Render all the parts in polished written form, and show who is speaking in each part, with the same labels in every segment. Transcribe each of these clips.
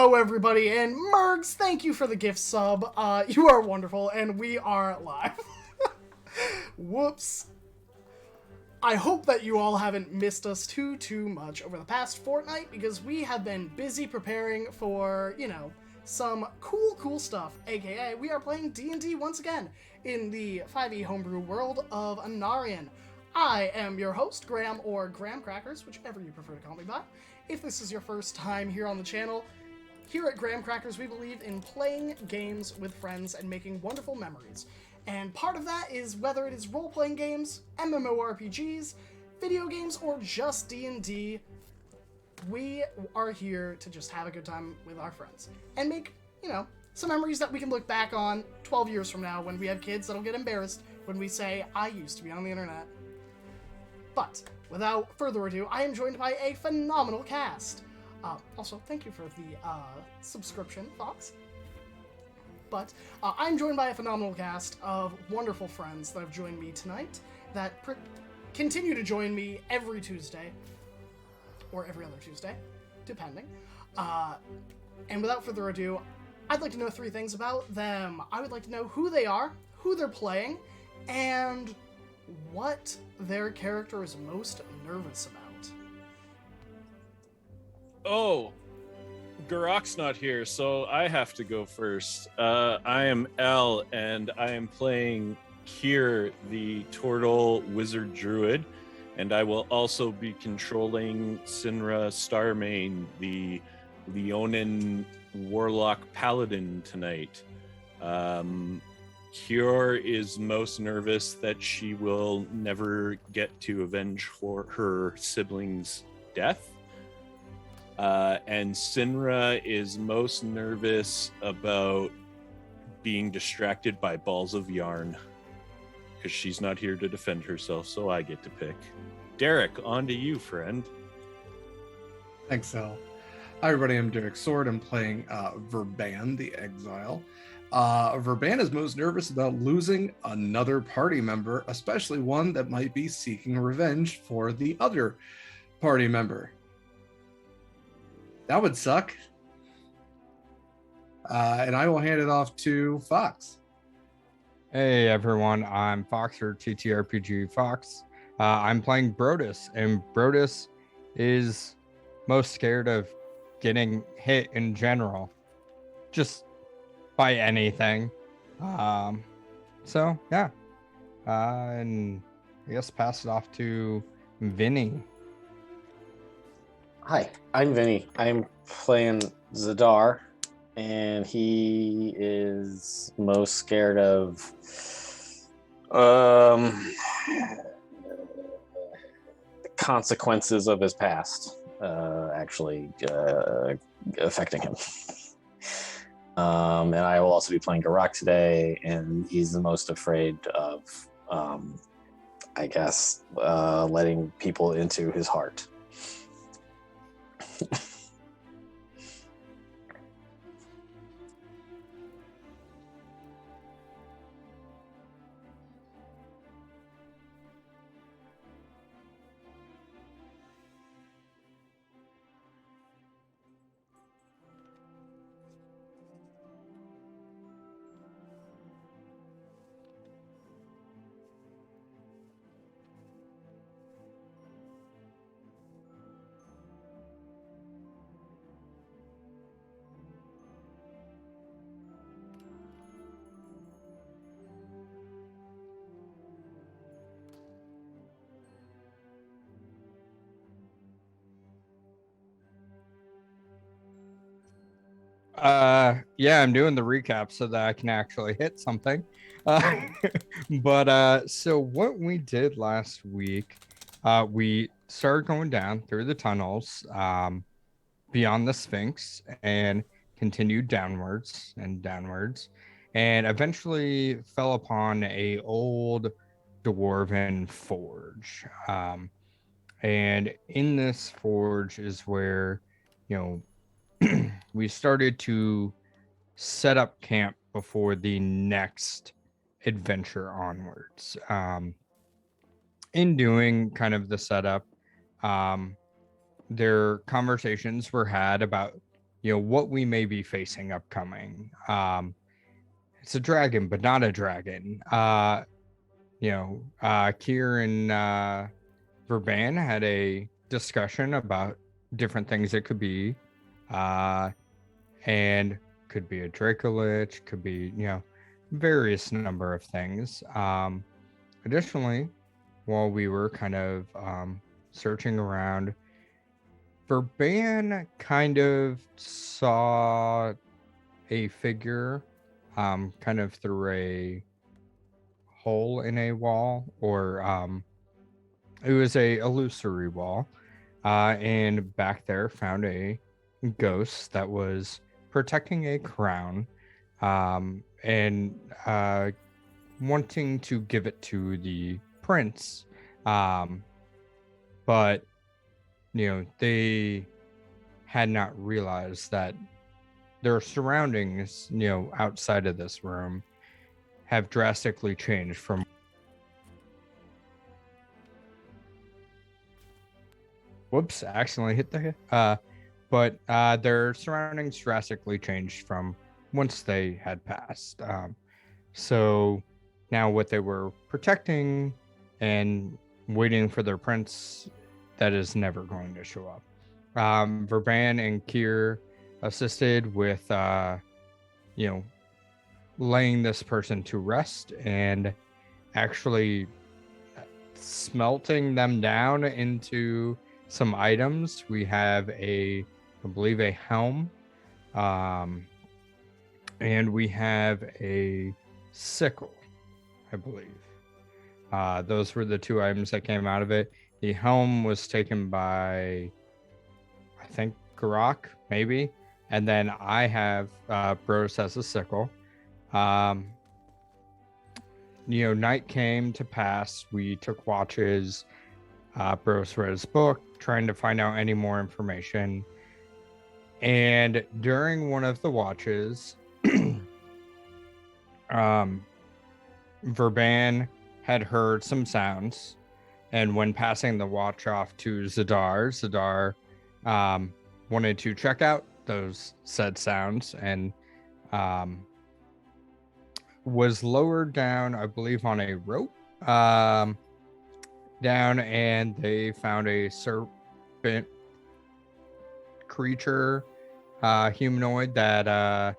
Speaker 1: Hello, everybody, and Mergs, thank you for the gift sub. You are wonderful, and we are live. Whoops. I hope that you all haven't missed us too much over the past fortnight, because we have been busy preparing for, some cool stuff, aka we are playing D&D once again in the 5e homebrew world of Anarion. I am your host, Graham, or Graham Crackers, whichever you prefer to call me by. If this is your first time here on the channel, here at Graham Crackers, we believe in playing games with friends and making wonderful memories. And part of that is whether it is role-playing games, MMORPGs, video games, or just D&D, we are here to just have a good time with our friends and make, some memories that we can look back on 12 years from now when we have kids that'll get embarrassed when we say, I used to be on the internet. But without further ado, I am joined by a phenomenal cast. Also, thank you for the subscription, Fox. But I'm joined by a phenomenal cast of wonderful friends that have joined me tonight that continue to join me every Tuesday, or every other Tuesday, depending. And without further ado, I'd like to know 3 things about them. I would like to know who they are, who they're playing, and what their character is most nervous about.
Speaker 2: Oh, Garak's not here, so I have to go first. I am L, and I am playing Kier, the Turtle Wizard Druid, and I will also be controlling Sinra Starmane, the Leonin Warlock Paladin tonight. Kier is most nervous that she will never get to avenge for her sibling's death. And Sinra is most nervous about being distracted by balls of yarn because she's not here to defend herself, so I get to pick. Derek, on to you, friend.
Speaker 3: Thanks, Al. Hi, everybody. I'm Derek Sword. I'm playing Verban, the Exile. Verban is most nervous about losing another party member, especially one that might be seeking revenge for the other party member. That would suck. And I will hand it off to Fox.
Speaker 4: Hey everyone, I'm Fox, or TTRPG Fox. I'm playing Brodus, and Brodus is most scared of getting hit in general, just by anything. So yeah, and I guess pass it off to Vinny.
Speaker 5: Hi, I'm Vinny. I'm playing Zadar, and he is most scared of the consequences of his past actually affecting him. And I will also be playing Garak today, and he's the most afraid of, letting people into his heart.
Speaker 4: Yeah, I'm doing the recap so that I can actually hit something. So what we did last week, we started going down through the tunnels, beyond the Sphinx, and continued downwards, and eventually fell upon a old dwarven forge. And in this forge is where, we started to set up camp before the next adventure onwards. In doing kind of the setup, their conversations were had about what we may be facing upcoming. It's a dragon, but not a dragon. Kier and Verban had a discussion about different things it could be, and could be a Dracolich, could be, various number of things. Additionally, while we were kind of searching around, Verban kind of saw a figure kind of through a hole in a wall, or it was a illusory wall, and back there found a ghost that was protecting a crown, and wanting to give it to the prince, but they had not realized that their surroundings, outside of this room have drastically changed from whoops, accidentally hit the but their surroundings drastically changed from once they had passed. So now what they were protecting and waiting for their prince, that is never going to show up. Verban and Kier assisted with laying this person to rest and actually smelting them down into some items. We have I believe a helm, and we have a sickle, I believe. Those were the two items that came out of it. The helm was taken by, I think, Garak, maybe. And then I have Bros as a sickle. Night came to pass. We took watches. Bros read his book, trying to find out any more information. And during one of the watches, Verban had heard some sounds. And when passing the watch off to Zadar wanted to check out those said sounds, and was lowered down, I believe, on a rope down, and they found a serpent creature, humanoid, that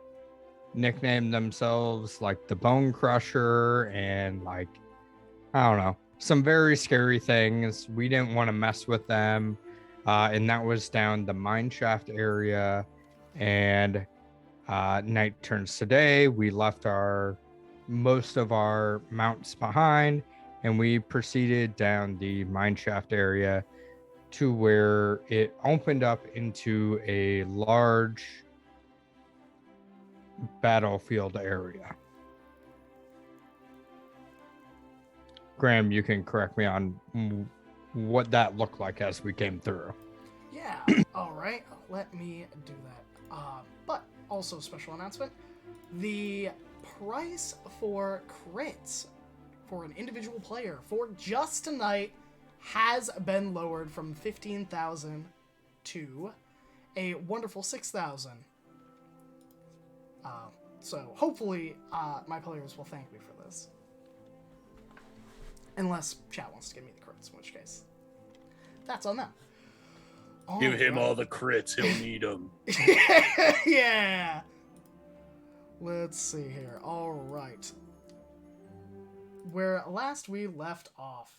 Speaker 4: nicknamed themselves like the Bone Crusher, and I don't know, some very scary things. We didn't want to mess with them, and that was down the mine shaft area. And night turns to day. We left most of our mounts behind, and we proceeded down the mine shaft area to where it opened up into a large battlefield area. Graham, you can correct me on what that looked like as we came through.
Speaker 1: Yeah, all right, let me do that. But also, special announcement, the price for crits for an individual player for just tonight has been lowered from 15,000 to a wonderful 6,000. So hopefully my players will thank me for this. Unless chat wants to give me the crits, in which case, that's on them.
Speaker 2: Give him all the crits, he'll need them.
Speaker 1: Yeah. Let's see here. All right. Where last we left off.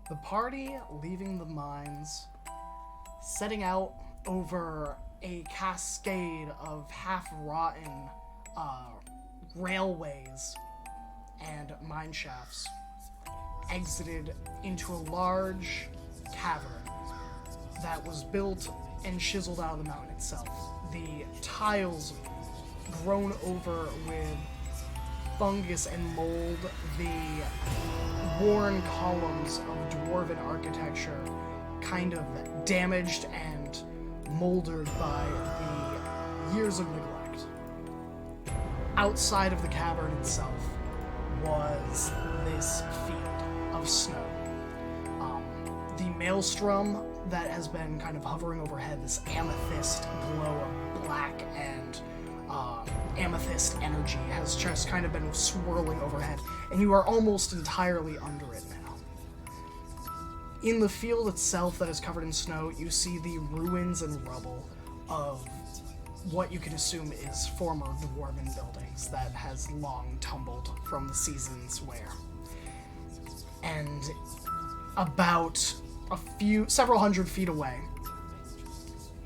Speaker 1: The party leaving the mines, setting out over a cascade of half-rotten railways and mine shafts, exited into a large cavern that was built and chiseled out of the mountain itself. The tiles grown over with fungus and mold, the worn columns of dwarven architecture kind of damaged and moldered by the years of neglect. Outside of the cavern itself was this field. of snow. The maelstrom that has been kind of hovering overhead, this amethyst glow of black and amethyst energy has just kind of been swirling overhead, and you are almost entirely under it now. In the field itself that is covered in snow, you see the ruins and rubble of what you can assume is former dwarven buildings that has long tumbled from the season's wear. And about several hundred feet away,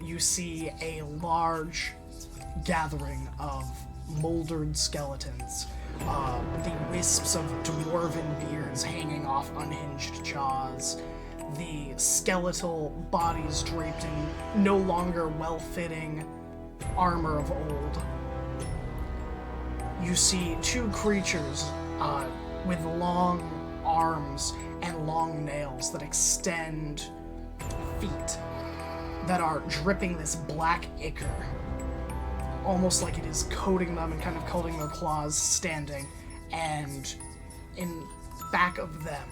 Speaker 1: you see a large gathering of moldered skeletons, the wisps of dwarven beards hanging off unhinged jaws, the skeletal bodies draped in no longer well-fitting armor of old. You see two creatures with long arms and long nails that extend feet that are dripping this black ichor, almost like it is coating them and kind of coating their claws standing, and in back of them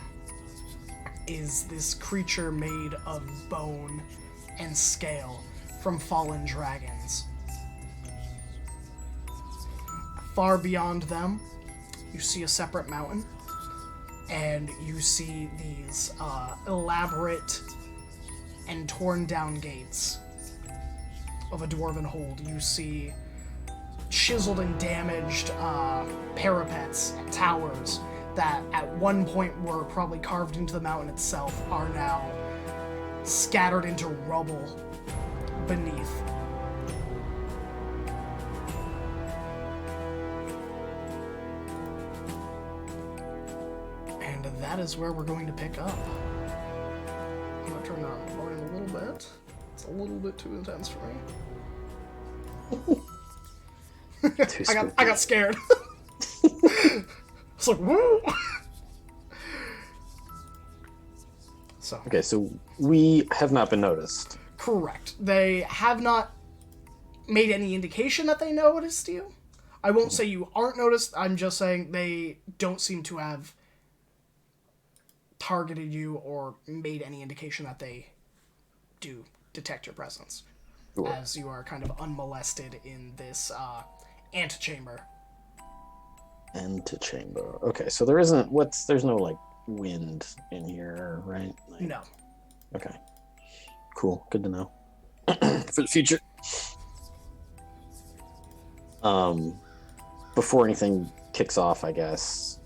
Speaker 1: is this creature made of bone and scale from fallen dragons. Far beyond them, you see a separate mountain, and you see these elaborate and torn down gates of a dwarven hold. You see chiseled and damaged parapets and towers that at one point were probably carved into the mountain itself are now scattered into rubble beneath. And that is where we're going to pick up. I'm going to turn down the volume a little bit. It's a little bit too intense for me. I got scared. It's like, woo! So.
Speaker 5: Okay, so we have not been noticed.
Speaker 1: Correct. They have not made any indication that they noticed you. I won't say you aren't noticed. I'm just saying they don't seem to have targeted you or made any indication that they do detect your presence.
Speaker 5: Sure.
Speaker 1: As you are kind of unmolested in this antechamber.
Speaker 5: Antechamber. Okay, so there's no like wind in here, right? Like,
Speaker 1: No.
Speaker 5: Okay. Cool. Good to know. For the future. Before anything kicks off, I guess.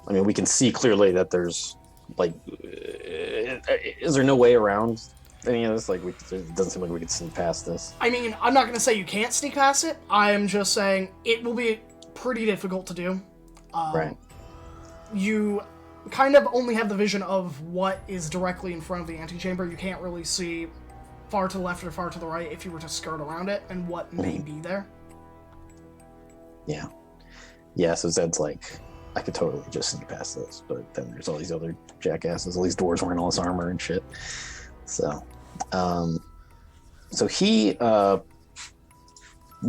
Speaker 5: I mean, we can see clearly that there's like, is there no way around any of this? Like, it doesn't seem like we could sneak past this.
Speaker 1: I mean, I'm not going to say you can't sneak past it. I am just saying it will be pretty difficult to do.
Speaker 5: Right.
Speaker 1: You kind of only have the vision of what is directly in front of the antechamber. You can't really see far to the left or far to the right if you were to skirt around it and what may be there.
Speaker 5: Yeah. Yeah, so Zed's like, I could totally just sneak past this, but then there's all these other jackasses, all these dwarves wearing all this armor and shit. So,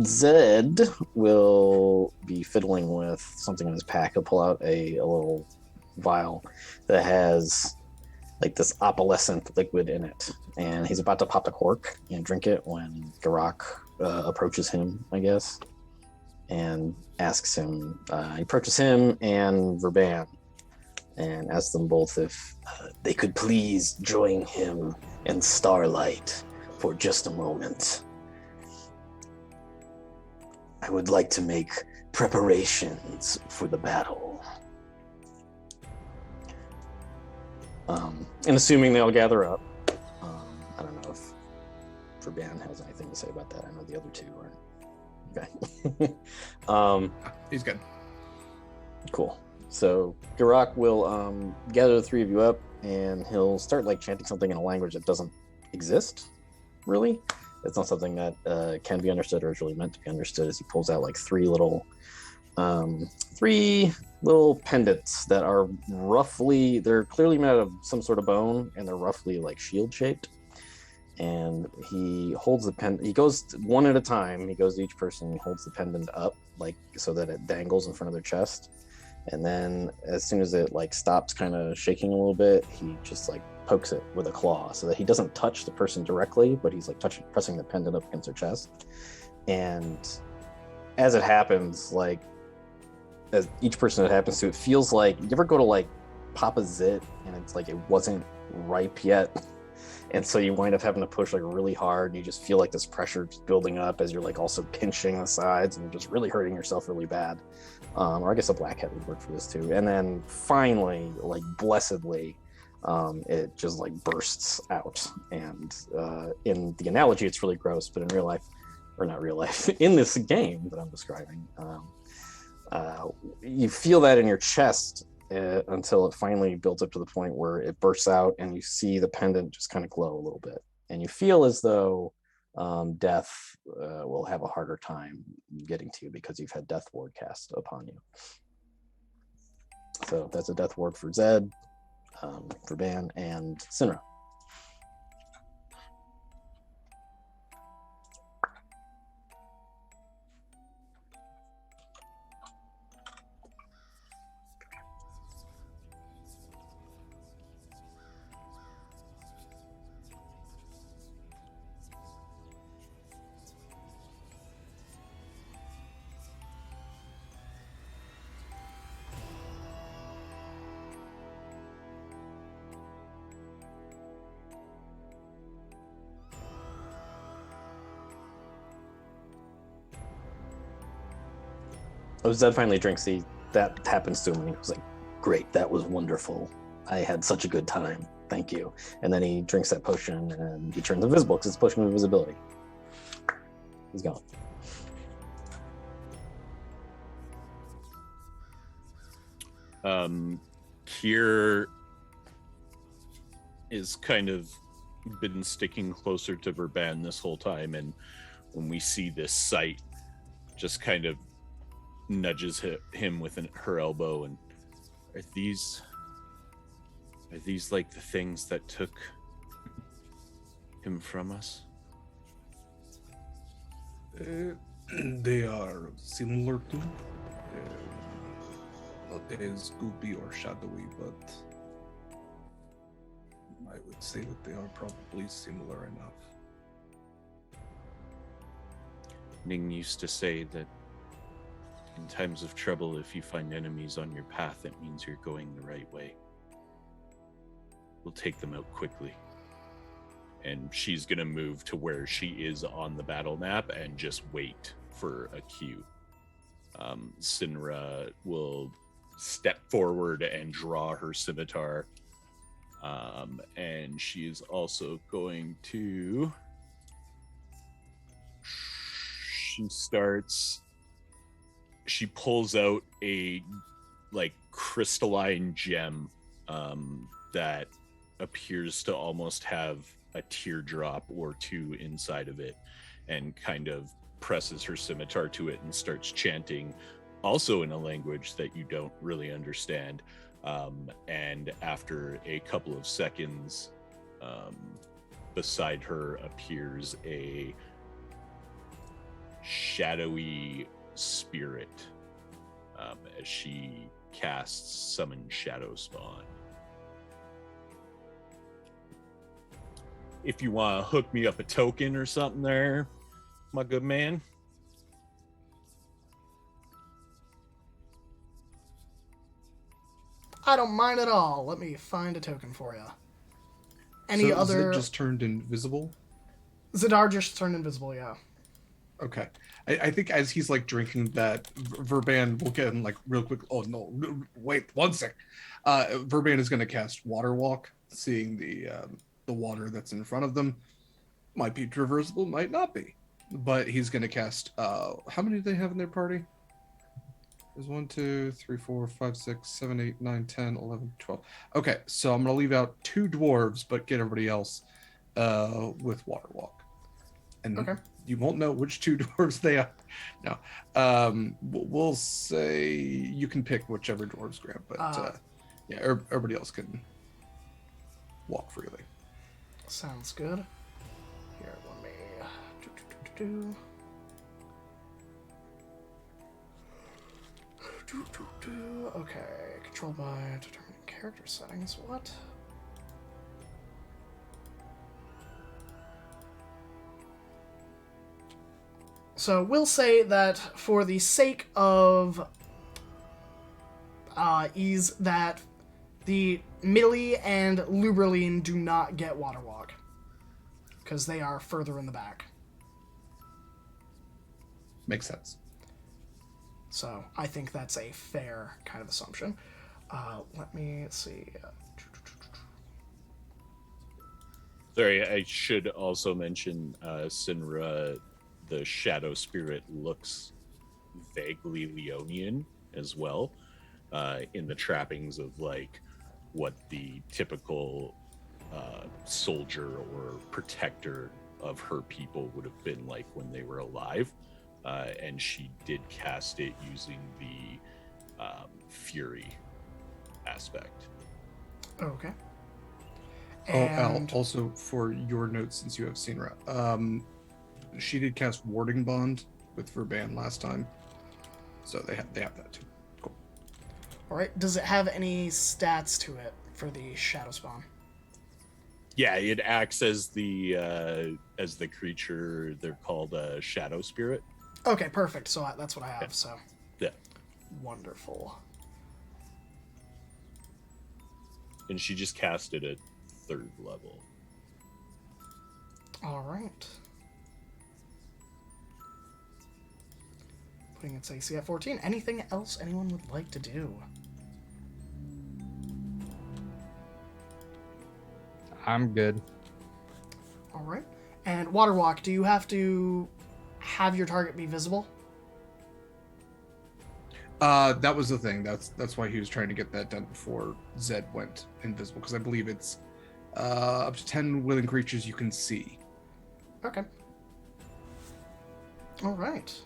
Speaker 5: Zed will be fiddling with something in his pack. He'll pull out a little vial that has like this opalescent liquid in it, and he's about to pop the cork and drink it when Garak approaches him, I guess, and asks him. He approaches him and Verban and asks them both if they could please join him in starlight for just a moment. I would like to make preparations for the battle. And assuming they all gather up, I don't know if Verban has anything to say about that. I know the other two aren't. Okay.
Speaker 3: He's good.
Speaker 5: Cool. So Garak will gather the three of you up, and he'll start like chanting something in a language that doesn't exist, really. It's not something that can be understood or is really meant to be understood. As he pulls out like three little pendants that are roughly, they're clearly made out of some sort of bone, and they're roughly like shield shaped. And he holds the he goes one at a time. He goes to each person and holds the pendant up like so that it dangles in front of their chest. And then as soon as it like stops kind of shaking a little bit, he just like pokes it with a claw so that he doesn't touch the person directly, but he's like pressing the pendant up against their chest. And as it happens, like as each person it happens to, it feels like, you ever go to like pop a zit and it's like it wasn't ripe yet, and so you wind up having to push like really hard, and you just feel like this pressure just building up as you're like also pinching the sides and just really hurting yourself really bad. Or I guess a blackhead would work for this too. And then finally, like blessedly, it just like bursts out. And in the analogy, it's really gross, but in real life, or not real life, in this game that I'm describing, you feel that in your chest until it finally builds up to the point where it bursts out, and you see the pendant just kind of glow a little bit, and you feel as though death will have a harder time getting to you because you've had death ward cast upon you. So that's a death ward for Zed, for Ban, and Sinra. Oh, Zed finally drinks. That happens to him, and he was like, "Great, that was wonderful. I had such a good time. Thank you." And then he drinks that potion, and he turns invisible because it's a potion of invisibility. He's gone.
Speaker 2: Kier is kind of been sticking closer to Verban this whole time, and when we see this sight, just kind of nudges him with her elbow. And are these like the things that took him from us?
Speaker 3: They are similar to, not as goopy or shadowy, but I would say that they are probably similar enough.
Speaker 2: Ning used to say that in times of trouble, if you find enemies on your path, it means you're going the right way. We'll take them out quickly. And she's going to move to where she is on the battle map and just wait for a cue. Sinra will step forward and draw her scimitar. And she is also going to... She pulls out a like crystalline gem that appears to almost have a teardrop or two inside of it, and kind of presses her scimitar to it and starts chanting, also in a language that you don't really understand. And after a couple of seconds, beside her appears a shadowy spirit as she casts Summon Shadow Spawn. If you want to hook me up a token or something there, my good man.
Speaker 1: I don't mind at all. Let me find a token for you. Any
Speaker 3: so
Speaker 1: other...
Speaker 3: Zed just turned invisible?
Speaker 1: Zadar just turned invisible, yeah.
Speaker 3: Okay. I think as he's like drinking that, Verban will get him like real quick. Oh no, wait 1 sec. Verban is going to cast Water Walk, seeing the water that's in front of them. Might be traversable, might not be. But he's going to cast, how many do they have in their party? There's 1, 2, 3, 4, 5, 6, 7, 8, 9, 10, 11, 12. Okay, so I'm going to leave out 2 dwarves, but get everybody else with Water Walk. And
Speaker 1: okay.
Speaker 3: You won't know which 2 dwarves they are. No. We'll say you can pick whichever dwarves grant, but yeah, everybody else can walk freely.
Speaker 1: Sounds good. Here, let me... Okay, controlled by determining character settings. What? So we'll say that for the sake of ease, that the Millie and Luberline do not get Water Walk, because they are further in the back.
Speaker 3: Makes sense.
Speaker 1: So I think that's a fair kind of assumption. Let me see.
Speaker 2: Sorry, I should also mention Sinra, the shadow spirit, looks vaguely Leonian as well, in the trappings of like what the typical soldier or protector of her people would have been like when they were alive. And she did cast it using the fury aspect.
Speaker 1: Okay.
Speaker 3: Oh, Al,
Speaker 1: And
Speaker 3: also for your notes, since you have Sinra, she did cast Warding Bond with Verban last time, so they have that too. Cool.
Speaker 1: all right, does it have any stats to it for the Shadow Spawn?
Speaker 2: Yeah, it acts as the creature. They're called a shadow spirit.
Speaker 1: Okay, perfect. So that's what I have.
Speaker 2: Yeah.
Speaker 1: So
Speaker 2: Yeah,
Speaker 1: wonderful.
Speaker 2: and she just cast it at 3rd level.
Speaker 1: All right. Putting its AC at 14. Anything else anyone would like to do?
Speaker 4: I'm good.
Speaker 1: All right. And Water Walk, do you have to have your target be visible?
Speaker 3: That was the thing. That's why he was trying to get that done before Zed went invisible, because I believe it's up to 10 willing creatures you can see.
Speaker 1: Okay. All right.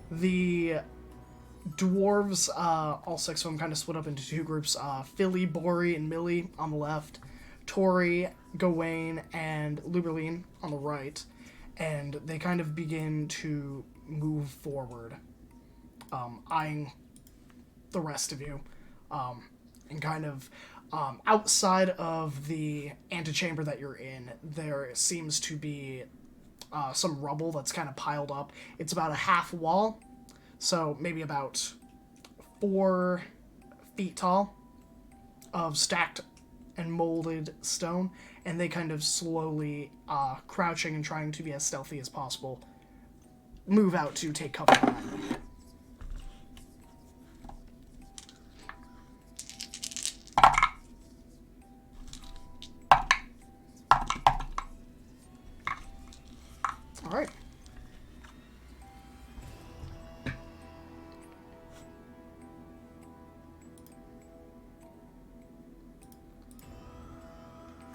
Speaker 1: The dwarves, all 6 of them, kind of split up into 2 groups. Philly, Bori, and Millie on the left. Tori, Gawain, and Luberline on the right. And they kind of begin to move forward, eyeing the rest of you, and kind of outside of the antechamber that you're in, there seems to be some rubble that's kind of piled up. It's about a half wall, so maybe about 4 feet tall, of stacked and molded stone, and they kind of slowly, crouching and trying to be as stealthy as possible, move out to take cover behind them. All right.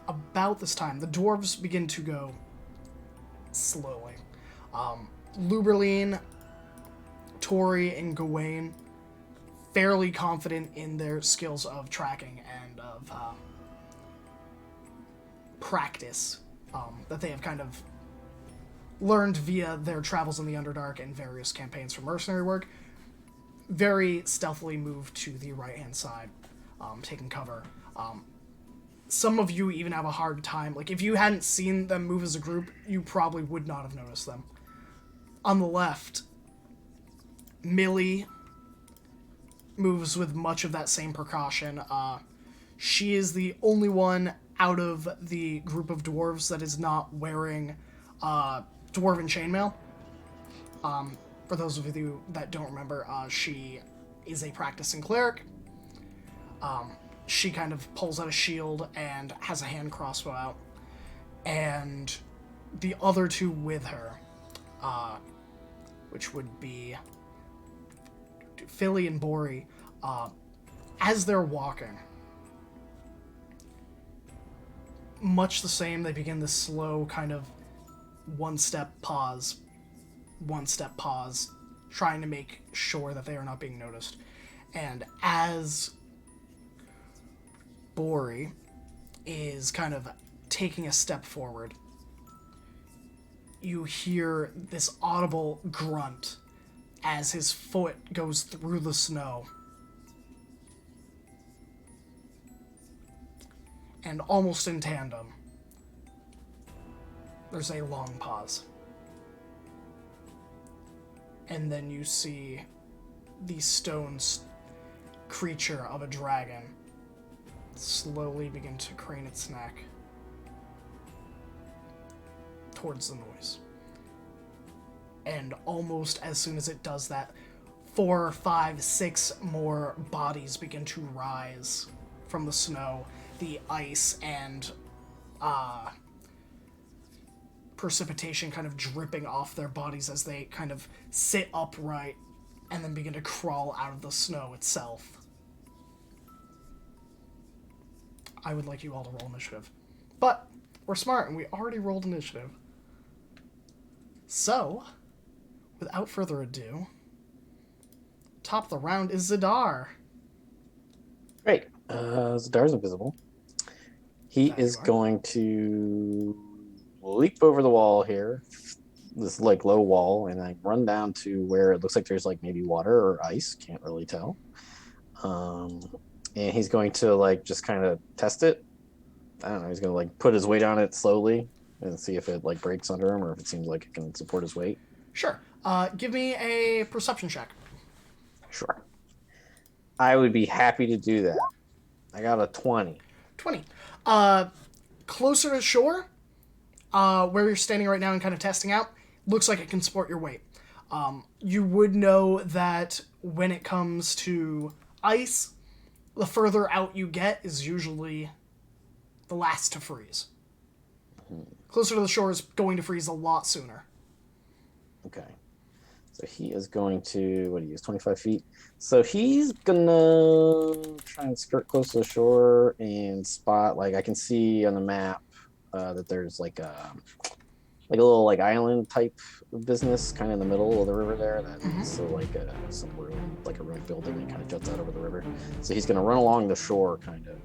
Speaker 1: About this time, the dwarves begin to go slowly. Luberline, Tori, and Gawain, fairly confident in their skills of tracking and of practice that they have kind of learned via their travels in the Underdark and various campaigns for mercenary work, very stealthily move to the right-hand side, taking cover. Some of you even have a hard time. Like, if you hadn't seen them move as a group, you probably would not have noticed them. On the left, Millie moves with much of that same precaution. She is the only one out of the group of dwarves that is not wearing dwarven chainmail. For those of you that don't remember, she is a practicing cleric. She kind of pulls out a shield and has a hand crossbow out. And the other 2 with her, which would be Philly and Bori, as they're walking, much the same, they begin this slow kind of one-step pause, trying to make sure that they are not being noticed. And as Bori is kind of taking a step forward, you hear this audible grunt as his foot goes through the snow. And almost in tandem, there's a long pause. And then you see the stone creature of a dragon slowly begin to crane its neck towards the noise. And almost as soon as it does that, 4, 5, 6 more bodies begin to rise from the snow, the ice, and precipitation kind of dripping off their bodies as they kind of sit upright and then begin to crawl out of the snow itself. I would like you all to roll initiative. But we're smart and we already rolled initiative. So, without further ado, top of the round is Zadar.
Speaker 5: Great. Zadar's invisible. He is going to leap over the wall here, this like low wall, and then run down to where it looks like there's like maybe water or ice. Can't really tell. And he's going to like just kind of test it. I don't know. He's going to like put his weight on it slowly and see if it like breaks under him or if it seems like it can support his weight.
Speaker 1: Sure. Give me a perception check.
Speaker 5: Sure. I would be happy to do that. I got a 20.
Speaker 1: 20. Closer to shore, where you're standing right now and kind of testing out, looks like it can support your weight. You would know that when it comes to ice, the further out you get is usually the last to freeze. Closer to the shore is going to freeze a lot sooner.
Speaker 5: Okay. So he is going to, what do you use, 25 feet? So he's gonna try and skirt close to the shore and spot, like I can see on the map that there's like a little like island type business kind of in the middle of the river there. That's so like some ruin, like a ruined building that kind of juts out over the river. So he's gonna run along the shore kind of.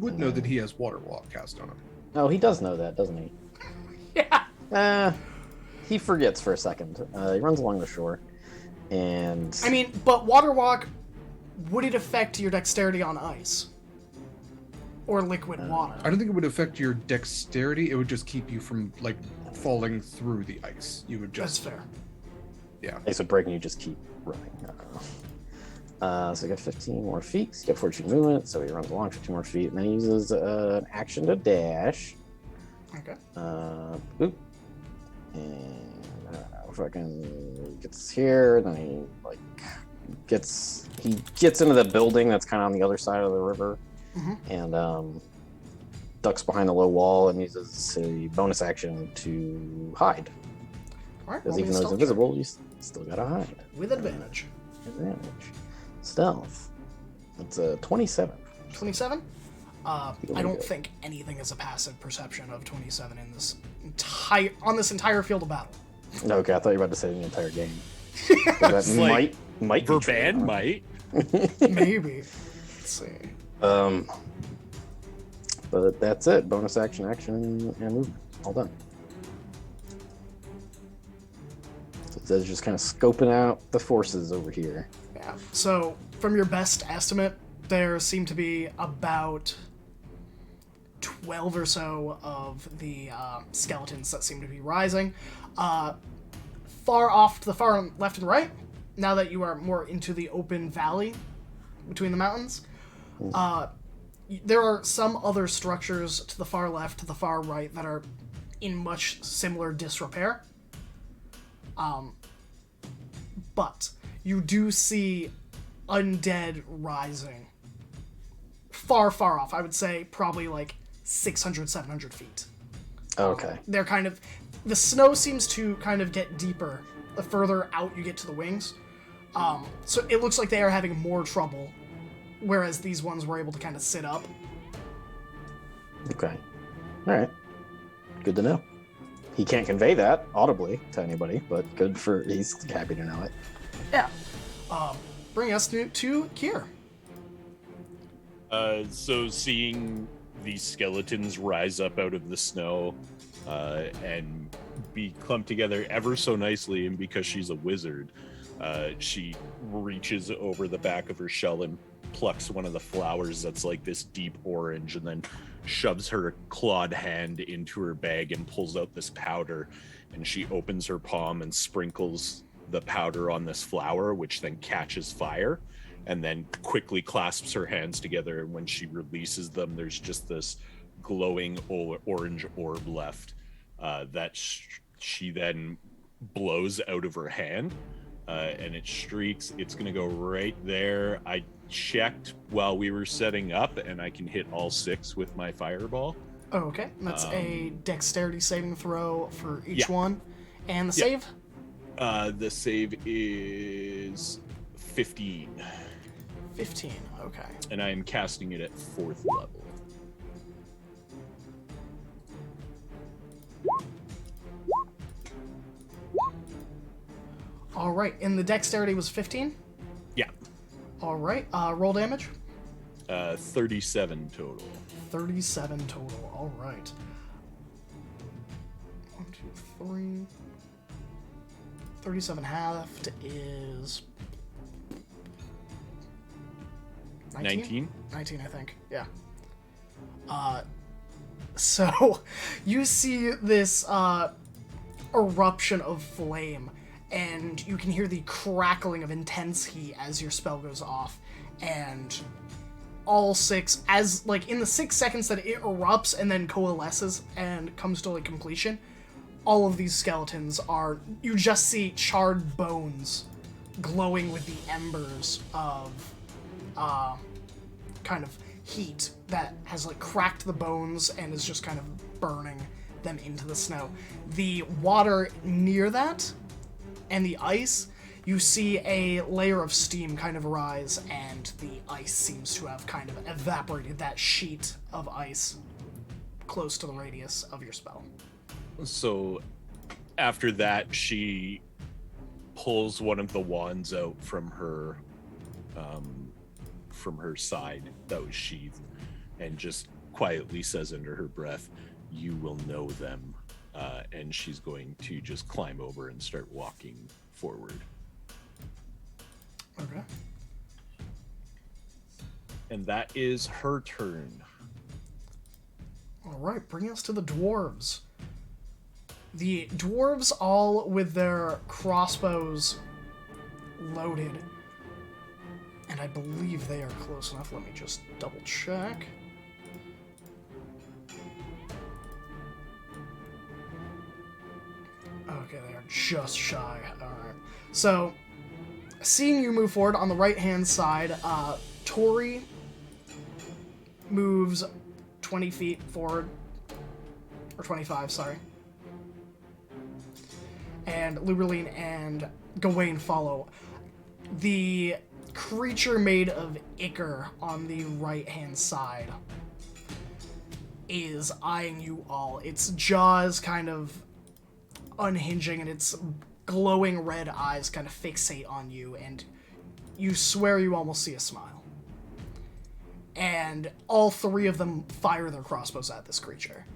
Speaker 3: Would know that he has water walk cast on him.
Speaker 5: Oh, he does know that, doesn't he?
Speaker 1: Yeah.
Speaker 5: He forgets for a second. He runs along the shore, and
Speaker 1: I mean, but water walk, would it affect your dexterity on ice? Or liquid water?
Speaker 3: I don't think it would affect your dexterity. It would just keep you from like falling through the ice. You would just.
Speaker 1: That's fair.
Speaker 3: Yeah.
Speaker 5: so breaking, you just keep running. So you got 15 more feet. So you got 14 movement. So he runs along 15 more feet, and then he uses an action to dash.
Speaker 1: Okay.
Speaker 5: Oop. And fucking gets here. Then he like gets into the building that's kind of on the other side of the river, and ducks behind the low wall and uses a bonus action to hide.
Speaker 1: All right.
Speaker 5: Because even though he's invisible, you still gotta hide.
Speaker 1: With advantage.
Speaker 5: Stealth. It's a 27.
Speaker 1: 27? I don't think anything is a passive perception of 27 in this entire field of battle.
Speaker 5: Okay, I thought you were about to say the entire game.
Speaker 2: It's
Speaker 5: That
Speaker 2: like
Speaker 5: might be true.
Speaker 2: Verban might.
Speaker 1: Maybe. Let's see.
Speaker 5: But that's it. Bonus action, and movement. All done. So Zed's just kind of scoping out the forces over here.
Speaker 1: Yeah. So, from your best estimate, there seem to be about 12 or so of the skeletons that seem to be rising. Far off to the far left and right, now that you are more into the open valley between the mountains, there are some other structures to the far left, to the far right, that are in much similar disrepair. But you do see undead rising far, far off. I would say probably like 600, 700 feet.
Speaker 5: Okay.
Speaker 1: They're kind of... The snow seems to kind of get deeper the further out you get to the wings. So it looks like they are having more trouble, whereas these ones were able to kind of sit up.
Speaker 5: Okay. All right. Good to know. He can't convey that audibly to anybody, but he's happy to know it.
Speaker 1: Yeah. Bring us to Kier.
Speaker 2: So seeing these skeletons rise up out of the snow and be clumped together ever so nicely, and because she's a wizard, she reaches over the back of her shell and plucks one of the flowers that's like this deep orange, and then shoves her clawed hand into her bag and pulls out this powder, and she opens her palm and sprinkles the powder on this flower, which then catches fire, and then quickly clasps her hands together, and when she releases them, there's just this glowing orange orb left that she then blows out of her hand, and it streaks. It's going to go right there. I checked while we were setting up, and I can hit all 6 with my fireball.
Speaker 1: Oh, okay. That's a dexterity saving throw for each
Speaker 2: Yeah.
Speaker 1: one. And the
Speaker 2: Yeah.
Speaker 1: save?
Speaker 2: The save is 15.
Speaker 1: 15, okay.
Speaker 2: And I am casting it at 4th level.
Speaker 1: All right, and the dexterity was 15?
Speaker 2: Yeah.
Speaker 1: All right, roll damage.
Speaker 2: 37 total.
Speaker 1: 37 total, all right. 1, 2, 3. 37 halved is...
Speaker 2: 19?
Speaker 1: 19, I think, yeah. So, you see this, eruption of flame, and you can hear the crackling of intense heat as your spell goes off, and all 6, as, like, in the 6 seconds that it erupts and then coalesces and comes to, like, completion, all of these skeletons are, you just see charred bones glowing with the embers of, kind of heat that has, like, cracked the bones and is just kind of burning them into the snow. The water near that and the ice, you see a layer of steam kind of rise, and the ice seems to have kind of evaporated that sheet of ice close to the radius of your spell.
Speaker 2: So after that, she pulls one of the wands out from her side that was sheathed, and just quietly says under her breath, "You will know them." And she's going to just climb over and start walking forward.
Speaker 1: Okay.
Speaker 2: And that is her turn.
Speaker 1: All right, bringing us to the dwarves. The dwarves, all with their crossbows loaded, and I believe they are close enough. Let me just double check. Okay, they are just shy. All right. So, seeing you move forward on the right-hand side, Tori moves 20 feet forward, or 25, sorry. And Luberline and Gawain follow. The creature made of ichor on the right-hand side is eyeing you all. Its jaws kind of unhinging, and its glowing red eyes kind of fixate on you, and you swear you almost see a smile. And all 3 of them fire their crossbows at this creature.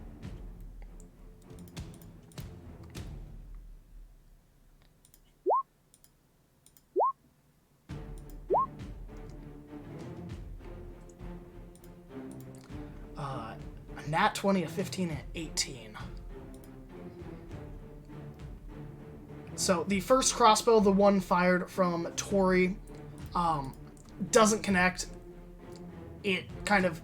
Speaker 1: A nat 20, a 15, and 18. So the first crossbow, the one fired from Tori, doesn't connect. It kind of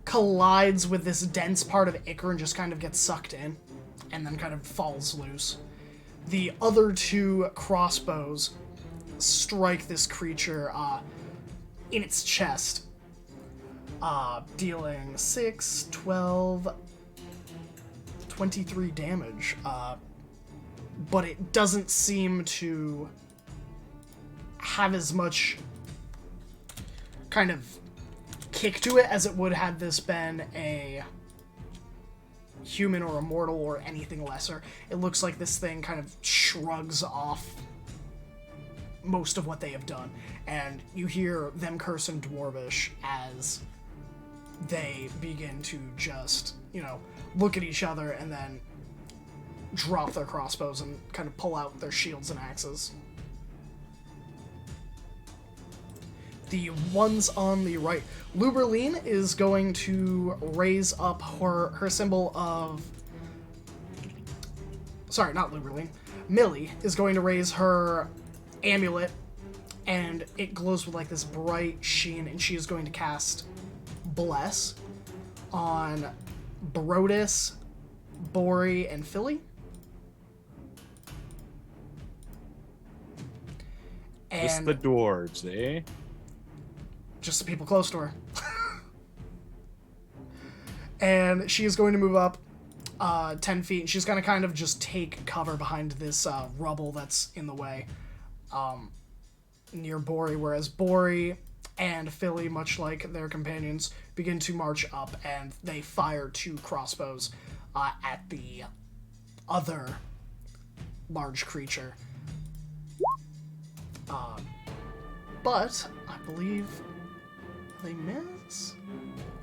Speaker 1: collides with this dense part of ichor and just kind of gets sucked in, and then kind of falls loose. The other 2 crossbows strike this creature in its chest, dealing 6, 12, 23 damage. But it doesn't seem to have as much kind of kick to it as it would had this been a human or a mortal or anything lesser. It looks like this thing kind of shrugs off most of what they have done, and you hear them curse in Dwarvish as they begin to just, look at each other and then drop their crossbows and kind of pull out their shields and axes. The ones on the right. Luberline is going to raise up her symbol of... Sorry, not Luberline. Millie is going to raise her amulet, and it glows with like this bright sheen, and she is going to cast Bless on Brodus, Bori, and Philly.
Speaker 2: Just
Speaker 1: And
Speaker 2: the dwarves, eh?
Speaker 1: just the people close to her. And she is going to move up 10 feet. She's going to kind of just take cover behind this rubble that's in the way near Bori, whereas Bori and Philly, much like their companions, begin to march up, and they fire 2 crossbows at the other large creature. But I believe they miss?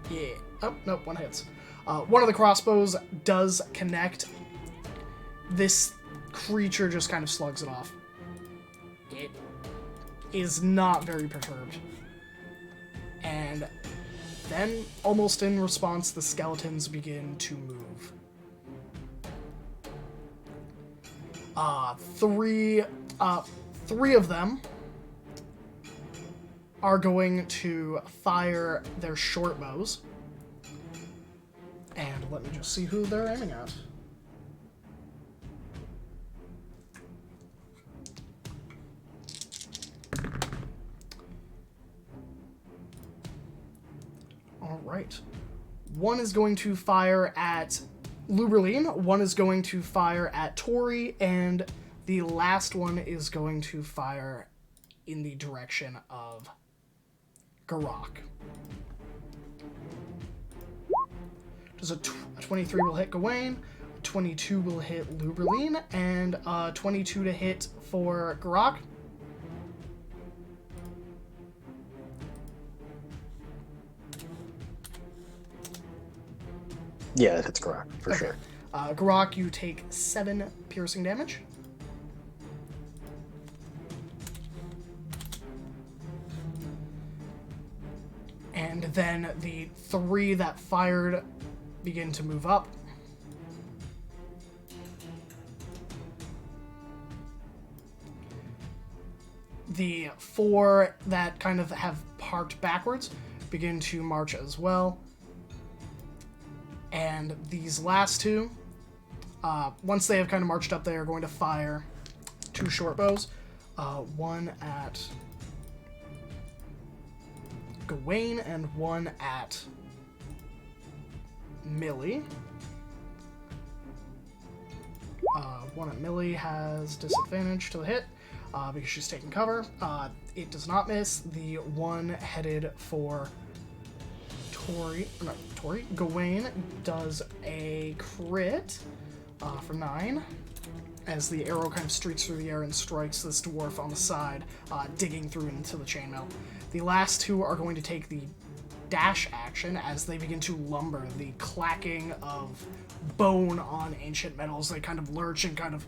Speaker 1: Yeah. Oh, nope, one hits. One of the crossbows does connect. This creature just kind of slugs it off. It is not very perturbed. And then, almost in response, the skeletons begin to move. Three of them are going to fire their short bows. And let me just see who they're aiming at. All right. One is going to fire at Luberline, one is going to fire at Tori, and the last one is going to fire in the direction of Garak. Does a 23 will hit Gawain, 22 will hit Luberline, and 22 to hit for Garak.
Speaker 5: Yeah, it hits Garak, for sure.
Speaker 1: Garak, you take 7 piercing damage. And then the 3 that fired begin to move up. The 4 that kind of have parked backwards begin to march as well. And these last 2, once they have kind of marched up, they are going to fire 2 short bows. One at Gawain and one at Millie. One at Millie has disadvantage to the hit because she's taking cover. It does not miss. The one headed for Gawain does a crit for 9 as the arrow kind of streaks through the air and strikes this dwarf on the side, digging through into the chainmail. The last 2 are going to take the dash action as they begin to lumber, the clacking of bone on ancient metals. They kind of lurch and kind of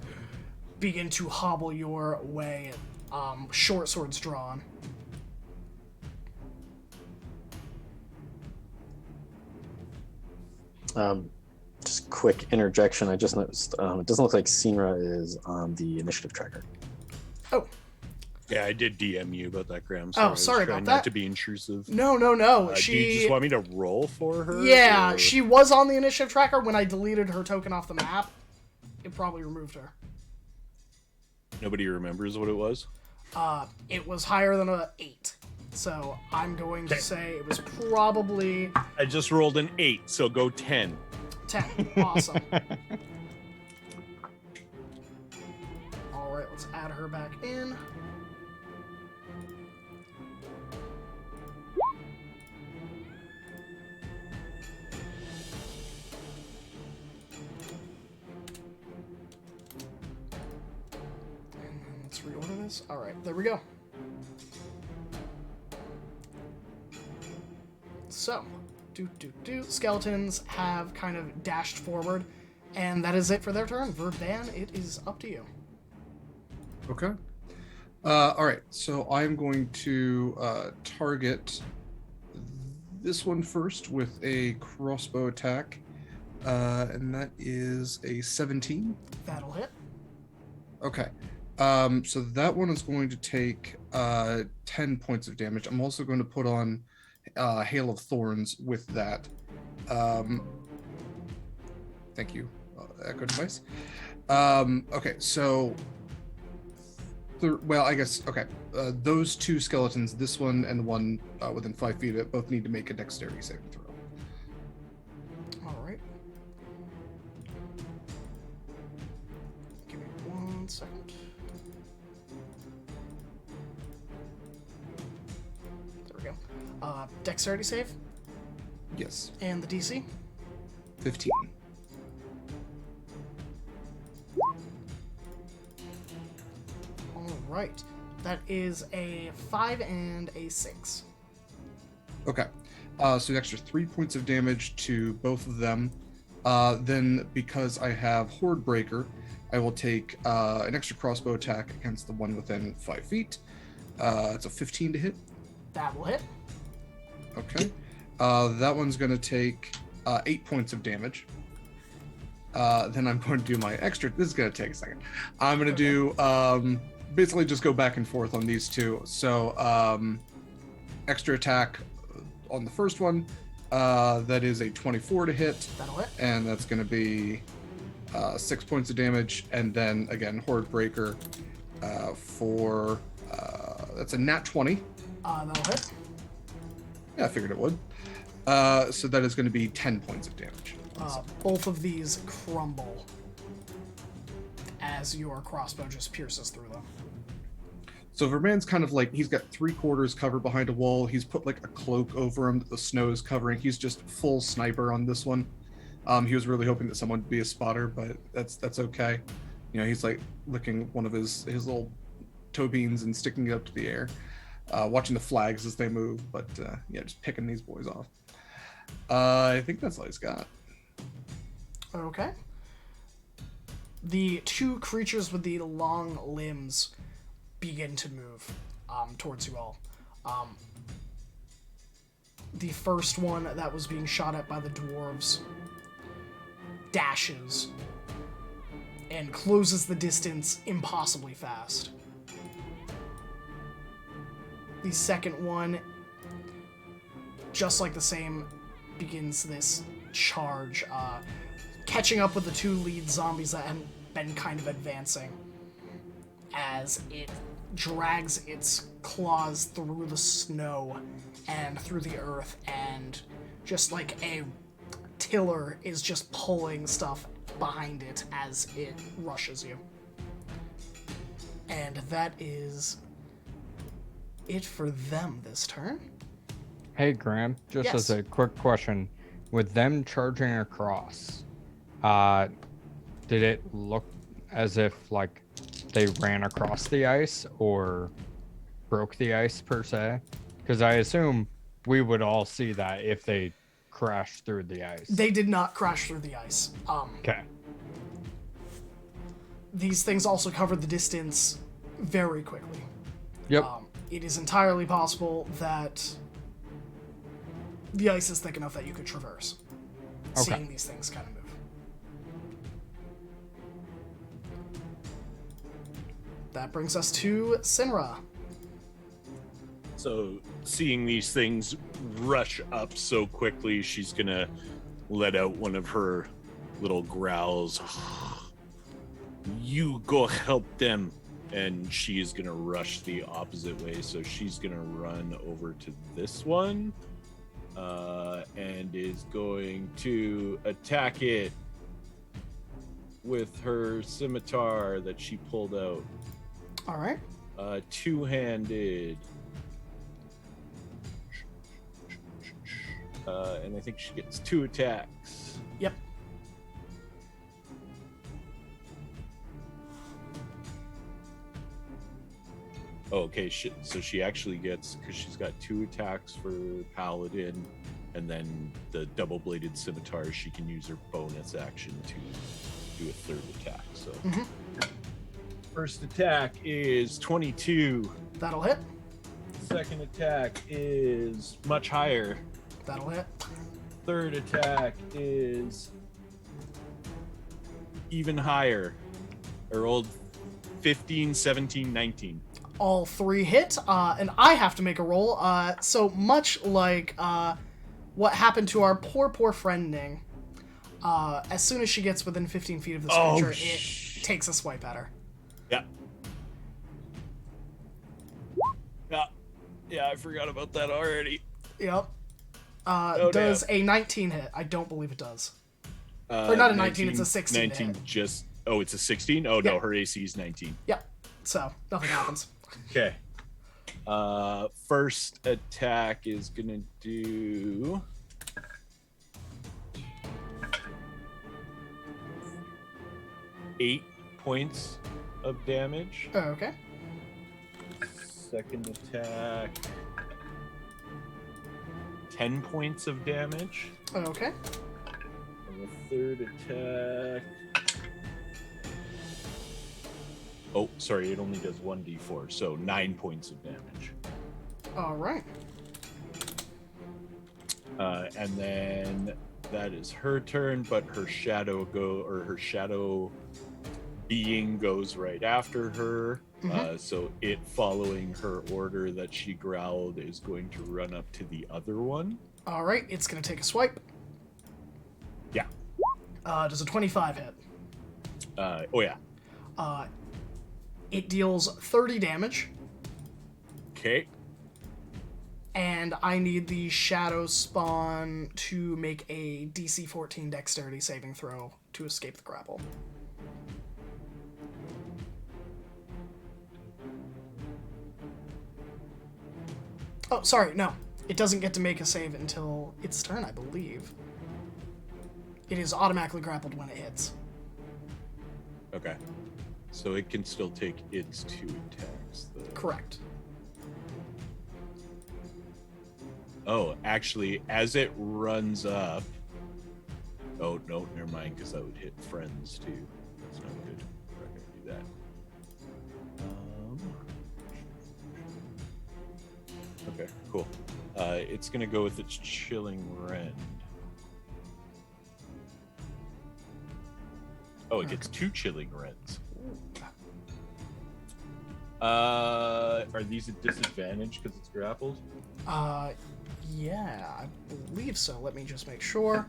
Speaker 1: begin to hobble your way, short swords drawn.
Speaker 5: Just quick interjection. I just noticed it doesn't look like Sinra is on the initiative tracker.
Speaker 1: Oh.
Speaker 2: Yeah, I did DM you about that, Graham.
Speaker 1: Oh, sorry
Speaker 2: I was
Speaker 1: about
Speaker 2: trying
Speaker 1: that.
Speaker 2: Not to be intrusive.
Speaker 1: No.
Speaker 2: Do you just want me to roll for her?
Speaker 1: Yeah,
Speaker 2: or...
Speaker 1: she was on the initiative tracker. When I deleted her token off the map, it probably removed her.
Speaker 2: Nobody remembers what it was?
Speaker 1: It was higher than a 8. So I'm going to say it was probably
Speaker 2: I just rolled an 8, so go 10.
Speaker 1: 10. Awesome. All right, let's add her back in. And then let's reorder this. All right, there we go. So, skeletons have kind of dashed forward And that is it for their turn. Verban, it is up to you.
Speaker 3: Okay. All right. So I'm going to target this one first with a crossbow attack, and that is a 17.
Speaker 1: That'll hit.
Speaker 3: Okay. So that one is going to take 10 points of damage. I'm also going to put on Hail of Thorns with that. Thank you, Echo Device. Okay, so... well, I guess, okay. Those two skeletons, this one and the one within 5 feet of it, both need to make a dexterity saving throw.
Speaker 1: All right. Give me 1 second. There we go. Dexterity save.
Speaker 3: Yes.
Speaker 1: And the DC?
Speaker 3: 15.
Speaker 1: All right. That is a 5 and a 6.
Speaker 3: Okay. So an extra 3 points of damage to both of them. Then, because I have Horde Breaker, I will take an extra crossbow attack against the one within 5 feet. It's a 15 to hit.
Speaker 1: That will hit.
Speaker 3: Okay. That one's going to take 8 points of damage. Then I'm going to do my extra. This is going to take a second. I'm going to do basically just go back and forth on these two. So extra attack on the first one. That is a 24 to hit.
Speaker 1: That'll hit.
Speaker 3: And that's going to be 6 points of damage. And then again, Horde Breaker for that's a nat 20.
Speaker 1: That'll hit.
Speaker 3: Yeah, I figured it would. So that is going to be 10 points of damage.
Speaker 1: Both of these crumble as your crossbow just pierces through them.
Speaker 3: So Verban's kind of like, he's got 3/4 covered behind a wall. He's put like a cloak over him that the snow is covering. He's just full sniper on this one. He was really hoping that someone would be a spotter, but that's okay. You know, he's like licking one of his little toe beans and sticking it up to the air, watching the flags as they move. But yeah, just picking these boys off. I think that's all he's got.
Speaker 1: Okay. The two creatures with the long limbs begin to move towards you all. The first one that was being shot at by the dwarves dashes and closes the distance impossibly fast. The second one, just like the same, begins this charge, catching up with the two lead zombies that had been kind of advancing as it drags its claws through the snow and through the earth, and just like a tiller is just pulling stuff behind it as it rushes you. And that is it for them this turn.
Speaker 4: Hey, Graham, just
Speaker 1: Yes.
Speaker 4: as a quick question. With them charging across, did it look as if, like, they ran across the ice or broke the ice, per se? Because I assume we would all see that if they crashed through the ice.
Speaker 1: They did not crash through the ice.
Speaker 4: Okay.
Speaker 1: These things also covered the distance very quickly.
Speaker 4: Yep.
Speaker 1: It is entirely possible that the ice is thick enough that you could traverse.
Speaker 4: Okay.
Speaker 1: Seeing these things kind of move. That brings us to Sinra.
Speaker 2: So, seeing these things rush up so quickly, she's gonna let out one of her little growls. You go help them. And she's gonna rush the opposite way. So she's gonna run over to this one, and is going to attack it with her scimitar that she pulled out.
Speaker 1: All right.
Speaker 2: Two-handed. And I think she gets 2 attacks.
Speaker 1: Yep.
Speaker 2: Oh, okay, so she actually gets, because she's got 2 attacks for Paladin And then the double-bladed scimitar, she can use her bonus action to do a third attack. So first attack is 22.
Speaker 1: That'll hit.
Speaker 2: Second attack is much higher.
Speaker 1: That'll hit.
Speaker 2: Third attack is even higher. I rolled 15, 17, 19.
Speaker 1: All 3 hit, and I have to make a roll. So much like what happened to our poor friend Ning, as soon as she gets within 15 feet of this creature, it takes a swipe at her.
Speaker 2: Yeah. Yeah, I forgot about that already.
Speaker 1: Yep. Does a 19 hit? I don't believe it does. Or not a 19, it's a 16
Speaker 2: 19
Speaker 1: hit.
Speaker 2: just... Oh, it's a 16? Oh,
Speaker 1: Yeah.
Speaker 2: no, her AC is 19.
Speaker 1: Yep. So, nothing happens.
Speaker 2: Okay. First attack is gonna do... 8 points of damage.
Speaker 1: Okay.
Speaker 2: Second attack... 10 points of damage.
Speaker 1: Okay.
Speaker 2: And the third attack... Oh, sorry, it only does 1d4, so 9 points of damage.
Speaker 1: All right.
Speaker 2: And then that is her turn, but her shadow being goes right after her. So it, following her order that she growled, is going to run up to the other one.
Speaker 1: All right, it's going to take a swipe.
Speaker 2: Yeah.
Speaker 1: Does a 25 hit?
Speaker 2: Oh yeah.
Speaker 1: It deals 30 damage,
Speaker 2: Okay.
Speaker 1: and I need the Shadow Spawn to make a DC 14 Dexterity saving throw to escape the grapple. Oh, sorry, no. It doesn't get to make a save until its turn, I believe. It is automatically grappled when it hits.
Speaker 2: Okay. So it can still take its 2 attacks.
Speaker 1: Correct.
Speaker 2: Oh, actually, as it runs up... Oh, no, never mind, because that would hit friends, too. That's not good. We're not going to do that. Okay, cool. It's going to go with its Chilling Rend. Oh, it gets 2 Chilling Rends. Are these a disadvantage because it's grappled?
Speaker 1: Yeah, I believe so. Let me just make sure.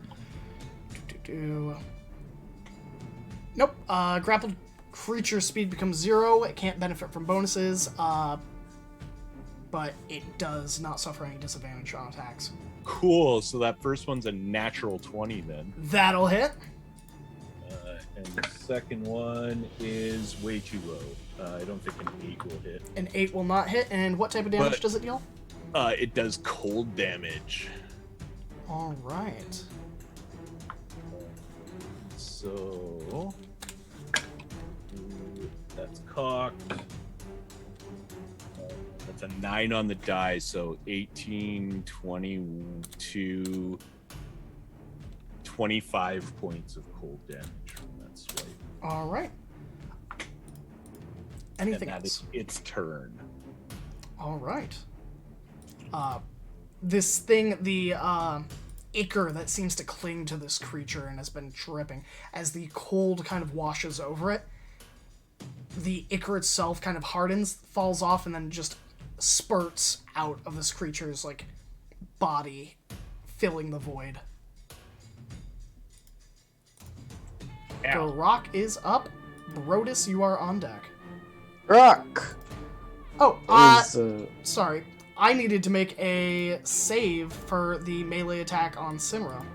Speaker 1: Nope. Grappled creature speed becomes 0. It can't benefit from bonuses, but it does not suffer any disadvantage on attacks.
Speaker 2: Cool. So that first one's a natural 20 then.
Speaker 1: That'll hit.
Speaker 2: And the second one is way too low. I don't think an 8 will hit.
Speaker 1: An 8 will not hit. And what type of damage does it deal?
Speaker 2: It does cold damage.
Speaker 1: All right.
Speaker 2: So that's cocked. That's a 9 on the die, so 18, 22, 25 points of cold damage from that swipe.
Speaker 1: All right. Anything
Speaker 2: and that
Speaker 1: else?
Speaker 2: is its turn.
Speaker 1: All right. This thing, the ichor that seems to cling to this creature and has been dripping, as the cold kind of washes over it, the ichor itself kind of hardens, falls off, and then just spurts out of this creature's like body, filling the void.
Speaker 2: Ow.
Speaker 1: The rock is up. Brodus, you are on deck.
Speaker 5: Rock!
Speaker 1: Oh,
Speaker 5: Is,
Speaker 1: sorry. I needed to make a save for the melee attack on Simra.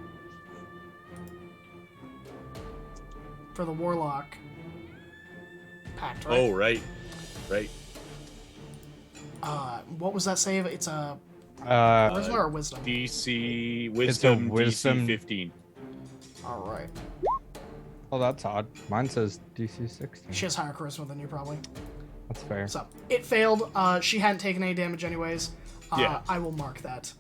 Speaker 1: For the Warlock Pact, right?
Speaker 2: Oh, right. Right.
Speaker 1: What was that save? It's a charisma or wisdom?
Speaker 2: DC wisdom,
Speaker 4: wisdom.
Speaker 2: DC 15.
Speaker 1: All right.
Speaker 4: Oh, that's odd. Mine says DC 16.
Speaker 1: She has higher charisma than you, probably.
Speaker 4: That's fair.
Speaker 1: So, it failed. She hadn't taken any damage anyways.
Speaker 2: Yeah.
Speaker 1: I will mark that.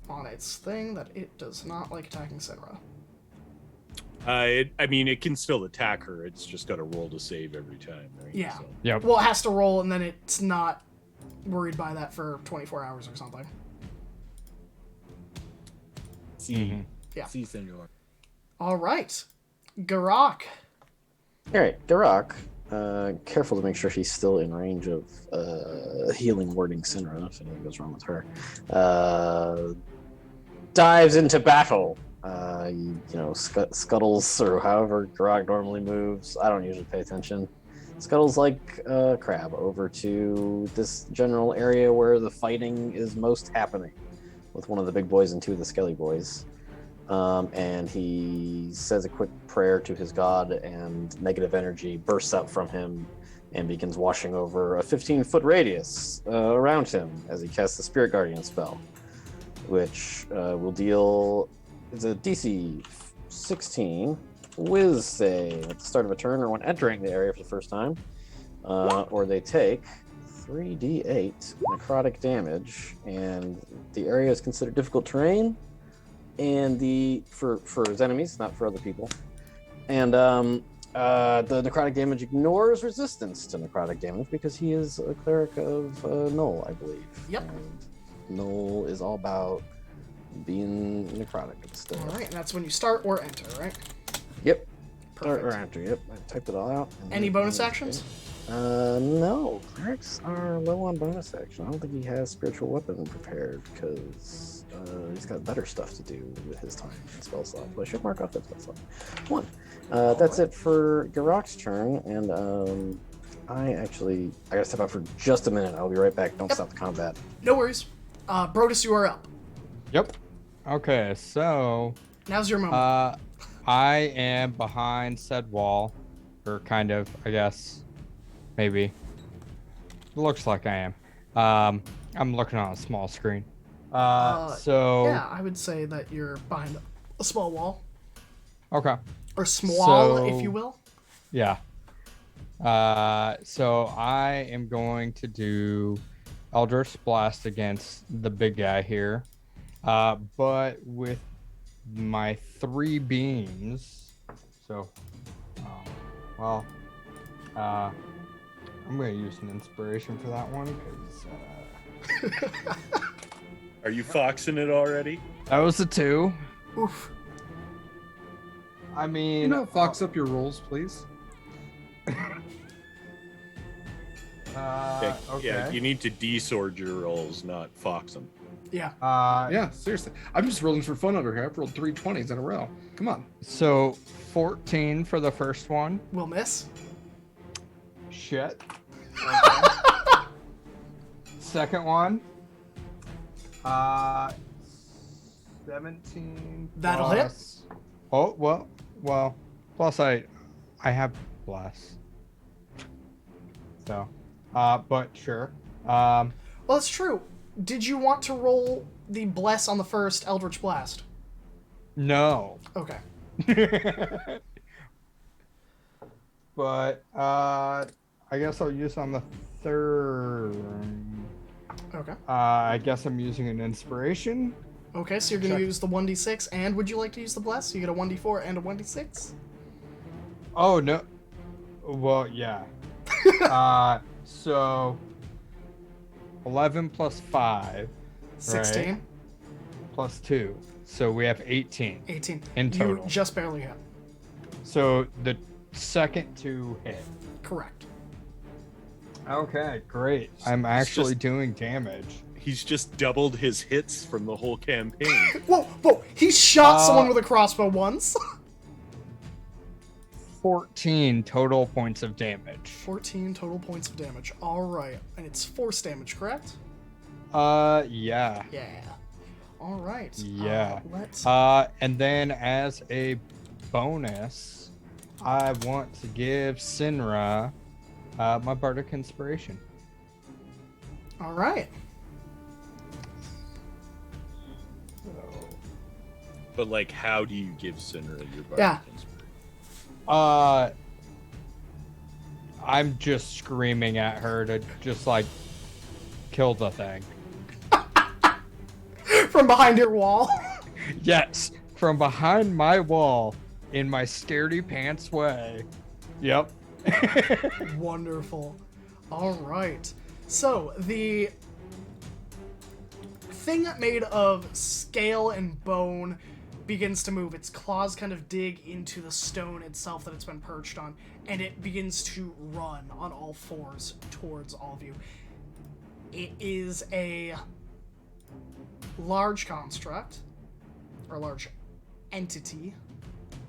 Speaker 1: on its thing that it does not like attacking Sinra.
Speaker 2: I mean, it can still attack her. It's just got to roll to save every time, right?
Speaker 1: Yeah.
Speaker 2: So.
Speaker 4: Yep.
Speaker 1: Well, it has to roll, and then it's not worried by that for 24 hours or something.
Speaker 2: See,
Speaker 1: Yeah.
Speaker 2: see, senor.
Speaker 1: All right. Garak.
Speaker 5: All right, Garak, careful to make sure she's still in range of healing wording Sinra if anything goes wrong with her. Dives into battle. Scuttles or however Garak normally moves. I don't usually pay attention. Scuttles like crab over to this general area where the fighting is most happening, with one of the big boys and two of the skelly boys. And he says a quick prayer to his god, and negative energy bursts out from him and begins washing over a 15-foot radius around him as he casts the Spirit Guardian spell, which will deal. It's a DC 16 whiz save at the start of a turn or when entering the area for the first time, or they take 3d8 necrotic damage, and the area is considered difficult terrain. And for his enemies, not for other people. And the necrotic damage ignores resistance to necrotic damage because he is a cleric of Null, I believe.
Speaker 1: Yep.
Speaker 5: And Null is all about being necrotic instead.
Speaker 1: All right, and that's when you start or enter, right?
Speaker 5: Yep.
Speaker 1: Perfect.
Speaker 5: Or enter. Yep. I typed it all out.
Speaker 1: Any bonus actions?
Speaker 5: No. Clerics are low on bonus action. I don't think he has spiritual weapon prepared because he's got better stuff to do with his time and spell slot. But I should mark off that spell slot. One. That's it for Garak's turn, and I gotta step out for just a minute. I'll be right back. Don't stop the combat.
Speaker 1: No worries. Brodus, you are up.
Speaker 4: Yep. Okay, so
Speaker 1: Now's your moment.
Speaker 4: I am behind said wall, or kind of, I guess, maybe. Looks like I am. I'm looking on a small screen. So
Speaker 1: Yeah, I would say that you're behind a small wall.
Speaker 4: okay.
Speaker 1: Or small,
Speaker 4: So-
Speaker 1: if you will.
Speaker 4: Yeah. So I am going to do Eldritch Blast against the big guy here. But with my 3 beams. So, I'm going to use an inspiration for that one because
Speaker 2: Are you foxing it already?
Speaker 4: that was a 2.
Speaker 1: Oof.
Speaker 4: I mean,
Speaker 3: You know, fox up your rolls, please.
Speaker 2: Okay.
Speaker 4: okay.
Speaker 2: Yeah, you need to de-sword your rolls, not fox them.
Speaker 1: Yeah.
Speaker 3: Yeah, seriously. I'm just rolling for fun over here. I've rolled 3 20s in a row. Come on.
Speaker 4: So 14 for the first one.
Speaker 1: Will miss.
Speaker 4: Shit. Second one. 17.
Speaker 1: That'll hit.
Speaker 4: plus- Oh well. Plus I have bless. So, but sure.
Speaker 1: Well, that's true. Did you want to roll the bless on the first Eldritch Blast?
Speaker 4: No.
Speaker 1: Okay.
Speaker 4: But I guess I'll use on the third.
Speaker 1: Okay.
Speaker 4: I guess I'm using an inspiration.
Speaker 1: Okay, so you're going to
Speaker 4: Check.
Speaker 1: use the 1d6, and would you like to use the bless? You get a 1d4 and a 1d6?
Speaker 4: Oh no. Well, yeah. So 11 plus 5
Speaker 1: 16.
Speaker 4: plus 2. So we have 18
Speaker 1: 18.
Speaker 4: in total.
Speaker 1: You just barely hit.
Speaker 4: So the second 2 hit.
Speaker 1: Correct.
Speaker 4: Okay, great. I'm actually
Speaker 2: just-
Speaker 4: doing damage.
Speaker 2: He's just doubled his hits from the whole campaign.
Speaker 1: Whoa! He shot someone with a crossbow once.
Speaker 4: 14 total points of damage.
Speaker 1: 14 total points of damage. All right, and it's force damage, correct?
Speaker 4: Yeah.
Speaker 1: Yeah. All right.
Speaker 4: Yeah.
Speaker 1: Let's.
Speaker 4: And then as a bonus, I want to give Sinra my Bardic Inspiration.
Speaker 1: All right.
Speaker 2: But like, how do you give Sinra your bardic
Speaker 1: Yeah.
Speaker 2: inspiration?
Speaker 4: I'm just screaming at her to just like kill the thing.
Speaker 1: From behind your wall.
Speaker 4: Yes, from behind my wall in my scaredy pants way. Yep.
Speaker 1: Wonderful. All right. So the thing made of scale and bone begins to move. Its claws kind of dig into the stone itself that it's been perched on, and it begins to run on all fours towards all of you. It is a large construct, or large entity,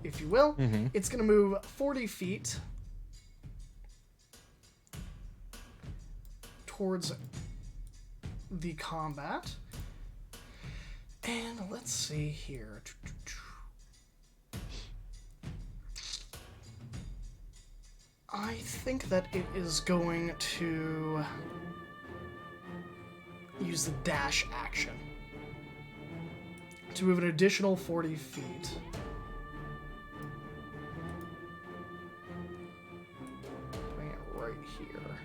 Speaker 1: if you will.
Speaker 4: Mm-hmm.
Speaker 1: It's going to move 40 feet towards the combat. And let's see here. I think that it is going to use the dash action to move an additional 40 feet. Putting it right here.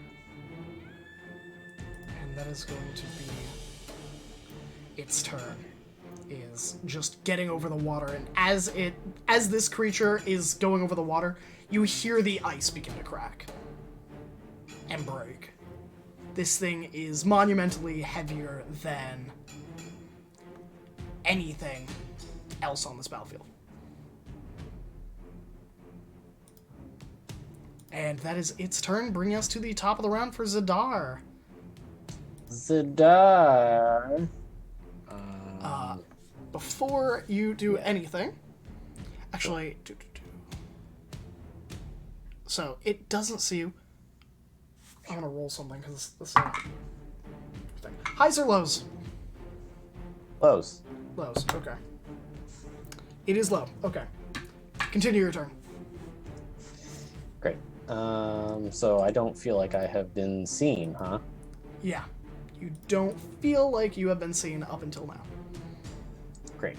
Speaker 1: And that is going to be its turn. Is just getting over the water, and as this creature is going over the water, you hear the ice begin to crack and break. This thing is monumentally heavier than anything else on this battlefield. And that is its turn, bringing us to the top of the round for Zadar.
Speaker 5: Zadar.
Speaker 1: Before you do anything, actually, so it doesn't see you. I'm gonna roll something because this is thing. Highs or lows?
Speaker 5: Lows.
Speaker 1: Lows. Okay. It is low. Okay. Continue your turn.
Speaker 5: Great. So I don't feel like I have been seen, huh?
Speaker 1: Yeah. You don't feel like you have been seen up until now.
Speaker 5: Great.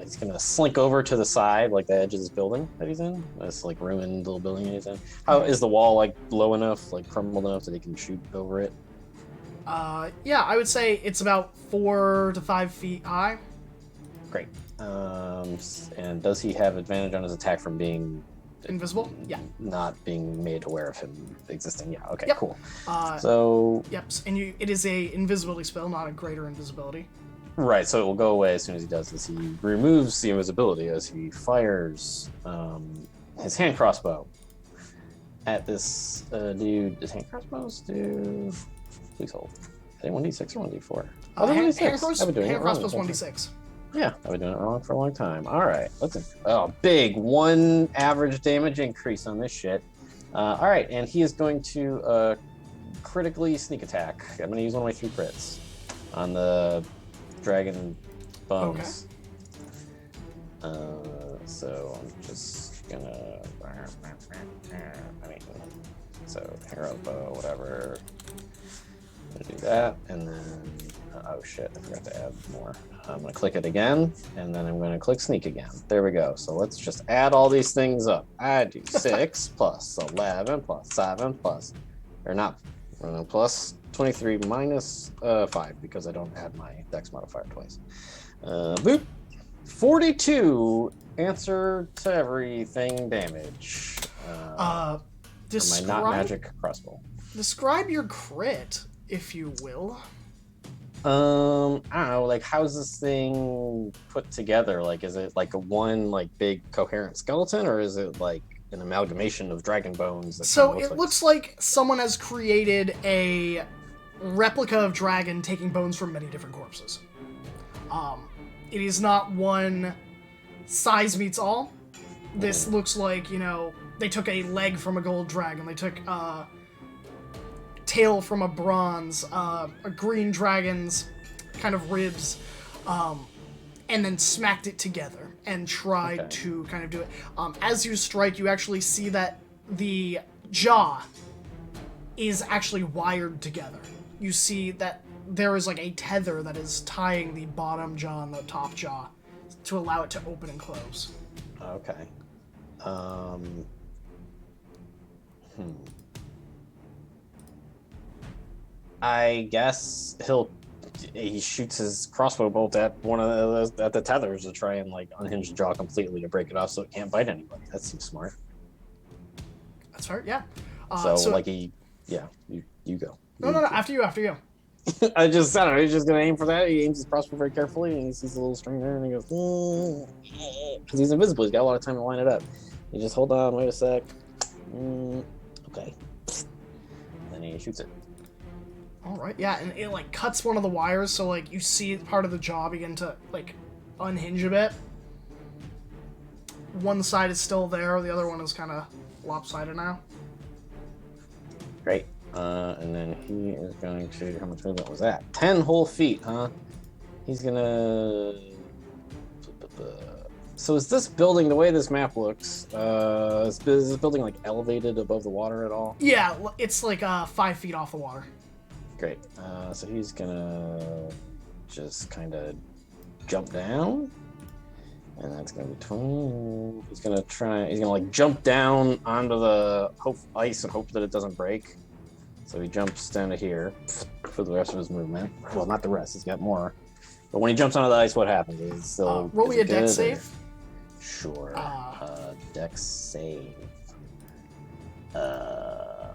Speaker 5: He's gonna slink over to the side, like the edge of this building that he's in. This like ruined little building that he's in. How is the wall like low enough, like crumbled enough that he can shoot over it?
Speaker 1: Yeah, I would say it's about 4 to 5 feet high.
Speaker 5: Great. And does he have advantage on his attack from being
Speaker 1: Invisible? Yeah.
Speaker 5: Not being made aware of him existing? Yeah. Okay.
Speaker 1: Yep.
Speaker 5: Cool.
Speaker 1: So. Yep. And it is a invisibility spell, not a greater invisibility.
Speaker 5: Right, so it will go away as soon as he does this. He removes the invisibility as he fires his hand crossbow at this dude. Does hand crossbows do? Please hold. Are they 1d6 or 1d4? Oh, they're 1d6. I've been doing it wrong.
Speaker 1: Hand crossbow's 1d6.
Speaker 5: Yeah, I've been doing it wrong for a long time. All right, big 1 average damage increase on this shit. All right, and he is going to critically sneak attack. I'm going to use one of my 3 crits on the dragon bones. Okay. So I'm just gonna. So hero bow, whatever. I'm gonna do that, and then oh shit, I forgot to add more. I'm gonna click it again, and then I'm gonna click sneak again. There we go. So let's just add all these things up. I do 6 plus 11 plus 7 plus, or not, plus 23 minus 5 because I don't add my dex modifier twice. Boop. 42 answer to everything damage.
Speaker 1: Describe,
Speaker 5: my not magic crossbow.
Speaker 1: Describe your crit, if you will.
Speaker 5: I don't know, like how's this thing put together? Like is it like a one like big coherent skeleton, or is it like an amalgamation of dragon bones? That
Speaker 1: so it looks like someone has created a replica of dragon taking bones from many different corpses. It is not one size meets all. This looks like, they took a leg from a gold dragon, they took a tail from a bronze, a green dragon's kind of ribs, and then smacked it together and tried to kind of do it. As you strike, you actually see that the jaw is actually wired together. You see that there is like a tether that is tying the bottom jaw and the top jaw to allow it to open and close.
Speaker 5: Okay. I guess he'll he shoots his crossbow bolt at one of the tethers to try and like unhinge the jaw completely to break it off so it can't bite anybody. That seems smart.
Speaker 1: That's fair, yeah.
Speaker 5: You go.
Speaker 1: No, after you.
Speaker 5: I don't know, he's just gonna aim for that. He aims his crossbow very carefully and he sees a little string there and he goes, because he's invisible, he's got a lot of time to line it up. You just hold on, wait a sec. Okay. And then he shoots it.
Speaker 1: All right, yeah, and it like cuts one of the wires, so like you see part of the jaw begin to like unhinge a bit. One side is still there, the other one is kind of lopsided now.
Speaker 5: Great. And then he is going to, how much movement was that? 10 whole feet, huh? He's gonna... So is this building, the way this map looks, is this building like elevated above the water at all?
Speaker 1: Yeah, it's like 5 feet off the water.
Speaker 5: Great. So he's gonna just kind of jump down. And that's gonna be 20. He's gonna like jump down onto the ice and hope that it doesn't break. So he jumps down to here for the rest of his movement. Well, not the rest, he's got more. But when he jumps onto the ice, what happens? Is still
Speaker 1: roll me a dex save.
Speaker 5: Sure. Dex save. I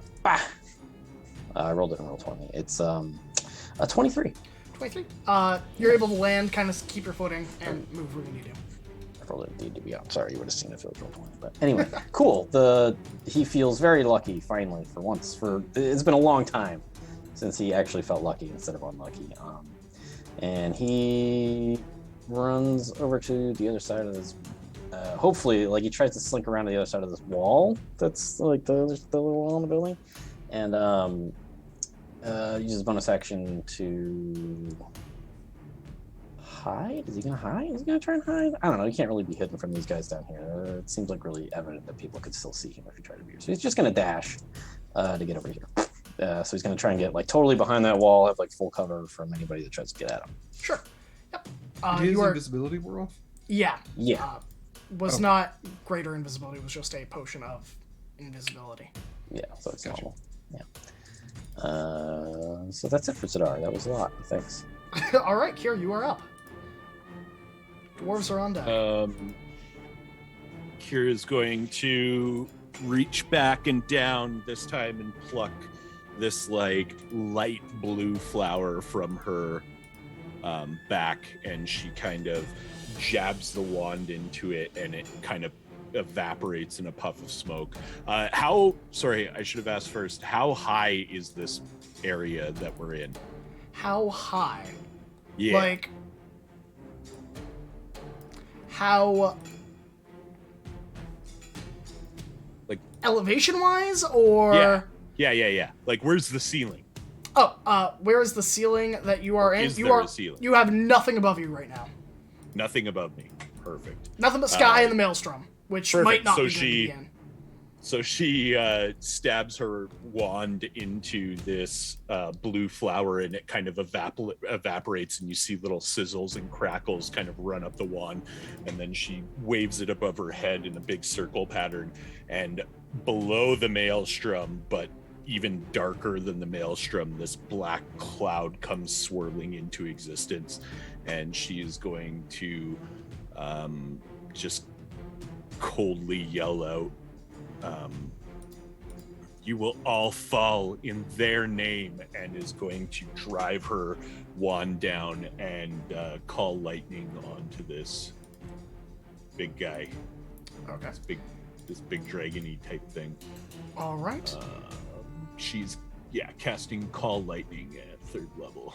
Speaker 5: rolled it in roll 20. It's a 23.
Speaker 1: 23. You're able to land, kind of keep your footing, and move where you need to.
Speaker 5: I rolled it indeed to be out. Sorry, you would have seen it if it was roll 20. But anyway, cool. He feels very lucky finally for once. It's been a long time since he actually felt lucky instead of unlucky. And he runs over to the other side of this. Hopefully, like he tries to slink around to the other side of this wall. That's like the little wall in the building, and uses bonus action to hide. Is he gonna hide? Is he gonna try and hide? I don't know. He can't really be hidden from these guys down here. It seems like really evident that people could still see him if he tried to be here. So he's just gonna dash to get over here. So he's gonna try and get like totally behind that wall, have like full cover from anybody that tries to get at him.
Speaker 1: Sure. Yep.
Speaker 3: Did his invisibility wear off?
Speaker 1: Yeah.
Speaker 5: Yeah.
Speaker 1: Was not greater invisibility. It was just a potion of invisibility.
Speaker 5: Yeah. So it's normal. Yeah. So that's it for Sidar. That was a lot. Thanks.
Speaker 1: All right, Kier, you are up. Dwarves are on deck.
Speaker 2: Kier is going to reach back and down this time and pluck this like light blue flower from her back, and she kind of jabs the wand into it and it kind of evaporates in a puff of smoke. Sorry, I should have asked first, how high is this area that we're in?
Speaker 1: How high?
Speaker 2: Yeah.
Speaker 1: Like, how...
Speaker 2: Like...
Speaker 1: elevation-wise, or...
Speaker 2: Yeah. Like, where's the ceiling?
Speaker 1: Oh, where is the ceiling that you are in?
Speaker 2: Is there a ceiling?
Speaker 1: You have nothing above you right now.
Speaker 2: Nothing above me. Perfect.
Speaker 1: Nothing but sky and the maelstrom, which might not be good to be in.
Speaker 2: So she stabs her wand into this blue flower, and it kind of evaporates, and you see little sizzles and crackles kind of run up the wand, and then she waves it above her head in a big circle pattern, and below the maelstrom, but even darker than the maelstrom, this black cloud comes swirling into existence, and she is going to just coldly yell out, you will all fall in their name, and is going to drive her wand down and call lightning onto this big guy.
Speaker 1: Okay.
Speaker 2: This big dragon-y type thing.
Speaker 1: All right.
Speaker 2: She's casting call lightning at 3rd level.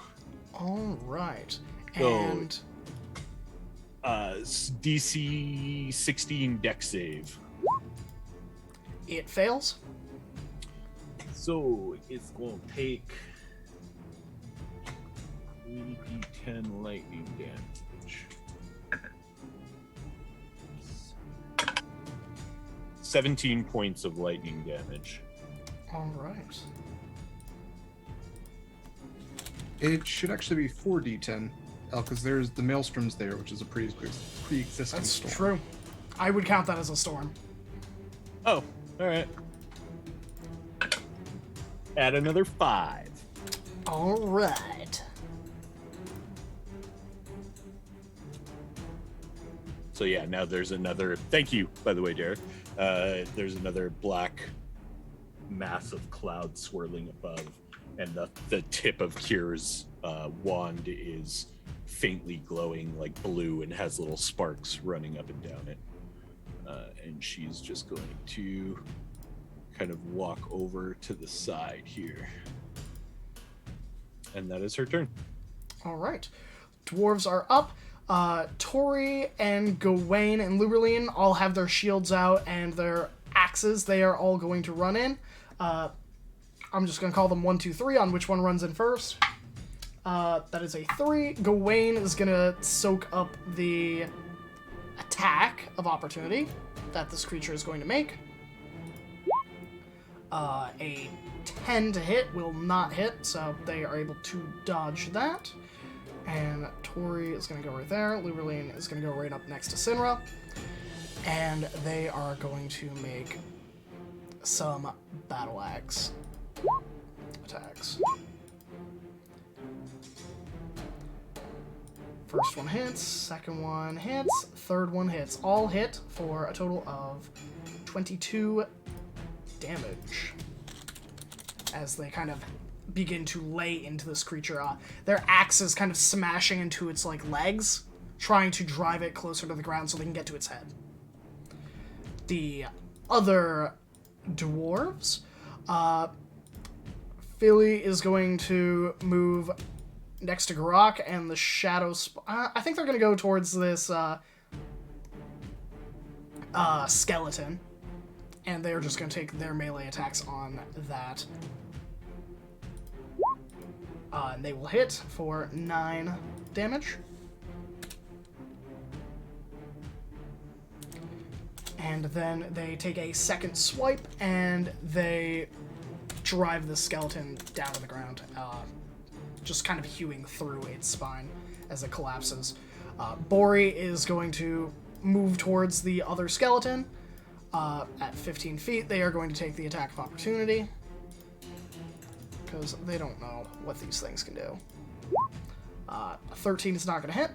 Speaker 1: All right.
Speaker 2: So,
Speaker 1: And
Speaker 2: DC 16 dex save.
Speaker 1: it fails.
Speaker 2: So it's going to take 3d10 lightning damage. 17 points of lightning damage.
Speaker 1: All right.
Speaker 3: It should actually be 4d10, because there's the maelstrom's there, which is a pre-existing
Speaker 1: That's
Speaker 3: storm.
Speaker 1: true. I would count that as a storm.
Speaker 2: Oh, all right. Add another 5.
Speaker 1: All right.
Speaker 2: So yeah, now there's another. Thank you, by the way, Derek. There's another black mass of cloud swirling above, and the tip of Kier's wand is faintly glowing like blue and has little sparks running up and down it. And she's just going to kind of walk over to the side here. And that is her turn.
Speaker 1: All right. Dwarves are up. Tori and Gawain and Luberline all have their shields out and their axes. They are all going to run in. I'm just going to call them 1, 2, 3 on which one runs in first. That is a 3. Gawain is going to soak up the attack of opportunity that this creature is going to make. A 10 to hit will not hit, so they are able to dodge that. And Tori is going to go right there. Luberline is going to go right up next to Sinra. And they are going to make some battle axe attacks. First one hits, second one hits, third one hits. All hit for a total of 22 damage. As they kind of begin to lay into this creature. Their axes kind of smashing into its legs, trying to drive it closer to the ground so they can get to its head. The other dwarves, Philly is going to move next to Garak, and the shadow... I think they're going to go towards this skeleton, and they're just going to take their melee attacks on that. And they will hit for 9 damage. And then they take a second swipe, and they drive the skeleton down to the ground, just kind of hewing through its spine as it collapses. Bori is going to move towards the other skeleton. At 15 feet, they are going to take the attack of opportunity, because they don't know what these things can do. 13 is not going to hit.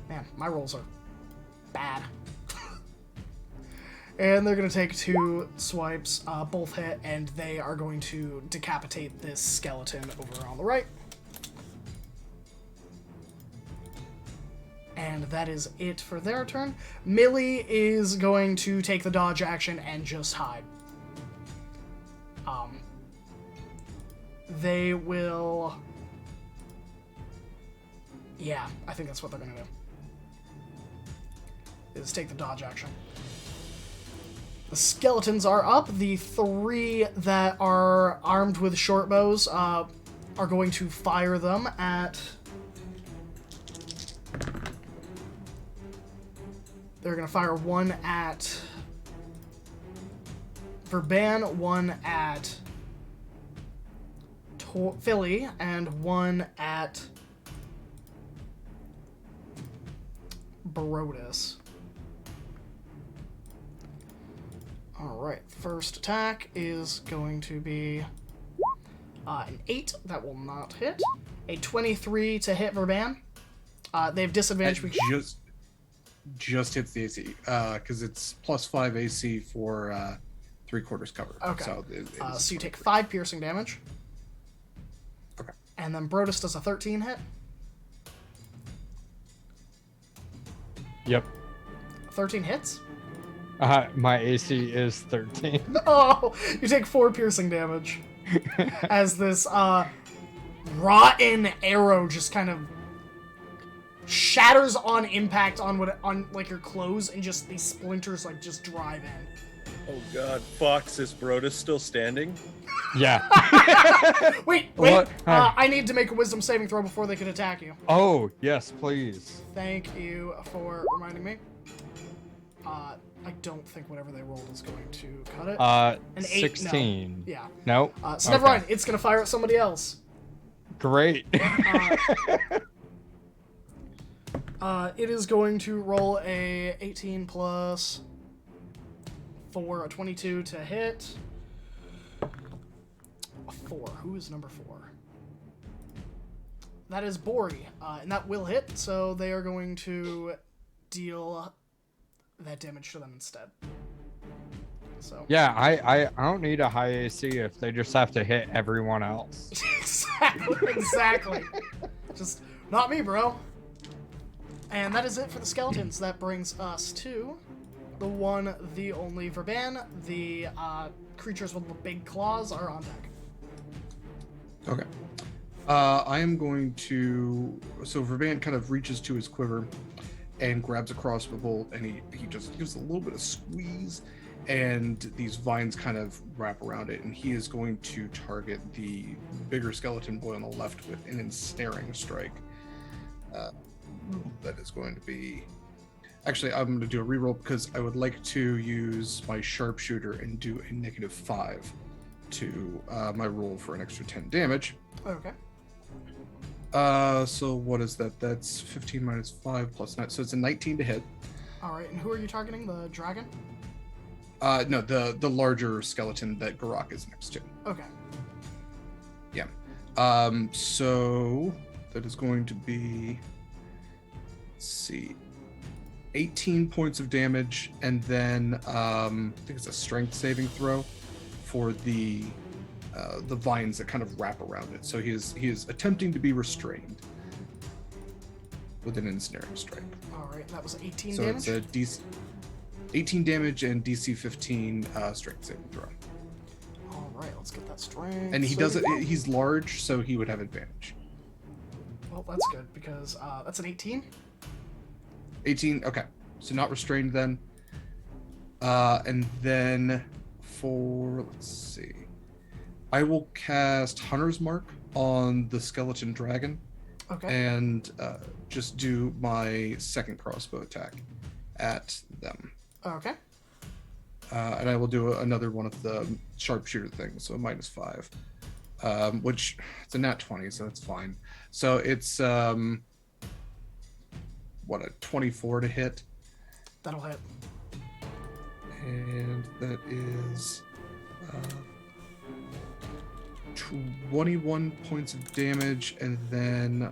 Speaker 1: Man, my rolls are bad. And they're going to take 2 swipes, both hit, and they are going to decapitate this skeleton over on the right. And that is it for their turn. Millie is going to take the dodge action and just hide. They will... Yeah, I think that's what they're going to do. Is take the dodge action. The skeletons are up. The 3 that are armed with short bows are going to fire them at... They're going to fire 1 at Verban, 1 at Philly, and 1 at Barotis. Alright, first attack is going to be an 8. That will not hit. A 23 to hit Verban. They have disadvantage.
Speaker 3: Just hits the AC, because it's +5 AC for 3/4 cover.
Speaker 1: Okay. So you take 5 piercing damage.
Speaker 3: Okay.
Speaker 1: And then Brodus does a 13 hit.
Speaker 4: Yep.
Speaker 1: 13 hits?
Speaker 4: My AC is 13.
Speaker 1: Oh, you take 4 piercing damage. As this rotten arrow just kind of shatters on impact on your clothes, and just these splinters just drive in.
Speaker 2: Oh god, Fox, is Brodus still standing?
Speaker 4: Yeah.
Speaker 1: Wait.
Speaker 4: What?
Speaker 1: I need to make a wisdom saving throw before they can attack you.
Speaker 4: Oh, yes, please.
Speaker 1: Thank you for reminding me. I don't think whatever they rolled is going to cut it.
Speaker 4: An
Speaker 1: 8,
Speaker 4: 16.
Speaker 1: No. Yeah.
Speaker 4: No?
Speaker 1: So never mind. It's going to fire at somebody else.
Speaker 4: Great.
Speaker 1: It is going to roll a 18 plus 4, a 22 to hit. A 4. Who is number 4? That is Bori, and that will hit, so they are going to deal that damage to them instead. So
Speaker 4: Yeah, I don't need a high AC if they just have to hit everyone else.
Speaker 1: exactly. Just not me, bro. And that is it for the skeletons. That brings us to the one, the only Verban. The creatures with the big claws are on deck.
Speaker 3: Okay. I am going to. So Verban kind of reaches to his quiver and grabs a crossbow bolt, and he just gives a little bit of squeeze, and these vines kind of wrap around it, and he is going to target the bigger skeleton boy on the left with an ensnaring strike. That is going to be. Actually, I'm going to do a reroll because I would like to use my sharpshooter and do a -5 to my roll for an extra 10 damage.
Speaker 1: Okay.
Speaker 3: So what is that? That's 15 minus 5 plus 9. So it's a 19 to hit.
Speaker 1: All right. And who are you targeting? The dragon?
Speaker 3: No, the larger skeleton that Garak is next to.
Speaker 1: Okay.
Speaker 3: Yeah. So that is going to be, let's see, 18 points of damage, and then I think it's a strength saving throw for the vines that kind of wrap around it. So he is attempting to be restrained with an ensnaring strike.
Speaker 1: All right. That was 18
Speaker 3: So
Speaker 1: damage.
Speaker 3: it's a DC 18 damage and DC 15 strength saving throw.
Speaker 1: All right. Let's get that strength.
Speaker 3: And he does it.
Speaker 1: saving.
Speaker 3: He's large, so he would have advantage.
Speaker 1: Well, that's good because that's an 18.
Speaker 3: 18. Okay, so not restrained then. And then for, let's see, I will cast Hunter's Mark on the skeleton dragon
Speaker 1: Okay.
Speaker 3: and just do my second crossbow attack at them.
Speaker 1: Okay.
Speaker 3: And I will do another one of the sharpshooter things, so -5, which it's a nat 20, so that's fine. So it's what, a 24 to hit,
Speaker 1: That'll hit.
Speaker 3: and that is 21 points of damage, and then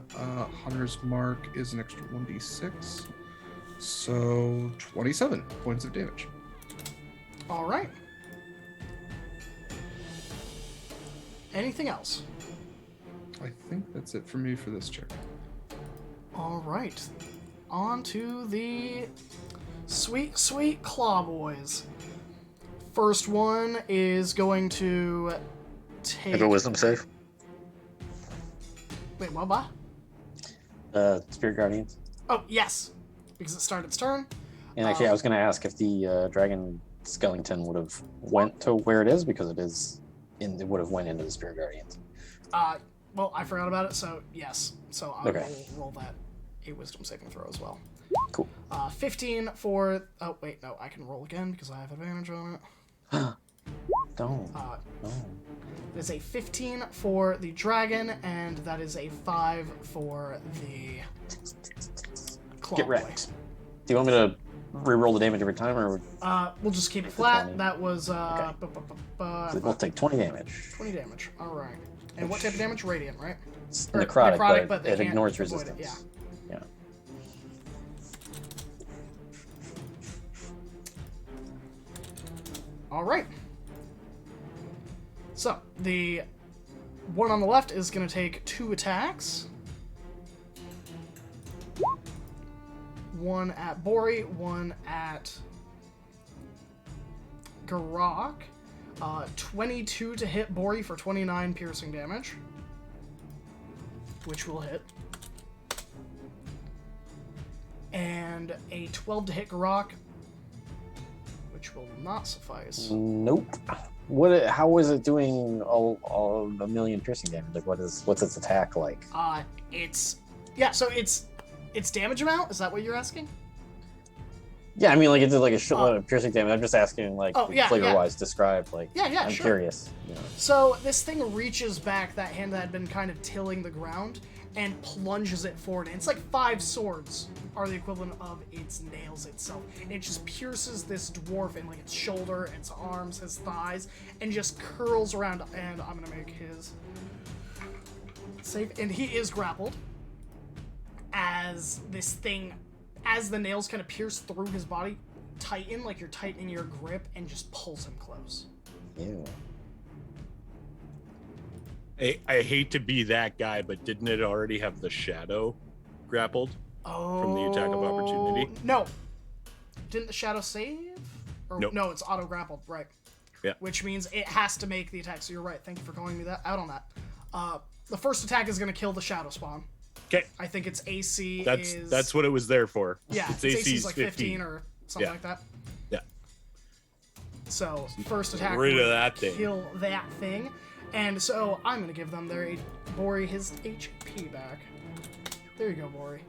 Speaker 3: Hunter's Mark is an extra 1d6, so 27 points of damage.
Speaker 1: All right. Anything else?
Speaker 3: I think that's it for me for this check.
Speaker 1: All right. On to the sweet, sweet claw boys. First one is going to take.
Speaker 5: Have a wisdom save.
Speaker 1: Wait, what?
Speaker 5: Spirit Guardians.
Speaker 1: Oh, yes. Because it started its turn.
Speaker 5: And actually, I was going to ask if the dragon skeleton would have went to where it is, because it would have went into the Spirit Guardians.
Speaker 1: Well, I forgot about it, so yes. So I
Speaker 5: Okay.
Speaker 1: will roll that a wisdom saving throw as well.
Speaker 5: Cool.
Speaker 1: 15 for. Oh, wait, no, I can roll again because I have advantage on it.
Speaker 5: Don't.
Speaker 1: It is a 15 for the dragon, and that is a 5 for the claw
Speaker 5: Get
Speaker 1: boy.
Speaker 5: wrecked. Do you want me to re-roll the damage every time, or
Speaker 1: We'll just keep it
Speaker 5: For
Speaker 1: flat.
Speaker 5: 20.
Speaker 1: That was
Speaker 5: we'll take 20 damage?
Speaker 1: 20 damage. All right. And what type of damage? Radiant, right?
Speaker 5: It's
Speaker 1: Or
Speaker 5: necrotic, but
Speaker 1: they
Speaker 5: it
Speaker 1: can't
Speaker 5: ignores
Speaker 1: avoid
Speaker 5: resistance.
Speaker 1: it, yeah.
Speaker 5: Yeah.
Speaker 1: All right. So the one on the left is going to take 2 attacks. One at Bori, one at Garak. 22 to hit Bori for 29 piercing damage, which will hit. And a 12 to hit Garak, which will not suffice.
Speaker 5: Nope. How is it doing all a million piercing damage? Like, what's its attack like?
Speaker 1: So its damage amount, is that what you're asking?
Speaker 5: Yeah, I mean, like, it did like a shitload of piercing damage. I'm just asking, like,
Speaker 1: yeah,
Speaker 5: flavor-wise, describe, like.
Speaker 1: Yeah,
Speaker 5: I'm
Speaker 1: sure.
Speaker 5: curious. You know.
Speaker 1: So this thing reaches back, that hand that had been kind of tilling the ground, and plunges it forward. And it's like 5 swords are the equivalent of its nails itself. And it just pierces this dwarf in like its shoulder, its arms, his thighs, and just curls around. And I'm gonna make his save. And he is grappled as this thing, as the nails kind of pierce through his body, tighten, like you're tightening your grip, and just pulls him close.
Speaker 5: Ew.
Speaker 2: I hate to be that guy, but didn't it already have the shadow grappled from the attack of opportunity?
Speaker 1: No. Didn't the shadow save? Or,
Speaker 2: Nope.
Speaker 1: No, it's auto grappled, right?
Speaker 2: Yeah.
Speaker 1: Which means it has to make the attack. So you're right. Thank you for calling me out on that. The first attack is going to kill the shadow spawn.
Speaker 2: Okay,
Speaker 1: I think its AC
Speaker 2: that's
Speaker 1: is...
Speaker 2: that's what it was there for.
Speaker 1: Yeah,
Speaker 2: its
Speaker 1: AC
Speaker 2: AC
Speaker 1: is like 15 or something
Speaker 2: Yeah.
Speaker 1: like that.
Speaker 2: Yeah.
Speaker 1: So first attack
Speaker 2: Rid of
Speaker 1: would
Speaker 2: that thing.
Speaker 1: kill that thing. And so I'm going to give them their Bori his HP back. There you go, Bori.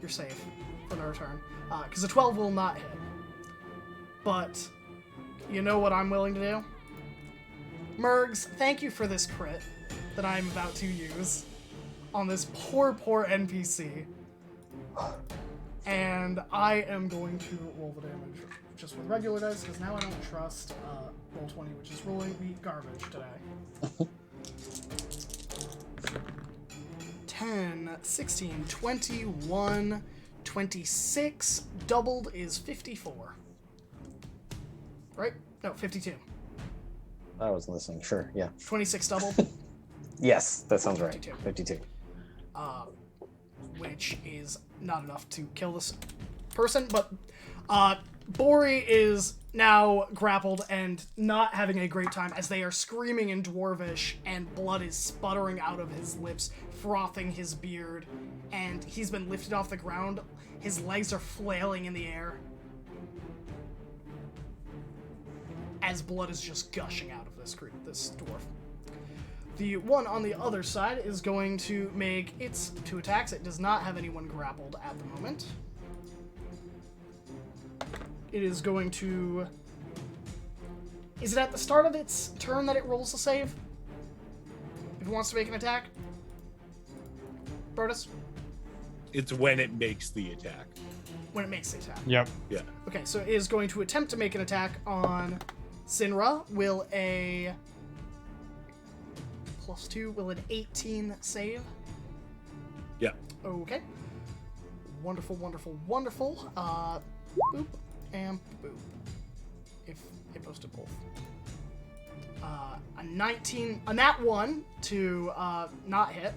Speaker 1: You're safe for their turn. Because a 12 will not hit. But you know what I'm willing to do? Mergs, thank you for this crit that I'm about to use on this poor NPC. And I am going to roll the damage just with regular dice, because now I don't trust Roll20, which is rolling me garbage today. 10, 16, 21, 26, doubled is 54. Right? No, 52.
Speaker 5: I was listening. Sure. Yeah.
Speaker 1: 26 doubled,
Speaker 5: Yes, that sounds right.
Speaker 1: 52.
Speaker 5: 52.
Speaker 1: which is not enough to kill this person, but Bori is now grappled and not having a great time as they are screaming in Dwarvish and blood is sputtering out of his lips, frothing his beard, and he's been lifted off the ground. His legs are flailing in the air as blood is just gushing out of this dwarf. The one on the other side is going to make its 2 attacks. It does not have anyone grappled at the moment. It is going to... Is it at the start of its turn that it rolls a save? If it wants to make an attack? Brodus?
Speaker 2: It's when it makes the attack.
Speaker 1: When it makes the attack.
Speaker 4: Yep.
Speaker 2: Yeah.
Speaker 1: Okay, so it is going to attempt to make an attack on Sinra. Will a... +2, will an 18 save?
Speaker 2: Yeah.
Speaker 1: Okay. Wonderful, wonderful, wonderful. Boop and boop. If it posted both. A 19, a nat 1 to not hit,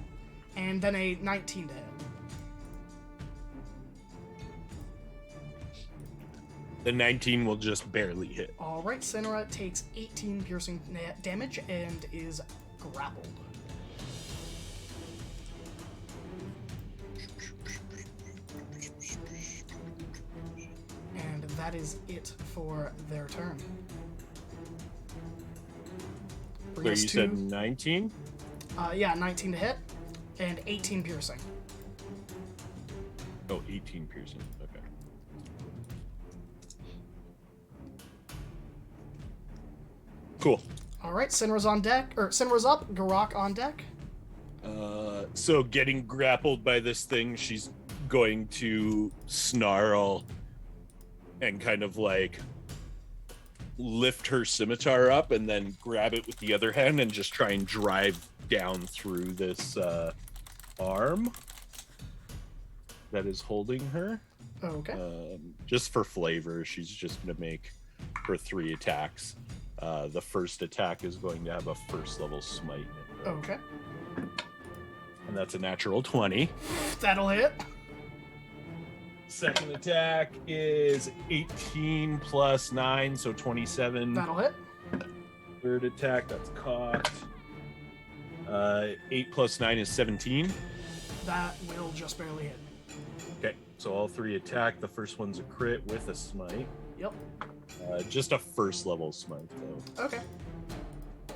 Speaker 1: and then a 19 to hit.
Speaker 2: The 19 will just barely hit.
Speaker 1: Alright, Sinra takes 18 piercing damage and is grappled. And that is it for their turn. Bring
Speaker 2: So
Speaker 1: us
Speaker 2: you
Speaker 1: to,
Speaker 2: said 19?
Speaker 1: yeah, 19 to hit and 18 piercing.
Speaker 2: Oh, 18 piercing. Okay. Cool.
Speaker 1: Alright, Sinra's on deck, or Sinra's up, Garak on deck.
Speaker 2: So getting grappled by this thing, she's going to snarl and kind of like lift her scimitar up and then grab it with the other hand and just try and drive down through this arm that is holding her.
Speaker 1: Okay.
Speaker 2: Just for flavor, she's just going to make her 3 attacks. The first attack is going to have a first level smite.
Speaker 1: Okay.
Speaker 2: And that's a natural 20.
Speaker 1: That'll hit.
Speaker 2: Second attack is 18 plus 9, so 27.
Speaker 1: That'll hit.
Speaker 2: Third attack, that's cocked. 8 plus 9 is 17.
Speaker 1: That will just barely hit.
Speaker 2: Okay, so all 3 attack. The first one's a crit with a smite.
Speaker 1: Yep.
Speaker 2: Just a first level smite, though.
Speaker 1: Okay.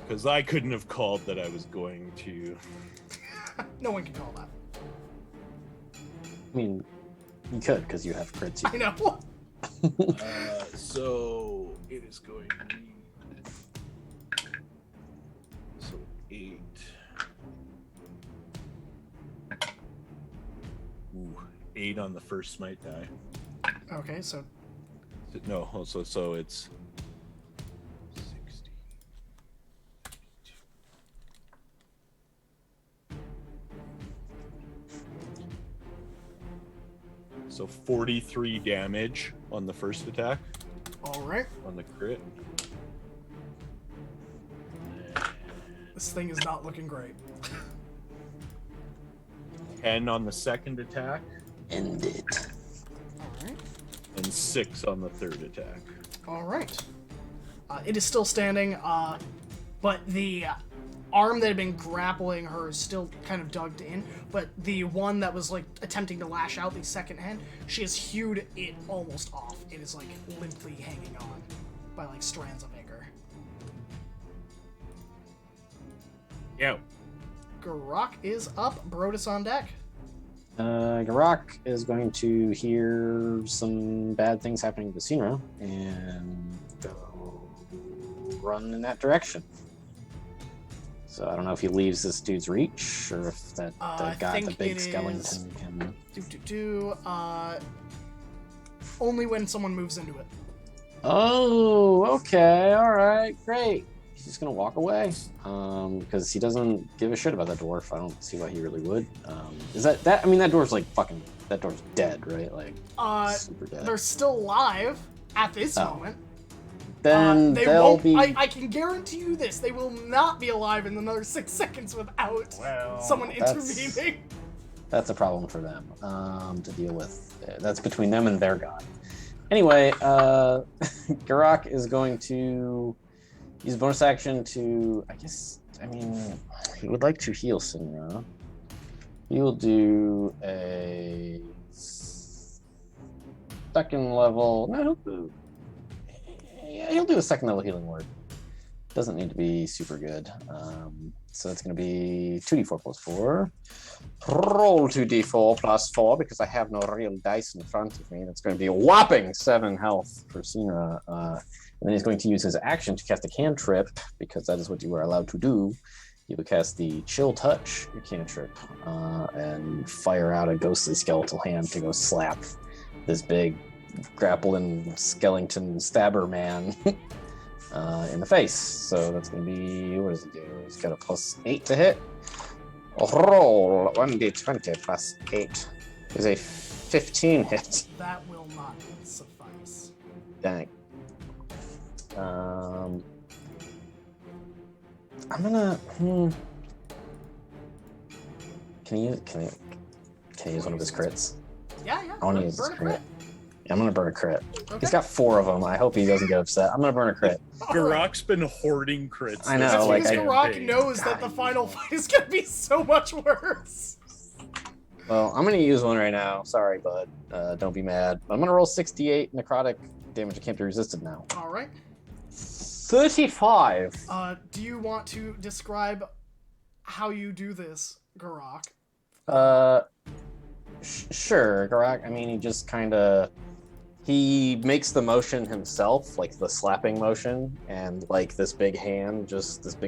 Speaker 2: Because I couldn't have called that I was going to.
Speaker 1: No one can call that.
Speaker 5: I mean, you could because you have crits.
Speaker 1: I know.
Speaker 2: So it is going to be. So 8. Ooh, 8 on the first smite die.
Speaker 1: Okay, so
Speaker 2: No, so it's 60. So 43 damage on the first attack.
Speaker 1: All right.
Speaker 2: on the crit.
Speaker 1: This thing is not looking great.
Speaker 2: 10 on the second attack,
Speaker 5: End it.
Speaker 1: All right.
Speaker 2: and 6 on the third attack.
Speaker 1: All right. It is still standing, but the arm that had been grappling her is still kind of dug in, but the one that was, like, attempting to lash out, the second hand, she has hewed it almost off. It is, like, limply hanging on by, like, strands of vigor.
Speaker 2: Yeah.
Speaker 1: Garok is up. Brodus on deck.
Speaker 5: Garak is going to hear some bad things happening to Sinra and go run in that direction. So I don't know if he leaves this dude's reach or if that the guy, the big skeleton, can.
Speaker 1: Only when someone moves into it.
Speaker 5: Oh, okay, all right, great. He's just gonna walk away because he doesn't give a shit about that dwarf. I don't see why he really would. Is that? I mean, that dwarf's like fucking. That dwarf's dead, right? Like super dead.
Speaker 1: They're still alive at this moment.
Speaker 5: Then
Speaker 1: they
Speaker 5: they'll
Speaker 1: won't,
Speaker 5: be.
Speaker 1: I can guarantee you this. They will not be alive in another 6 seconds without someone intervening.
Speaker 5: That's a problem for them to deal with. That's between them and their god. Anyway, Garak is going to use bonus action to, he would like to heal Sinra. He will do a second level. No, he'll do a second level healing word. Doesn't need to be super good. So it's going to be 2d4 plus 4. Roll 2d4 plus 4 because I have no real dice in front of me. That's going to be a whopping 7 health for Sinra. And then he's going to use his action to cast a cantrip because that is what you are allowed to do. You would cast the Chill Touch cantrip and fire out a ghostly skeletal hand to go slap this big grappling skeleton stabber man in the face. So that's going to be, what does it do? He's got a plus 8 to hit. Roll 1d20 plus 8 is a 15 hit.
Speaker 1: That will not suffice.
Speaker 5: Dang. I'm gonna. Can you use one of his crits?
Speaker 1: Yeah.
Speaker 5: I want to use his
Speaker 1: Burn a
Speaker 5: crit. Yeah, I'm gonna burn a crit.
Speaker 1: Okay.
Speaker 5: He's got 4 of them. I hope he doesn't get upset. I'm gonna burn a crit.
Speaker 2: Garak's been hoarding crits.
Speaker 5: I know,
Speaker 1: That's
Speaker 5: like,
Speaker 1: because
Speaker 5: I-
Speaker 1: Garak knows that the final fight is gonna be so much worse.
Speaker 5: Well, I'm gonna use one right now. Sorry, bud. Don't be mad. I'm gonna roll 68 necrotic damage. It can't be resisted now.
Speaker 1: All right.
Speaker 5: 35.
Speaker 1: Do you want to describe how you do this, Garak?
Speaker 5: Sure, Garak. I mean, he just kind of he makes the motion himself, like the slapping motion, and like this big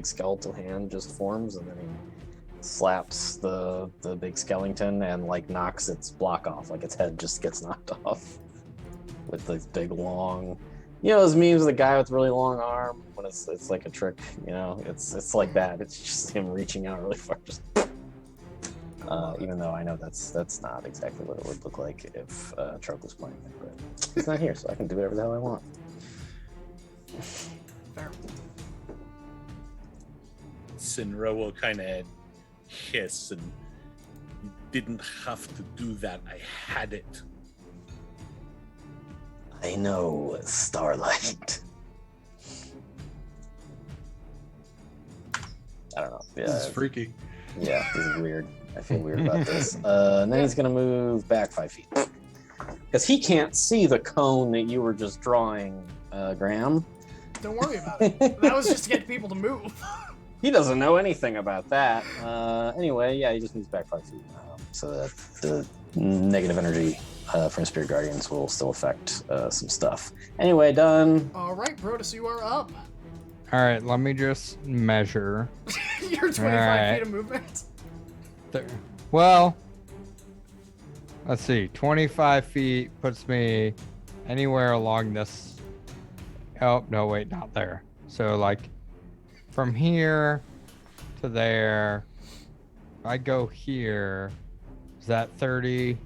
Speaker 5: skeletal hand just forms, and then he slaps the big skeleton and like knocks its block off, like its head just gets knocked off with this big long. You know those memes of the guy with the really long arm when it's like a trick, you know? It's like that. It's just him reaching out really far. Just even though I know that's not exactly what it would look like if Troke was playing it, but he's not here, so I can do whatever the hell I want.
Speaker 1: Fair.
Speaker 2: Sinra will kind of hiss and you didn't have to do that. I had it.
Speaker 5: I know, Starlight. I don't know. Yeah,
Speaker 3: This is freaky.
Speaker 5: Yeah, this is weird. I feel weird about this. And then he's gonna move back 5 feet. Because he can't see the cone that you were just drawing, Graham.
Speaker 1: Don't worry about it. That was just to get people to move.
Speaker 5: He doesn't know anything about that. Anyway, yeah, he just moves back 5 feet. So that the negative energy from Spirit Guardians will still affect some stuff. Anyway, done.
Speaker 1: All right, Brodus, you are up.
Speaker 4: All right, let me just measure.
Speaker 1: You're 25
Speaker 4: right.
Speaker 1: feet of movement.
Speaker 4: There. Well, let's see. 25 feet puts me anywhere along this. Oh, no, wait, not there. So, like, from here to there, if I go here, is that 30?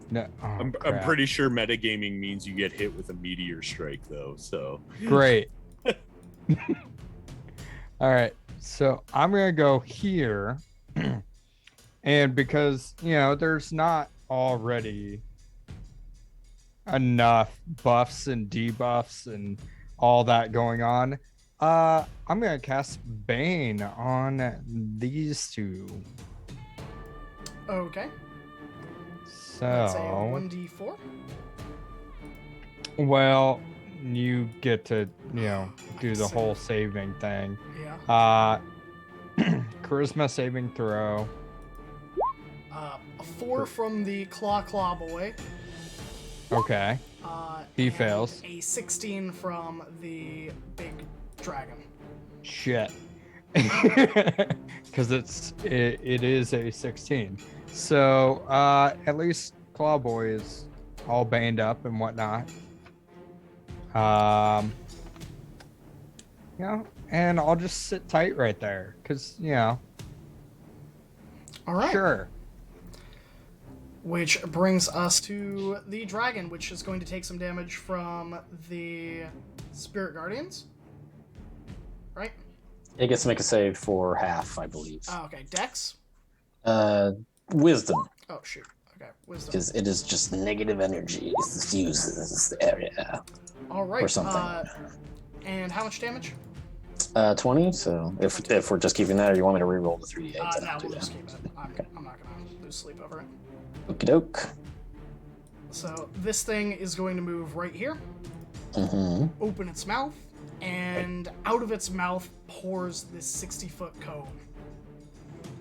Speaker 4: No, oh,
Speaker 2: I'm
Speaker 4: crap.
Speaker 2: pretty sure metagaming means you get hit with a meteor strike, though. So
Speaker 4: Great. All right, so I'm gonna go here, and because there's not already enough buffs and debuffs and all that going on, I'm gonna cast Bane on these two.
Speaker 1: Okay. That's a
Speaker 4: So,
Speaker 1: 1d4.
Speaker 4: well, you get to do the
Speaker 1: see.
Speaker 4: whole saving thing.
Speaker 1: Yeah.
Speaker 4: Charisma saving throw.
Speaker 1: A 4 from the Claw Boy.
Speaker 4: Okay. He
Speaker 1: and
Speaker 4: fails.
Speaker 1: A 16 from the big dragon.
Speaker 4: Shit. Because it is a 16. So at least Clawboy is all baned up and whatnot. And I'll just sit tight right there. Because,
Speaker 1: All right.
Speaker 4: sure.
Speaker 1: Which brings us to the dragon, which is going to take some damage from the Spirit Guardians. Right?
Speaker 5: It gets to make a save for half, I believe.
Speaker 1: Oh, okay. Dex?
Speaker 5: Wisdom.
Speaker 1: Oh, shoot. Okay. Wisdom.
Speaker 5: Because it is just negative energy. It diffuses the area.
Speaker 1: All right.
Speaker 5: Or something.
Speaker 1: And how much damage?
Speaker 5: 20. So if we're just keeping that, or you want me to reroll the 3d8?
Speaker 1: No, we'll just keep it. I'm not going to lose sleep over it.
Speaker 5: Okie doke.
Speaker 1: So this thing is going to move right here, open its mouth, and out of its mouth pours this 60-foot cone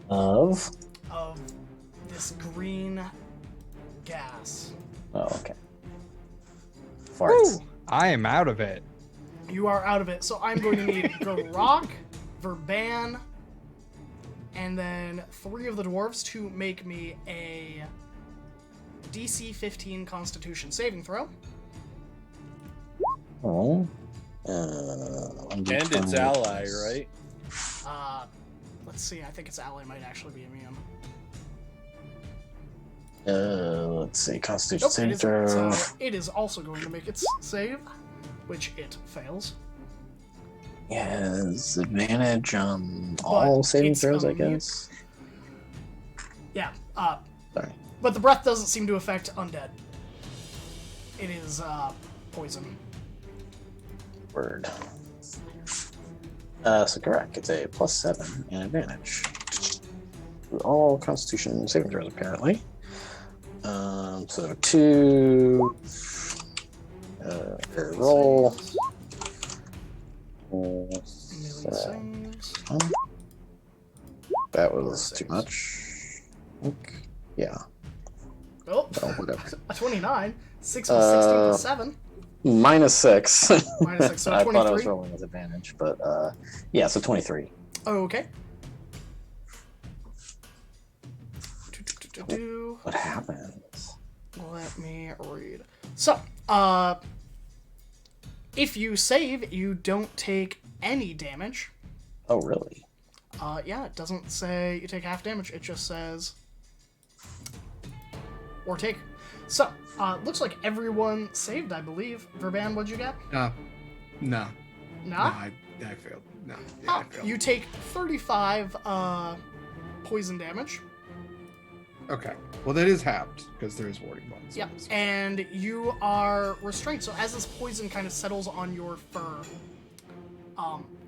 Speaker 5: Of
Speaker 1: this green gas.
Speaker 5: Oh, okay. Farts.
Speaker 4: Woo! I am out of it.
Speaker 1: You are out of it, so I'm going to need Garok, Verban, and then 3 of the dwarves to make me a DC 15 Constitution saving throw.
Speaker 5: Oh.
Speaker 2: and its ally, right?
Speaker 1: Let's see. I think its ally might actually be immune.
Speaker 5: Let's see. Constitution
Speaker 1: Nope,
Speaker 5: saving
Speaker 1: it
Speaker 5: throw.
Speaker 1: isn't. So it is also going to make its save, which it fails.
Speaker 5: Yes, advantage on all
Speaker 1: But
Speaker 5: saving
Speaker 1: it's
Speaker 5: throws, I
Speaker 1: immune.
Speaker 5: guess.
Speaker 1: Yeah.
Speaker 5: Sorry.
Speaker 1: But the breath doesn't seem to affect undead. It is poison.
Speaker 5: Word. So correct. It's a +7 and advantage. All Constitution saving throws, apparently. So 2. Roll.
Speaker 1: Melee saves.
Speaker 5: That was too much. Yeah.
Speaker 1: Oh,
Speaker 5: Well, whatever.
Speaker 1: a 29. 6 plus 16 plus 7.
Speaker 5: -6.
Speaker 1: -6, so
Speaker 5: I thought I was
Speaker 1: 23.
Speaker 5: rolling with advantage, but yeah, so 23.
Speaker 1: Oh, okay.
Speaker 5: What happens?
Speaker 1: Let me read. So, if you save, you don't take any damage.
Speaker 5: Oh, really?
Speaker 1: Yeah, it doesn't say you take half damage. It just says or take. So, looks like everyone saved, I believe. Verban, what'd you get?
Speaker 3: No.
Speaker 1: Nah?
Speaker 3: I failed. No. Yeah, I failed.
Speaker 1: You take 35 poison damage.
Speaker 3: Okay. Well, that is halved because there is warding bonus.
Speaker 1: Yep. And you are restrained. So as this poison kind of settles on your fur,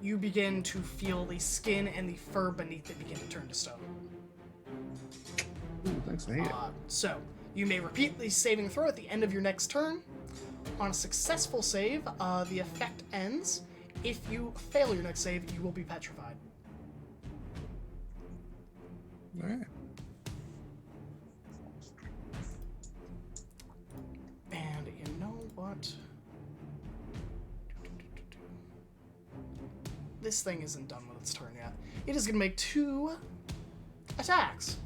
Speaker 1: you begin to feel the skin and the fur beneath it begin to turn to stone.
Speaker 3: Ooh, thanks to hate.
Speaker 1: So you may repeat the saving throw at the end of your next turn. On a successful save, the effect ends. If you fail your next save, you will be petrified.
Speaker 3: All right.
Speaker 1: And you know what? This thing isn't done with its turn yet. It is going to make 2 attacks.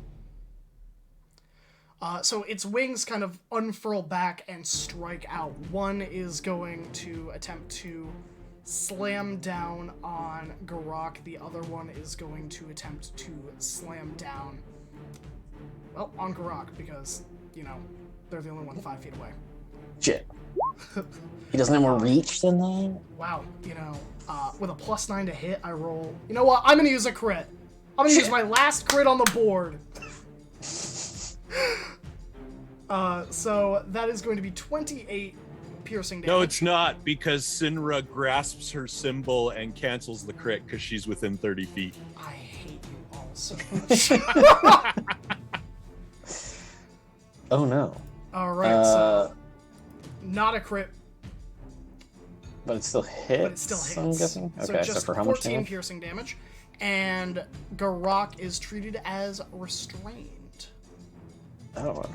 Speaker 1: So its wings kind of unfurl back and strike out. One is going to attempt to slam down on Garok. The other one is going to attempt to slam down, well, on Garok because, they're the only one 5 feet away.
Speaker 5: Shit. He doesn't have more reach than that?
Speaker 1: Wow, you know, with a +9 to hit, I roll. You know what? I'm gonna use a crit. I'm gonna use my last crit on the board. So that is going to be 28 piercing damage.
Speaker 2: No, it's not, because Sinra grasps her symbol and cancels the crit because she's within 30 feet.
Speaker 1: I hate you all so much.
Speaker 5: Oh no.
Speaker 1: All right, so not a crit,
Speaker 5: But it still hits.
Speaker 1: but it still hits.
Speaker 5: I'm guessing.
Speaker 1: So
Speaker 5: Okay,
Speaker 1: just
Speaker 5: for how much
Speaker 1: 14
Speaker 5: damage?
Speaker 1: piercing damage, and Garak is treated as restrained.
Speaker 5: Oh, okay.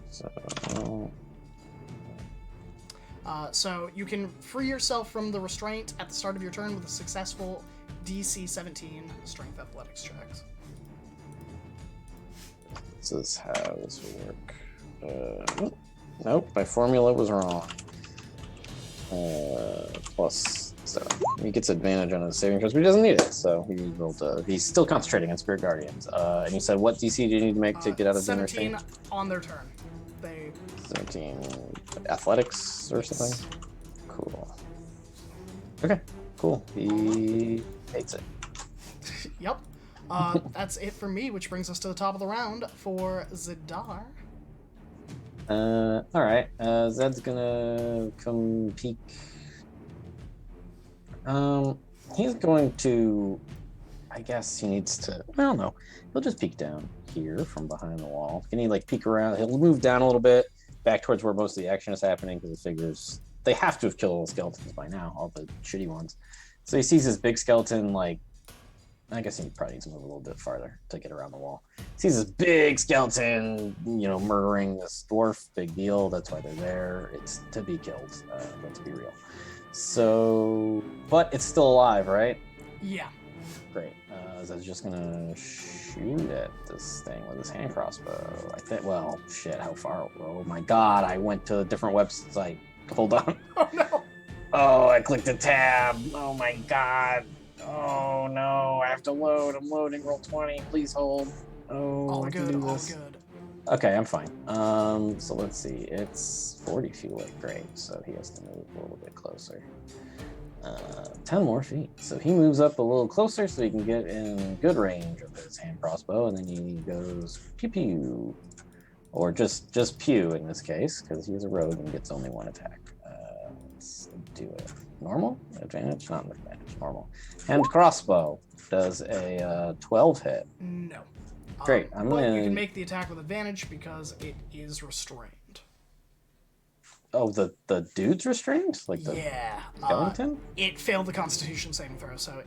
Speaker 5: So,
Speaker 1: So you can free yourself from the restraint at the start of your turn with a successful DC 17 Strength Athletics checks.
Speaker 5: this is how this will work. Nope, my formula was wrong. +7. He gets advantage on his saving throws, but he doesn't need it, so he rolled. He's still concentrating on Spirit Guardians. And you said what DC do you need to make to get out of the
Speaker 1: 17
Speaker 5: restraint?
Speaker 1: on their turn. They
Speaker 5: 17 athletics or something. Cool. Okay, cool. He hates it.
Speaker 1: Yep. That's it for me, which brings us to the top of the round for Zidar.
Speaker 5: All right. Zed's gonna come peek. He's going to. I guess he needs to. Well, no. He'll just peek down here from behind the wall. Can he like peek around? He'll move down a little bit, back towards where most of the action is happening, because he figures they have to have killed all the skeletons by now, all the shitty ones. So he sees this big skeleton. Like, I guess he probably needs to move a little bit farther to get around the wall. Sees this big skeleton, murdering this dwarf. Big deal. That's why they're there. It's to be killed. Let's be real. So, but it's still alive, right?
Speaker 1: Yeah.
Speaker 5: Great. Zed's just gonna shoot at this thing with his hand crossbow. I think. Well, shit. How far? Oh my god! I went to a different website. Hold on.
Speaker 1: Oh no.
Speaker 5: Oh, I clicked a tab. Oh my god. Oh no, I have to load. I'm loading. Roll 20. Please hold. Oh,
Speaker 1: All
Speaker 5: I can
Speaker 1: good,
Speaker 5: do
Speaker 1: all
Speaker 5: this.
Speaker 1: good.
Speaker 5: Okay, I'm fine. So let's see. It's 40 feet away. Great. So he has to move a little bit closer. 10 more feet. So he moves up a little closer so he can get in good range of his hand crossbow, and then he goes pew pew, or just pew in this case, because he's a rogue and gets only one attack. Let's do it. Normal advantage, not advantage. Normal. Hand crossbow does a 12 hit.
Speaker 1: No.
Speaker 5: Great. I'm
Speaker 1: but
Speaker 5: gonna.
Speaker 1: you can make the attack with advantage because it is restrained.
Speaker 5: Oh, the dude's restrained? Like the
Speaker 1: Yeah.
Speaker 5: skeleton?
Speaker 1: It failed the Constitution saving throw, so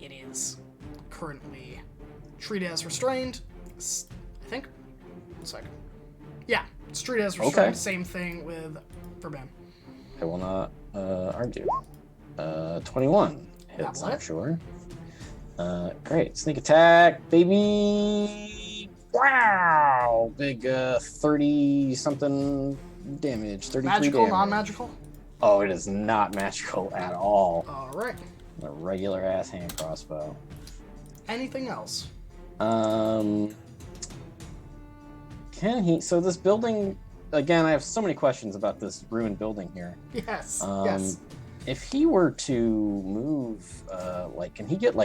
Speaker 1: it is currently treated as restrained. I think. 1 second. Yeah, it's treated as restrained.
Speaker 5: Okay.
Speaker 1: Same thing with Verban.
Speaker 5: I will not argue. 21 hits,
Speaker 1: That
Speaker 5: I'm
Speaker 1: will
Speaker 5: sure. Great. Sneak attack, baby! Wow! Big 30-something damage. 33
Speaker 1: Magical,
Speaker 5: damage.
Speaker 1: non-magical?
Speaker 5: Oh, it is not magical at all.
Speaker 1: All right.
Speaker 5: A regular-ass hand crossbow.
Speaker 1: Anything else?
Speaker 5: Can he... So this building... Again, I have so many questions about this ruined building here.
Speaker 1: Yes. Yes.
Speaker 5: If he were to move, can he get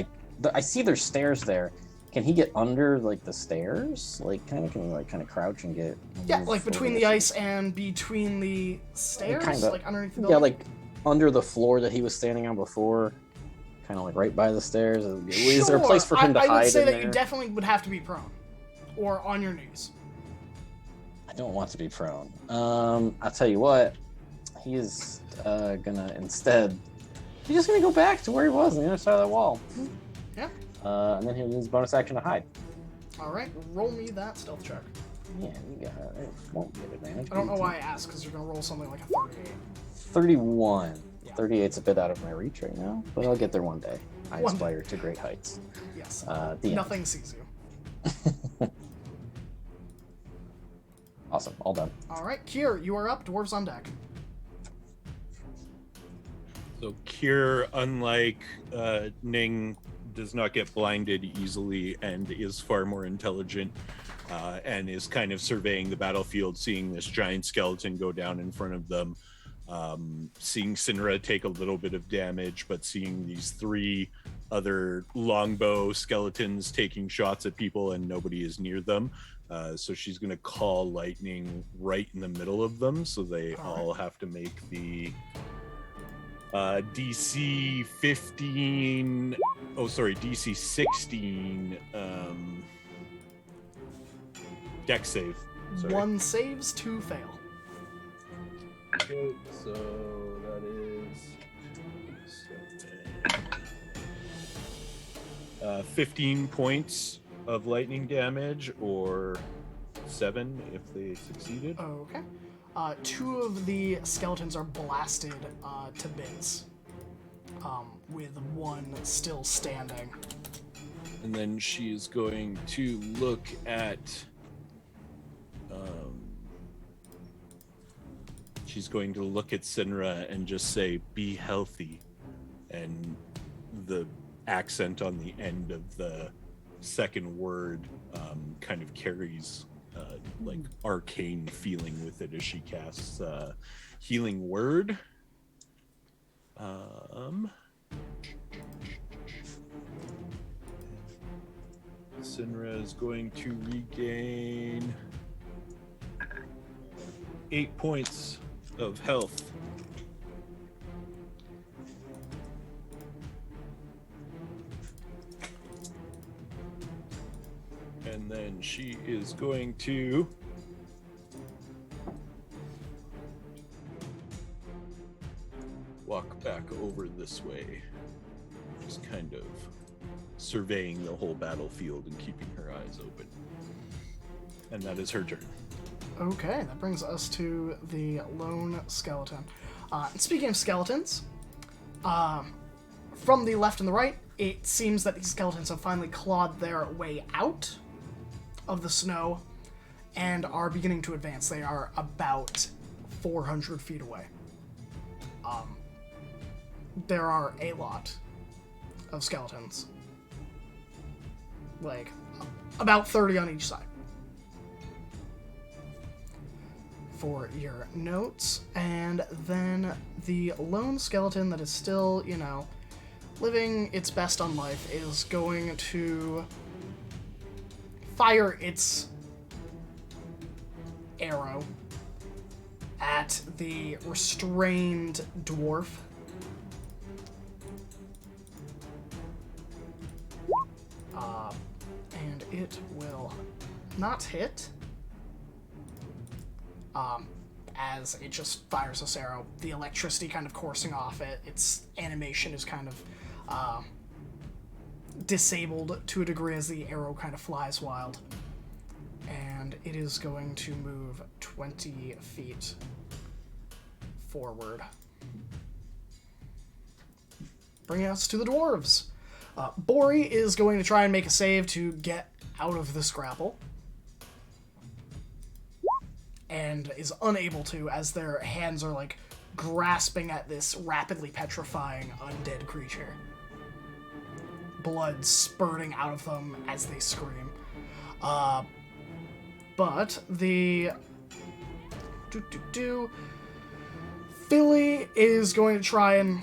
Speaker 5: I see there's stairs there. Can he get under the stairs? Can he crouch and get?
Speaker 1: Yeah,
Speaker 5: move
Speaker 1: like between
Speaker 5: forward?
Speaker 1: the ice and between the stairs,
Speaker 5: Kinda.
Speaker 1: like underneath the
Speaker 5: Yeah,
Speaker 1: building.
Speaker 5: like under the floor that he was standing on before, kind of right by the stairs. Is there a place for him to
Speaker 1: I
Speaker 5: hide
Speaker 1: would say
Speaker 5: in
Speaker 1: that
Speaker 5: there?
Speaker 1: you definitely would have to be prone, or on your knees.
Speaker 5: I don't want to be prone. I'll tell you what. He is gonna instead. He's just gonna go back to where he was on the other side of the wall.
Speaker 1: Yeah.
Speaker 5: And then he'll use bonus action to hide.
Speaker 1: All right, roll me that stealth check.
Speaker 5: Yeah, you got it. Won't get advantage.
Speaker 1: I don't know why I asked, because you're gonna roll something like a 38.
Speaker 5: 31.
Speaker 1: Yeah.
Speaker 5: 38's a bit out of my reach right now, but I'll get there one day. I
Speaker 1: One
Speaker 5: aspire to great heights.
Speaker 1: Yes.
Speaker 5: The end.
Speaker 1: Nothing sees you.
Speaker 5: Awesome. All done.
Speaker 1: All right, Kier, you are up. Dwarves on deck.
Speaker 2: So Kier, unlike Ning, does not get blinded easily and is far more intelligent. and is kind of surveying the battlefield, seeing this giant skeleton go down in front of them, seeing Sinra take a little bit of damage, but seeing these 3 other longbow skeletons taking shots at people and nobody is near them. So she's going to call lightning right in the middle of them, so they all have to make the DC 15, DC 16 dex save. Sorry.
Speaker 1: 1 saves, 2 fail.
Speaker 2: Okay, so that is 15 points of lightning damage, or 7 if they succeeded.
Speaker 1: Okay. 2 of the skeletons are blasted to bits, with 1 still standing.
Speaker 2: And then she is going to look at Sinra and just say, "Be healthy," and the accent on the end of the second word kind of carries like arcane feeling with it as she casts healing word. Sinra is going to regain 8 points of health. And then she is going to walk back over this way, just kind of surveying the whole battlefield and keeping her eyes open. And that is her turn.
Speaker 1: Okay, that brings us to the lone skeleton. And speaking of skeletons, from the left and the right, it seems that these skeletons have finally clawed their way out of the snow and are beginning to advance. They are about 400 feet away. There are a lot of skeletons. Like, about 30 on each side. For your notes, and then the lone skeleton that is still, living its best on life is going to fire its arrow at the restrained dwarf. And it will not hit. As it just fires this arrow, the electricity kind of coursing off it, its animation is kind of disabled to a degree as the arrow kind of flies wild. And it is going to move 20 feet forward. Bringing us to the dwarves. Bori is going to try and make a save to get out of this grapple. And is unable to, as their hands are like grasping at this rapidly petrifying undead creature. Blood spurting out of them as they scream. But the Philly is going to try and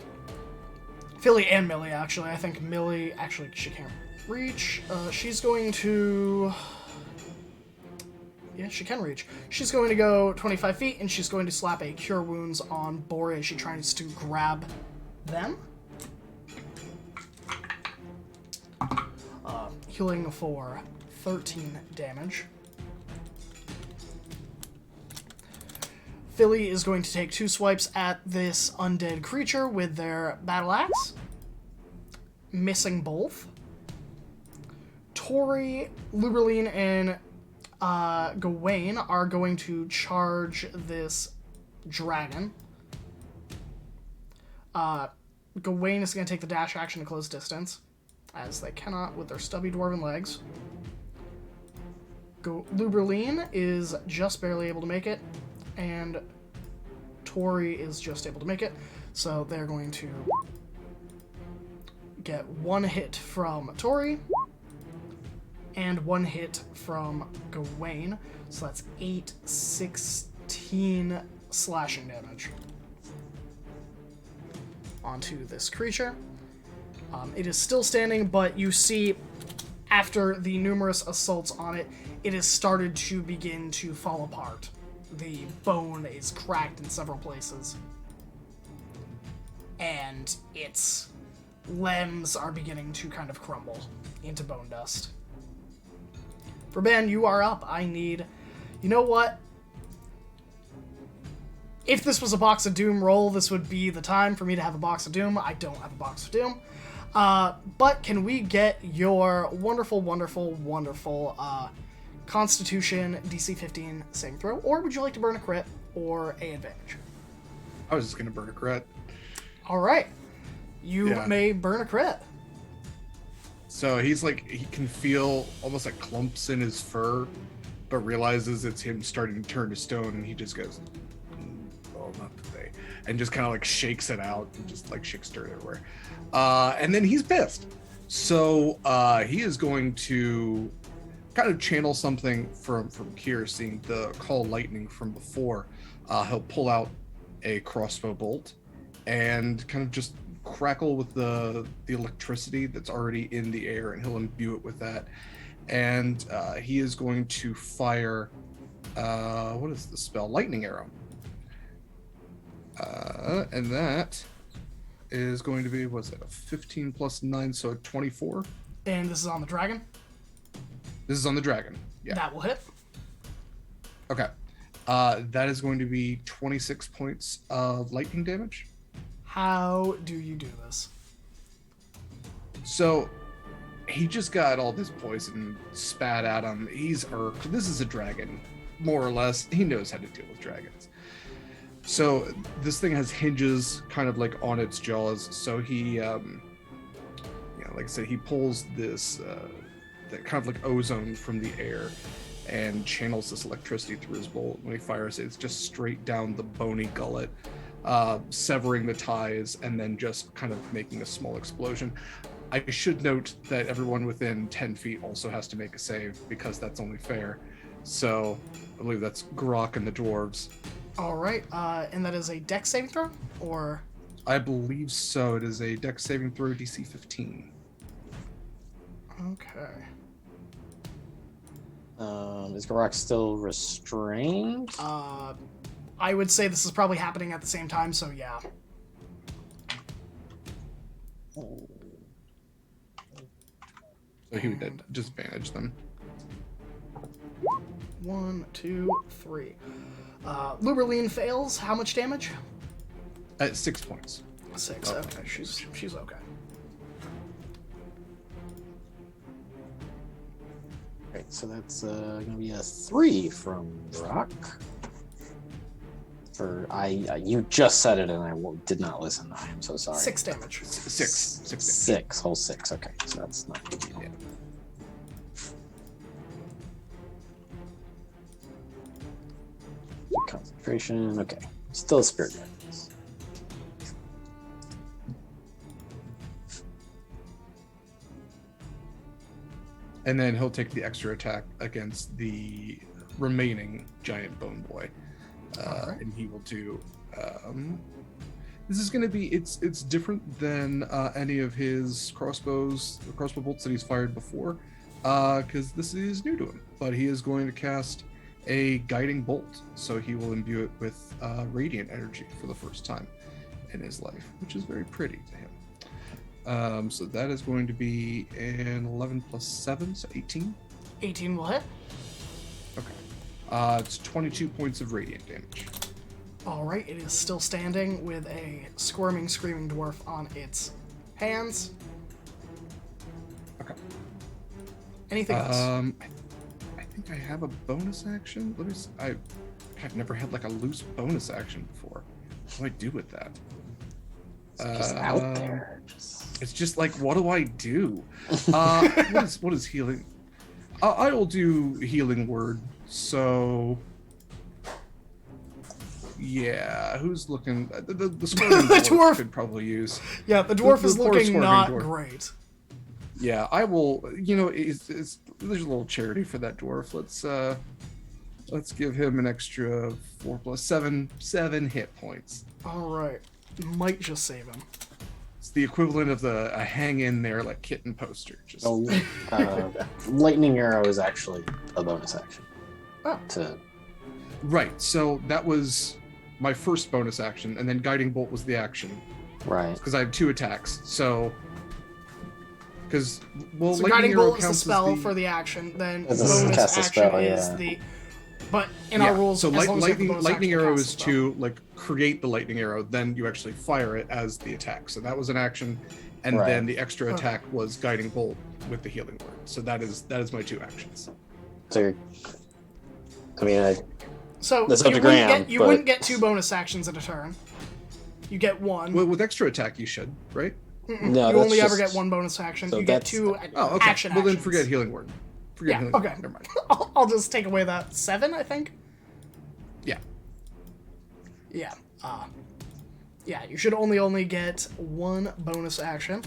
Speaker 1: Philly and Millie, actually. I think Millie, actually, she can't reach. She's going to... Yeah, she can reach. She's going to go 25 feet, and she's going to slap a Cure Wounds on Bori as she tries to grab them. Healing for 13 damage. Philly is going to take 2 swipes at this undead creature with their battle axe, missing both. Tori, Luberline, and Gawain are going to charge this dragon. Gawain is going to take the dash action to close distance, as they cannot with their stubby dwarven legs. Luberline is just barely able to make it, and Tori is just able to make it, so they're going to get 1 hit from Tori and 1 hit from Gawain. So that's 8, 16 slashing damage onto this creature. It is still standing, but you see, after the numerous assaults on it, it has started to begin to fall apart. The bone is cracked in several places, and its limbs are beginning to kind of crumble into bone dust. Verban, you are up. I need... You know what? If this was a Box of Doom roll, this would be the time for me to have a Box of Doom. I don't have a Box of Doom. But can we get your wonderful, wonderful, wonderful Constitution DC 15 saving throw? Or would you like to burn a crit or a advantage?
Speaker 3: I was just going to burn a crit.
Speaker 1: All right. You may burn a crit.
Speaker 3: So he's like, he can feel almost like clumps in his fur, but realizes it's him starting to turn to stone, and he just goes, oh, not today. And just kind of like shakes it out and just like shakes dirt everywhere. And then he's pissed. So he is going to kind of channel something from Kier, seeing the call lightning from before. He'll pull out a crossbow bolt and kind of just crackle with the electricity that's already in the air, and he'll imbue it with that. And he is going to fire, what is the spell? Lightning arrow. And that is going to be, what's it, a 15 plus 9, so a 24?
Speaker 1: And this is on the dragon?
Speaker 3: This is on the dragon, yeah.
Speaker 1: That will hit.
Speaker 3: Okay. That is going to be 26 points of lightning damage.
Speaker 1: How do you do this?
Speaker 3: So he just got all this poison spat at him. He's irked. This is a dragon, more or less. He knows how to deal with dragons. So this thing has hinges kind of like on its jaws. So he, like I said, he pulls this that kind of like ozone from the air and channels this electricity through his bolt. When he fires it, it's just straight down the bony gullet, severing the ties and then just kind of making a small explosion. I should note that everyone within 10 feet also has to make a save, because that's only fair. So I believe that's Grok and the Dwarves.
Speaker 1: All right, and that is a dex saving throw, or?
Speaker 3: I believe so. It is a dex saving throw, DC 15.
Speaker 1: Okay.
Speaker 5: Is Grok still restrained?
Speaker 1: I would say this is probably happening at the same time, so yeah.
Speaker 3: So he would disadvantage them.
Speaker 1: 1, 2, 3. Luberline fails. How much damage?
Speaker 3: At 6 points.
Speaker 1: 6.
Speaker 3: Oh,
Speaker 1: Okay, she's okay.
Speaker 5: Right, so that's going to be a 3 from Grok. You just said it and I did not listen. I am so sorry.
Speaker 1: 6 damage.
Speaker 3: 6 damage.
Speaker 5: 6, whole 6. Okay, so that's not good. Yeah. Concentration. Okay, still a spirit guidance.
Speaker 3: And then he'll take the extra attack against the remaining giant bone boy.
Speaker 1: Right.
Speaker 3: And he will do this is going to be it's different than any of his crossbow bolts that he's fired before, because this is new to him. But he is going to cast a guiding bolt, so he will imbue it with radiant energy for the first time in his life, which is very pretty to him. So that is going to be an 11 plus 7, so 18.
Speaker 1: 18 will hit.
Speaker 3: Okay. It's 22 points of radiant damage.
Speaker 1: All right, it is still standing with a squirming, screaming dwarf on its hands.
Speaker 3: Okay.
Speaker 1: Anything else?
Speaker 3: I think I have a bonus action. Let me. I've never had like a loose bonus action before. What do I do with that?
Speaker 5: It's just out there.
Speaker 3: It's just like, what do I do? What is healing? I will do healing word. So yeah, who's looking? The squirming
Speaker 1: The dwarf
Speaker 3: could probably use.
Speaker 1: Yeah, the dwarf is
Speaker 3: poor
Speaker 1: looking
Speaker 3: squirming
Speaker 1: not
Speaker 3: dwarf.
Speaker 1: great.
Speaker 3: Yeah, I will. You know, there's a little charity for that dwarf. Let's give him an extra 4 plus 7 hit points.
Speaker 1: All right, might just save him.
Speaker 3: It's the equivalent of a hang in there like kitten poster. Just
Speaker 5: Oh, lightning arrow is actually a bonus action.
Speaker 1: Oh.
Speaker 3: right. So that was my first bonus action, and then guiding bolt was the action
Speaker 5: Right.
Speaker 3: because I have 2 attacks. So because
Speaker 1: So
Speaker 3: lightning
Speaker 1: guiding
Speaker 3: arrow
Speaker 1: bolt is the
Speaker 3: counts as
Speaker 1: spell for the action. Then
Speaker 5: It's a
Speaker 1: bonus
Speaker 5: cast a
Speaker 1: action
Speaker 5: spell,
Speaker 1: is
Speaker 5: yeah.
Speaker 1: the. But in our rules,
Speaker 3: so
Speaker 1: as long as you have the bonus
Speaker 3: lightning
Speaker 1: action,
Speaker 3: arrow
Speaker 1: cast
Speaker 3: is
Speaker 1: the spell.
Speaker 3: to like create the lightning arrow, then you actually fire it as the attack. So that was an action, and
Speaker 5: Right.
Speaker 3: then the extra attack was guiding bolt with the healing word. So that is my 2 actions.
Speaker 5: So you're,
Speaker 1: So
Speaker 5: That's up
Speaker 1: you
Speaker 5: to
Speaker 1: wouldn't
Speaker 5: Graham,
Speaker 1: get you
Speaker 5: but-
Speaker 1: wouldn't get 2 bonus actions in a turn. You get 1.
Speaker 3: Well, with extra attack you should, right?
Speaker 5: No,
Speaker 1: you
Speaker 5: that's
Speaker 1: only ever
Speaker 5: just-
Speaker 1: get 1 bonus action.
Speaker 5: so
Speaker 1: You get
Speaker 5: that's-
Speaker 1: 2
Speaker 3: Oh, okay.
Speaker 1: action
Speaker 3: Well, then
Speaker 1: actions.
Speaker 3: forget healing word. Forget
Speaker 1: Yeah,
Speaker 3: healing
Speaker 1: okay.
Speaker 3: word. Never mind.
Speaker 1: I'll just take away that 7, I think.
Speaker 3: Yeah.
Speaker 1: Yeah. Yeah, you should only get 1 bonus action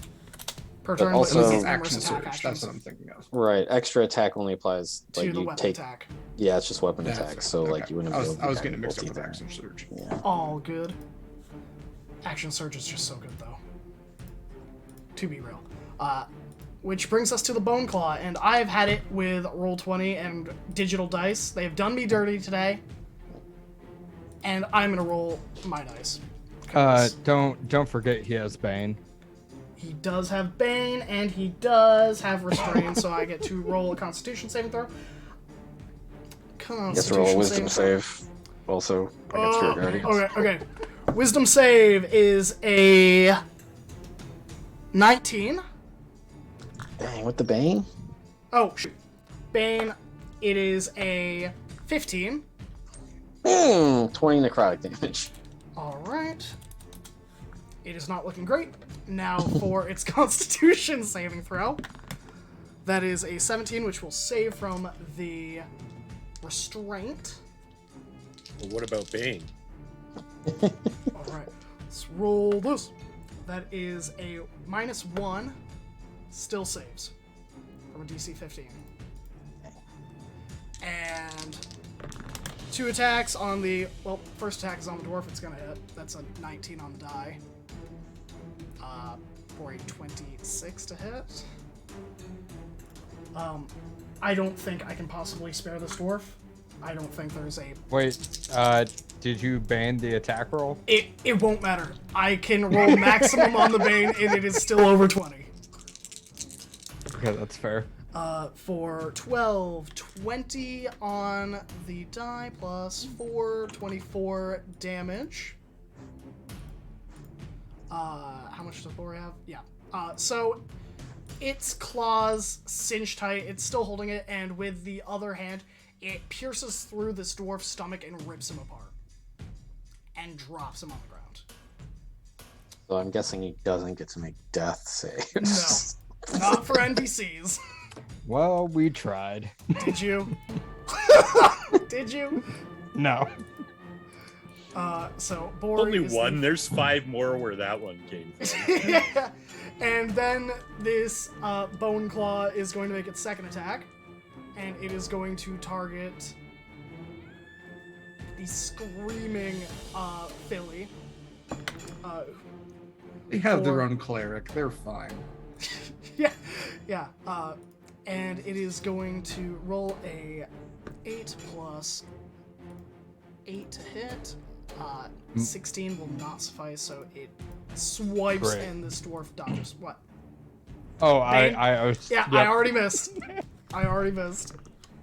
Speaker 1: per turn.
Speaker 5: also-
Speaker 1: but you
Speaker 3: This is
Speaker 1: get numerous
Speaker 3: action
Speaker 1: attack
Speaker 3: surge. That's
Speaker 1: actions
Speaker 3: what I'm thinking of.
Speaker 5: right. Extra attack only applies
Speaker 1: to
Speaker 5: like
Speaker 1: the
Speaker 5: you
Speaker 1: weapon
Speaker 5: take.
Speaker 1: attack.
Speaker 5: Yeah, it's just weapon
Speaker 3: That's
Speaker 5: attack.
Speaker 3: it.
Speaker 5: So like
Speaker 3: Okay.
Speaker 5: you wouldn't.
Speaker 3: I
Speaker 5: be
Speaker 3: was
Speaker 5: able to
Speaker 3: getting
Speaker 5: guiding
Speaker 3: mixed up
Speaker 5: bolt
Speaker 3: with
Speaker 5: either.
Speaker 3: action surge.
Speaker 5: Yeah.
Speaker 1: All good. Action surge is just so good though. To be real. Which brings us to the Bone Claw, and I've had it with Roll20 and digital dice. They have done me dirty today, and I'm gonna roll my dice. 'Cause
Speaker 4: Don't forget he has Bane.
Speaker 1: he does have Bane, and he does have Restrain, so I get to roll a Constitution saving throw.
Speaker 5: Guess roll a wisdom save. Also, against Spirit Guardians.
Speaker 1: Okay. Wisdom save is a 19.
Speaker 5: Dang, with the Bane?
Speaker 1: Oh, shoot. Bane, it is a 15.
Speaker 5: 20 necrotic damage.
Speaker 1: Alright. It is not looking great. Now for its Constitution saving throw. That is a 17, which will save from the Restraint.
Speaker 2: Well, what about Bane?
Speaker 1: Alright. Let's roll this. That is a -1. Still saves from a DC 15. And 2 attacks on the... Well, first attack is on the dwarf. It's going to hit. That's a 19 on the die. For a 26 to hit. I don't think I can possibly spare this dwarf. I don't think there's a...
Speaker 4: Wait, did you ban the attack roll?
Speaker 1: It won't matter. I can roll maximum on the Bane, and it is still over 20.
Speaker 4: Okay, that's fair.
Speaker 1: For 12, 20 on the die, plus 4, 24 damage. How much does Lori have? Yeah. So its claws cinch tight, it's still holding it, and with the other hand, it pierces through this dwarf's stomach and rips him apart. And drops him on the ground.
Speaker 5: So I'm guessing he doesn't get to make death saves.
Speaker 1: No. Not for NPCs.
Speaker 4: Well, we tried.
Speaker 1: Did you? Did you?
Speaker 4: No.
Speaker 1: So Bori
Speaker 2: Only
Speaker 1: is
Speaker 2: one.
Speaker 1: the-
Speaker 2: There's 5 more where that one came from.
Speaker 1: Yeah. And then this Bone Claw is going to make its second attack, and it is going to target the screaming Philly.
Speaker 3: They have their
Speaker 1: Or-
Speaker 3: own cleric. They're fine.
Speaker 1: Yeah. And it is going to roll a 8 plus 8 to hit. 16 will not suffice, so it swipes
Speaker 4: Great.
Speaker 1: and this dwarf dodges. What?
Speaker 4: Oh,
Speaker 1: Bane?
Speaker 4: I was.
Speaker 1: Yeah,
Speaker 4: yep.
Speaker 1: I already missed.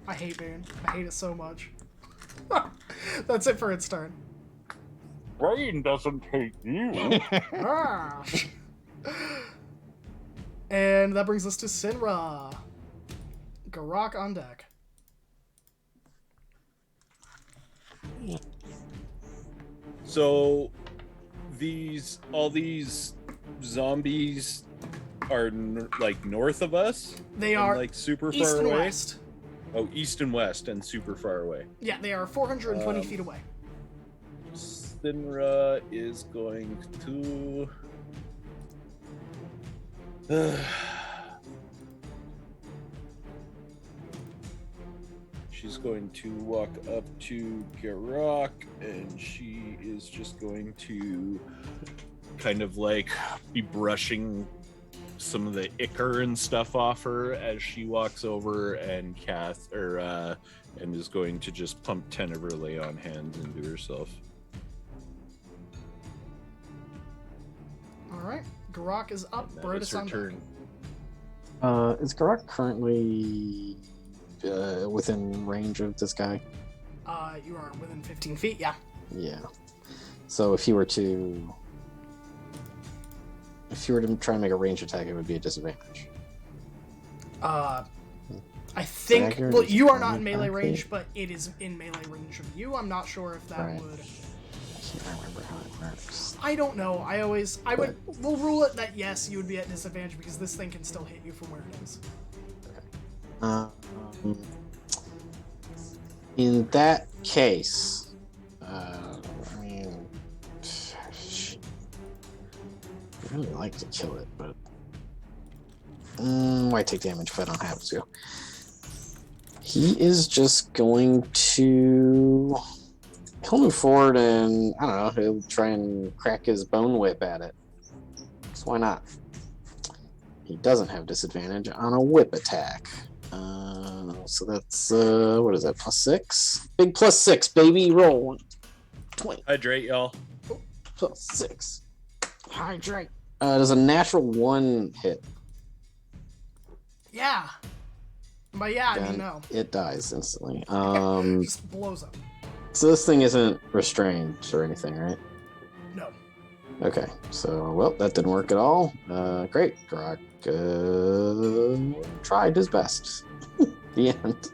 Speaker 1: I hate Bane. I hate it so much. That's it for its turn.
Speaker 2: Brain doesn't hate you.
Speaker 1: Ah. And that brings us to Sinra. Garak on deck.
Speaker 2: So, all these zombies are like north of us.
Speaker 1: They
Speaker 2: and,
Speaker 1: are
Speaker 2: like super
Speaker 1: east
Speaker 2: far
Speaker 1: and
Speaker 2: away.
Speaker 1: west.
Speaker 2: Oh, east and west, and super far away.
Speaker 1: Yeah, they are 420 feet away.
Speaker 2: Sinra is going to. she's going to walk up to Garok, and she is just going to kind of like be brushing some of the ichor and stuff off her as she walks over and and is going to just pump 10 of her lay on hands into herself.
Speaker 1: All right, Garok is up.
Speaker 2: That
Speaker 1: Brodus
Speaker 2: is her
Speaker 1: on
Speaker 2: turn.
Speaker 1: deck.
Speaker 5: Is Garak currently within range of this guy?
Speaker 1: You are within 15 feet. Yeah.
Speaker 5: Yeah. So if you were to try and make a range attack, it would be a disadvantage.
Speaker 1: I think.
Speaker 5: Dagger
Speaker 1: Well,
Speaker 5: is
Speaker 1: you are not in
Speaker 5: fine,
Speaker 1: melee
Speaker 5: okay.
Speaker 1: range, but it is in melee range of you. I'm not sure if that
Speaker 5: Right.
Speaker 1: would.
Speaker 5: I can't remember how it works.
Speaker 1: I don't know. We'll rule it that yes, you would be at disadvantage because this thing can still hit you from where it is.
Speaker 5: In that case, I mean, I'd really like to kill it, but might take damage if I don't have to. He is just going to. He'll move forward and, I don't know, he'll try and crack his bone whip at it. So why not? He doesn't have disadvantage on a whip attack. So that's, what is that, +6? Big +6, baby, roll. 20.
Speaker 2: Hydrate, y'all.
Speaker 5: +6. Hydrate. Does a natural 1 hit?
Speaker 1: Yeah. But yeah, I mean,
Speaker 5: Then
Speaker 1: no.
Speaker 5: it dies instantly.
Speaker 1: Just blows up.
Speaker 5: So this thing isn't restrained or anything, right?
Speaker 1: No.
Speaker 5: Okay, so, well, that didn't work at all. Great. Grok tried his best. The end.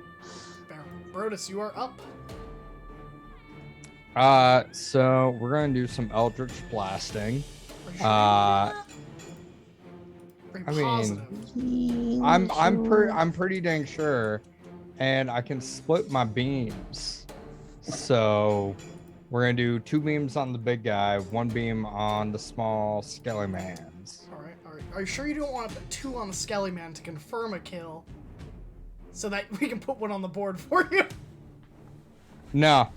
Speaker 1: Fair. Brodus, you are up.
Speaker 4: So we're gonna do some Eldritch blasting.
Speaker 1: Are you sure
Speaker 4: Uh,
Speaker 1: you can do that? Are
Speaker 4: I
Speaker 1: you
Speaker 4: mean,
Speaker 1: positive?
Speaker 4: I'm pretty dang sure, and I can split my beams. So we're gonna do 2 beams on the big guy, 1 beam on the small skelly mans.
Speaker 1: All right. Are you sure you don't want to put 2 on the Skelly Man to confirm a kill, so that we can put 1 on the board for you?
Speaker 4: No.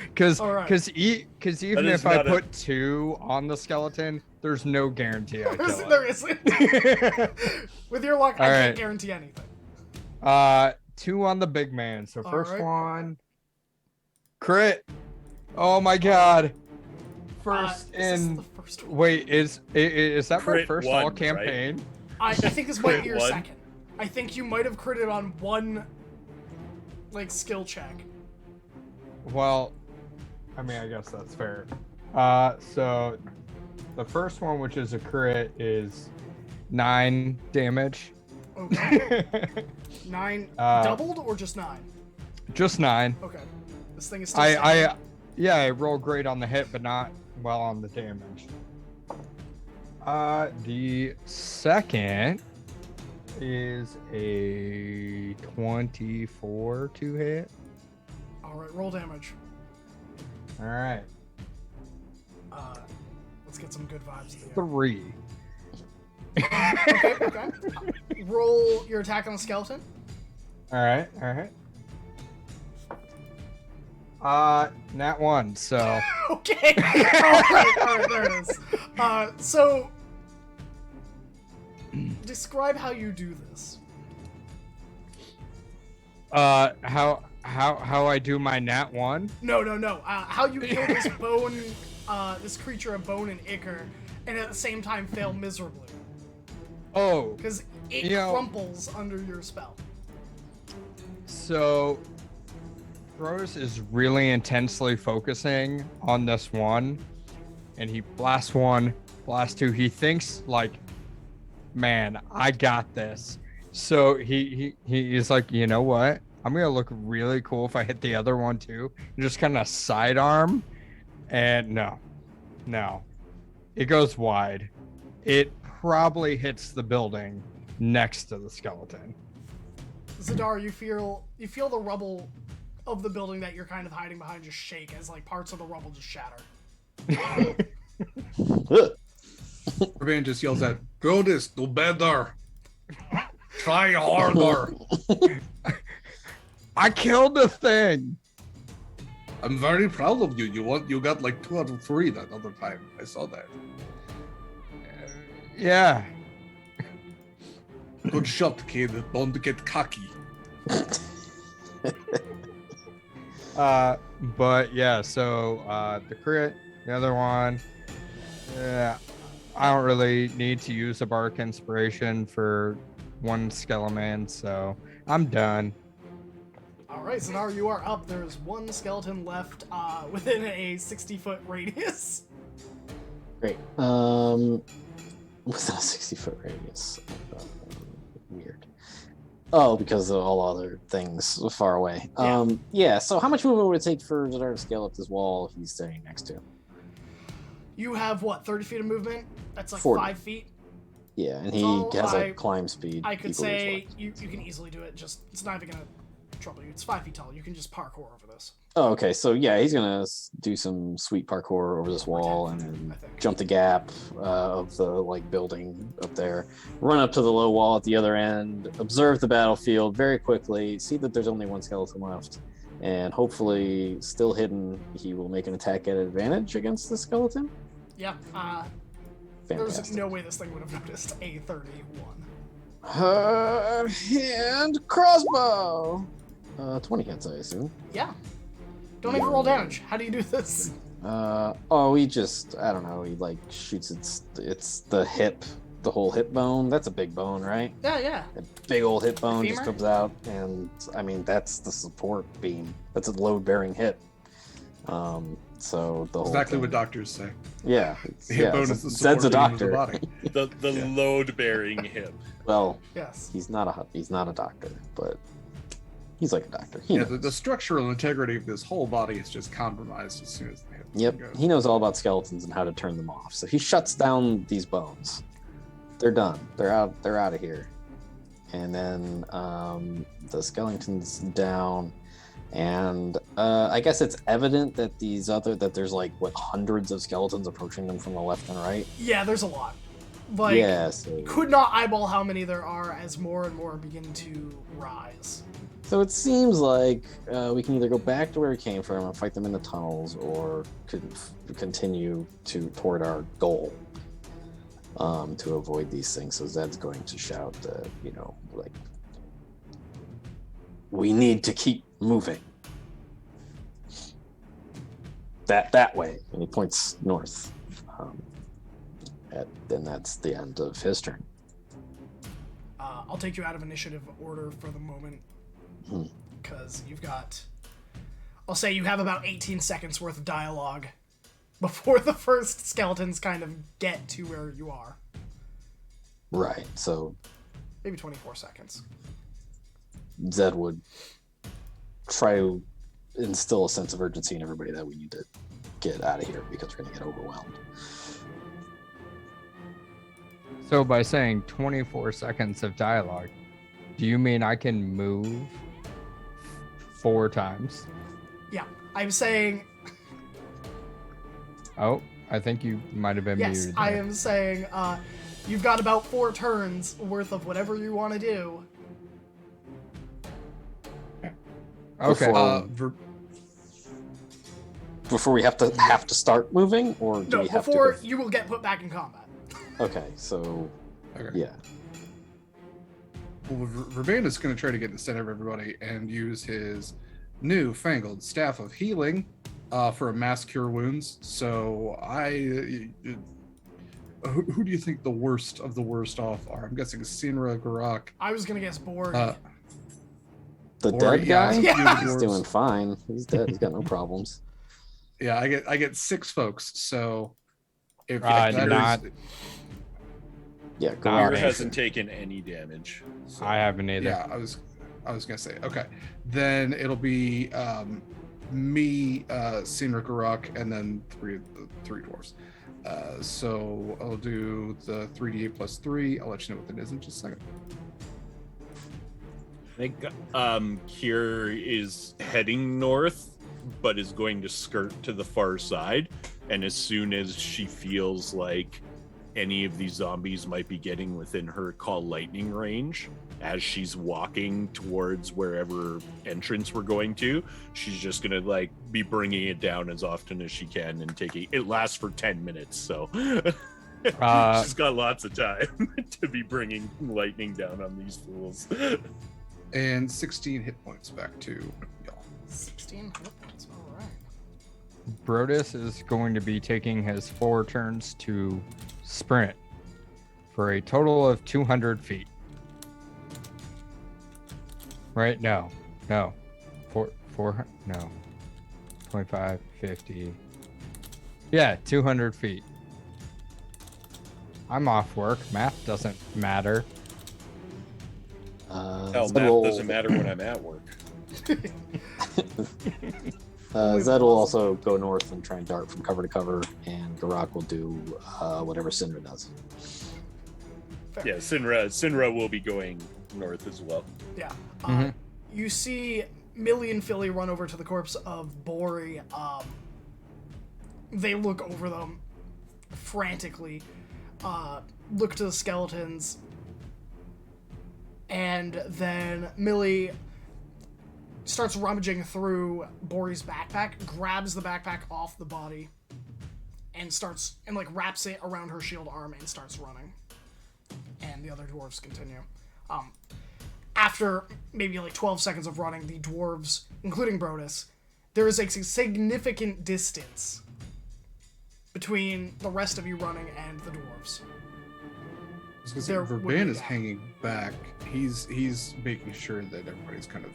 Speaker 4: Because
Speaker 1: All right.
Speaker 4: even
Speaker 2: That is
Speaker 4: if I
Speaker 2: not a-
Speaker 4: put 2 on the skeleton, there's no guarantee I kill it.
Speaker 1: There isn't. With your luck, I
Speaker 4: All
Speaker 1: can't
Speaker 4: right.
Speaker 1: guarantee anything.
Speaker 4: 2 on the big man. So
Speaker 1: All
Speaker 4: first
Speaker 1: right.
Speaker 4: one, crit. Oh my god. First
Speaker 1: Is this
Speaker 4: in.
Speaker 1: the first one?
Speaker 4: Wait, is that my
Speaker 2: Crit
Speaker 4: first
Speaker 2: one,
Speaker 4: all
Speaker 2: right?
Speaker 4: campaign?
Speaker 1: I think this might be your
Speaker 2: One.
Speaker 1: second. I think you might have critted on 1, like, skill check.
Speaker 4: Well, I mean, I guess that's fair. So the first one, which is a crit, is 9 damage.
Speaker 1: Okay. 9 doubled or just 9?
Speaker 4: Just 9.
Speaker 1: Okay. This thing is still standing.
Speaker 4: I roll great on the hit, but not well on the damage. The second is a 24 to hit.
Speaker 1: All right, roll damage.
Speaker 4: All right,
Speaker 1: Let's get some good vibes in the
Speaker 4: 3.
Speaker 1: air. Okay. Roll your attack on the skeleton.
Speaker 4: All right. Nat 1. So
Speaker 1: Okay. All right, there it is. So, describe how you do this.
Speaker 4: how I do my Nat 1?
Speaker 1: No. How you kill this bone, this creature of bone and ichor, and at the same time fail miserably.
Speaker 4: Oh,
Speaker 1: Because it
Speaker 4: You know-
Speaker 1: crumples under your spell.
Speaker 4: so Rose is really intensely focusing on this one, and he blasts 1, blasts 2. He thinks like, man, I got this. So he's like, you know what? I'm gonna look really cool if I hit the other one too. And just kind of sidearm, and no, it goes wide. It probably hits the building next to the skeleton.
Speaker 1: Zadar, you feel the rubble of the building that you're kind of hiding behind just shake as like parts of the rubble just shatter.
Speaker 3: Verban just yells at, Brodus, do better. Try harder.
Speaker 4: I killed the thing.
Speaker 3: I'm very proud of you. You got like 2 out of 3 that other time. I saw that.
Speaker 4: Yeah.
Speaker 3: Good shot, kid. Don't get cocky.
Speaker 4: But yeah, so the crit, the other one, yeah, I don't really need to use a bark inspiration for one skeleton, so I'm done.
Speaker 1: All right, so now you are up. There's one skeleton left within a 60-foot radius.
Speaker 5: Great. Within a 60-foot radius. Weird. Oh, because of all other things far away. Yeah, so how much movement would it take for Zadar to scale up this wall he's standing next to?
Speaker 1: You have, what, 30 feet of movement? That's like
Speaker 5: 40.
Speaker 1: 5 feet?
Speaker 5: Yeah, and he
Speaker 1: So
Speaker 5: has a climb speed.
Speaker 1: I could
Speaker 5: equal to his
Speaker 1: say
Speaker 5: length.
Speaker 1: you can easily do it. Just it's not even going to trouble you. It's 5 feet tall. You can just parkour over this.
Speaker 5: Oh, okay. So yeah, he's gonna do some sweet parkour over this wall and then jump the gap of the like building up there, run up to the low wall at the other end, observe the battlefield very quickly, see that there's only one skeleton left, and hopefully, still hidden, he will make an attack at advantage against the skeleton.
Speaker 1: Yeah.
Speaker 5: Fantastic.
Speaker 1: There's no way this thing would have noticed a 31.
Speaker 5: And crossbow. 20 hits, I assume.
Speaker 1: Yeah. Don't even roll damage. How do you do this?
Speaker 5: He just, I don't know, he like shoots it's the hip, the whole hip bone. That's a big bone, right?
Speaker 1: Yeah.
Speaker 5: A big old hip bone just
Speaker 1: Femur?
Speaker 5: comes out, and I mean, that's the support beam. That's a load-bearing hip. So the whole
Speaker 3: Exactly
Speaker 5: thing.
Speaker 3: what doctors say.
Speaker 5: Yeah.
Speaker 3: The hip bone is the support
Speaker 5: Zed's a
Speaker 3: beam of the
Speaker 5: doctor.
Speaker 3: body.
Speaker 2: The
Speaker 3: Yeah.
Speaker 2: load-bearing hip.
Speaker 5: Well,
Speaker 1: Yes.
Speaker 5: he's not a doctor, but he's like a doctor. He
Speaker 3: Yeah,
Speaker 5: knows.
Speaker 3: the structural integrity of this whole body is just compromised as soon as the hip
Speaker 5: Yep,
Speaker 3: goes.
Speaker 5: he knows all about skeletons and how to turn them off. So he shuts down these bones. They're done. They're out. They're out of here. And then the skeleton's down, and I guess it's evident that there's like hundreds of skeletons approaching them from the left and right.
Speaker 1: Yeah, there's a lot. Like,
Speaker 5: Yeah. So,
Speaker 1: could not eyeball how many there are as more and more begin to rise.
Speaker 5: so it seems like we can either go back to where we came from and fight them in the tunnels, or could continue toward our goal. To avoid these things. So Zed's going to shout, we need to keep moving. That way. And he points north. Then that's the end of his turn.
Speaker 1: I'll take you out of initiative order for the moment. Because you've got... I'll say you have about 18 seconds worth of dialogue before the first skeletons kind of get to where you are.
Speaker 5: Right. So
Speaker 1: Maybe 24 seconds.
Speaker 5: Zed would try to instill a sense of urgency in everybody that we need to get out of here because we're going to get overwhelmed.
Speaker 4: So by saying 24 seconds of dialogue, do you mean I can move 4 times?
Speaker 1: Yeah, I'm saying...
Speaker 4: Oh, I think you might have been
Speaker 1: Yes,
Speaker 4: muted.
Speaker 1: I
Speaker 4: there.
Speaker 1: am saying you've got about 4 turns worth of whatever you want to do.
Speaker 4: Okay.
Speaker 5: Before we have to start moving, or do
Speaker 1: No,
Speaker 5: we have
Speaker 1: before
Speaker 5: to
Speaker 1: you will get put back in combat.
Speaker 5: Okay, so
Speaker 3: Okay.
Speaker 5: yeah.
Speaker 3: Well, Verban is going to try to get in the center of everybody and use his newfangled staff of healing for a mass cure wounds. So who do you think the worst of the worst off are? I'm guessing Sinra, Garak.
Speaker 1: I was going to guess Borg.
Speaker 5: The
Speaker 3: Or,
Speaker 5: dead
Speaker 3: yeah,
Speaker 5: guy?
Speaker 1: Yeah.
Speaker 5: He's doing fine. He's dead. He's got no problems.
Speaker 3: Yeah, I get 6 folks. So if
Speaker 4: Not-
Speaker 3: that is,
Speaker 5: Yeah,
Speaker 4: Not
Speaker 5: Garak.
Speaker 4: me.
Speaker 2: hasn't taken any damage. So.
Speaker 4: I haven't either.
Speaker 3: yeah, I was gonna say okay. Then it'll be me, Sinra, Garak, and then three dwarves. So I'll do the 3d8 plus 3. I'll let you know what that is in just a second.
Speaker 2: I think Kier is heading north, but is going to skirt to the far side. And as soon as she feels like any of these zombies might be getting within her call lightning range as she's walking towards wherever entrance we're going to. She's just gonna like be bringing it down as often as she can and taking it lasts for 10 minutes, so she's got lots of time to be bringing lightning down on these fools.
Speaker 3: And 16 hit points back to y'all.
Speaker 1: 16 hit points. All right.
Speaker 4: Brodus is going to be taking his 4 turns to sprint for a total of 200 feet. Right? No. 4, no. 25, 50. Yeah, 200 feet. I'm off work. Math doesn't matter.
Speaker 2: Hell,
Speaker 5: Zed
Speaker 2: math
Speaker 5: will-
Speaker 2: doesn't matter when I'm at work.
Speaker 5: Zed will also go north and try and dart from cover to cover, and Garak will do whatever Sinra does.
Speaker 1: Fair.
Speaker 2: Yeah, Sinra will be going north as well.
Speaker 1: Yeah.
Speaker 4: Mhm.
Speaker 1: You see Millie and Philly run over to the corpse of Bori. They look over them frantically, look to the skeletons, and then Millie starts rummaging through Bori's backpack, grabs the backpack off the body, and wraps it around her shield arm and starts running. And the other dwarves continue. After maybe like 12 seconds of running, the dwarves, including Brodus, there is a significant distance between the rest of you running and the dwarves.
Speaker 3: I was gonna say,
Speaker 1: There would be
Speaker 3: Verban is
Speaker 1: that.
Speaker 3: hanging back. He's making sure that everybody's kind of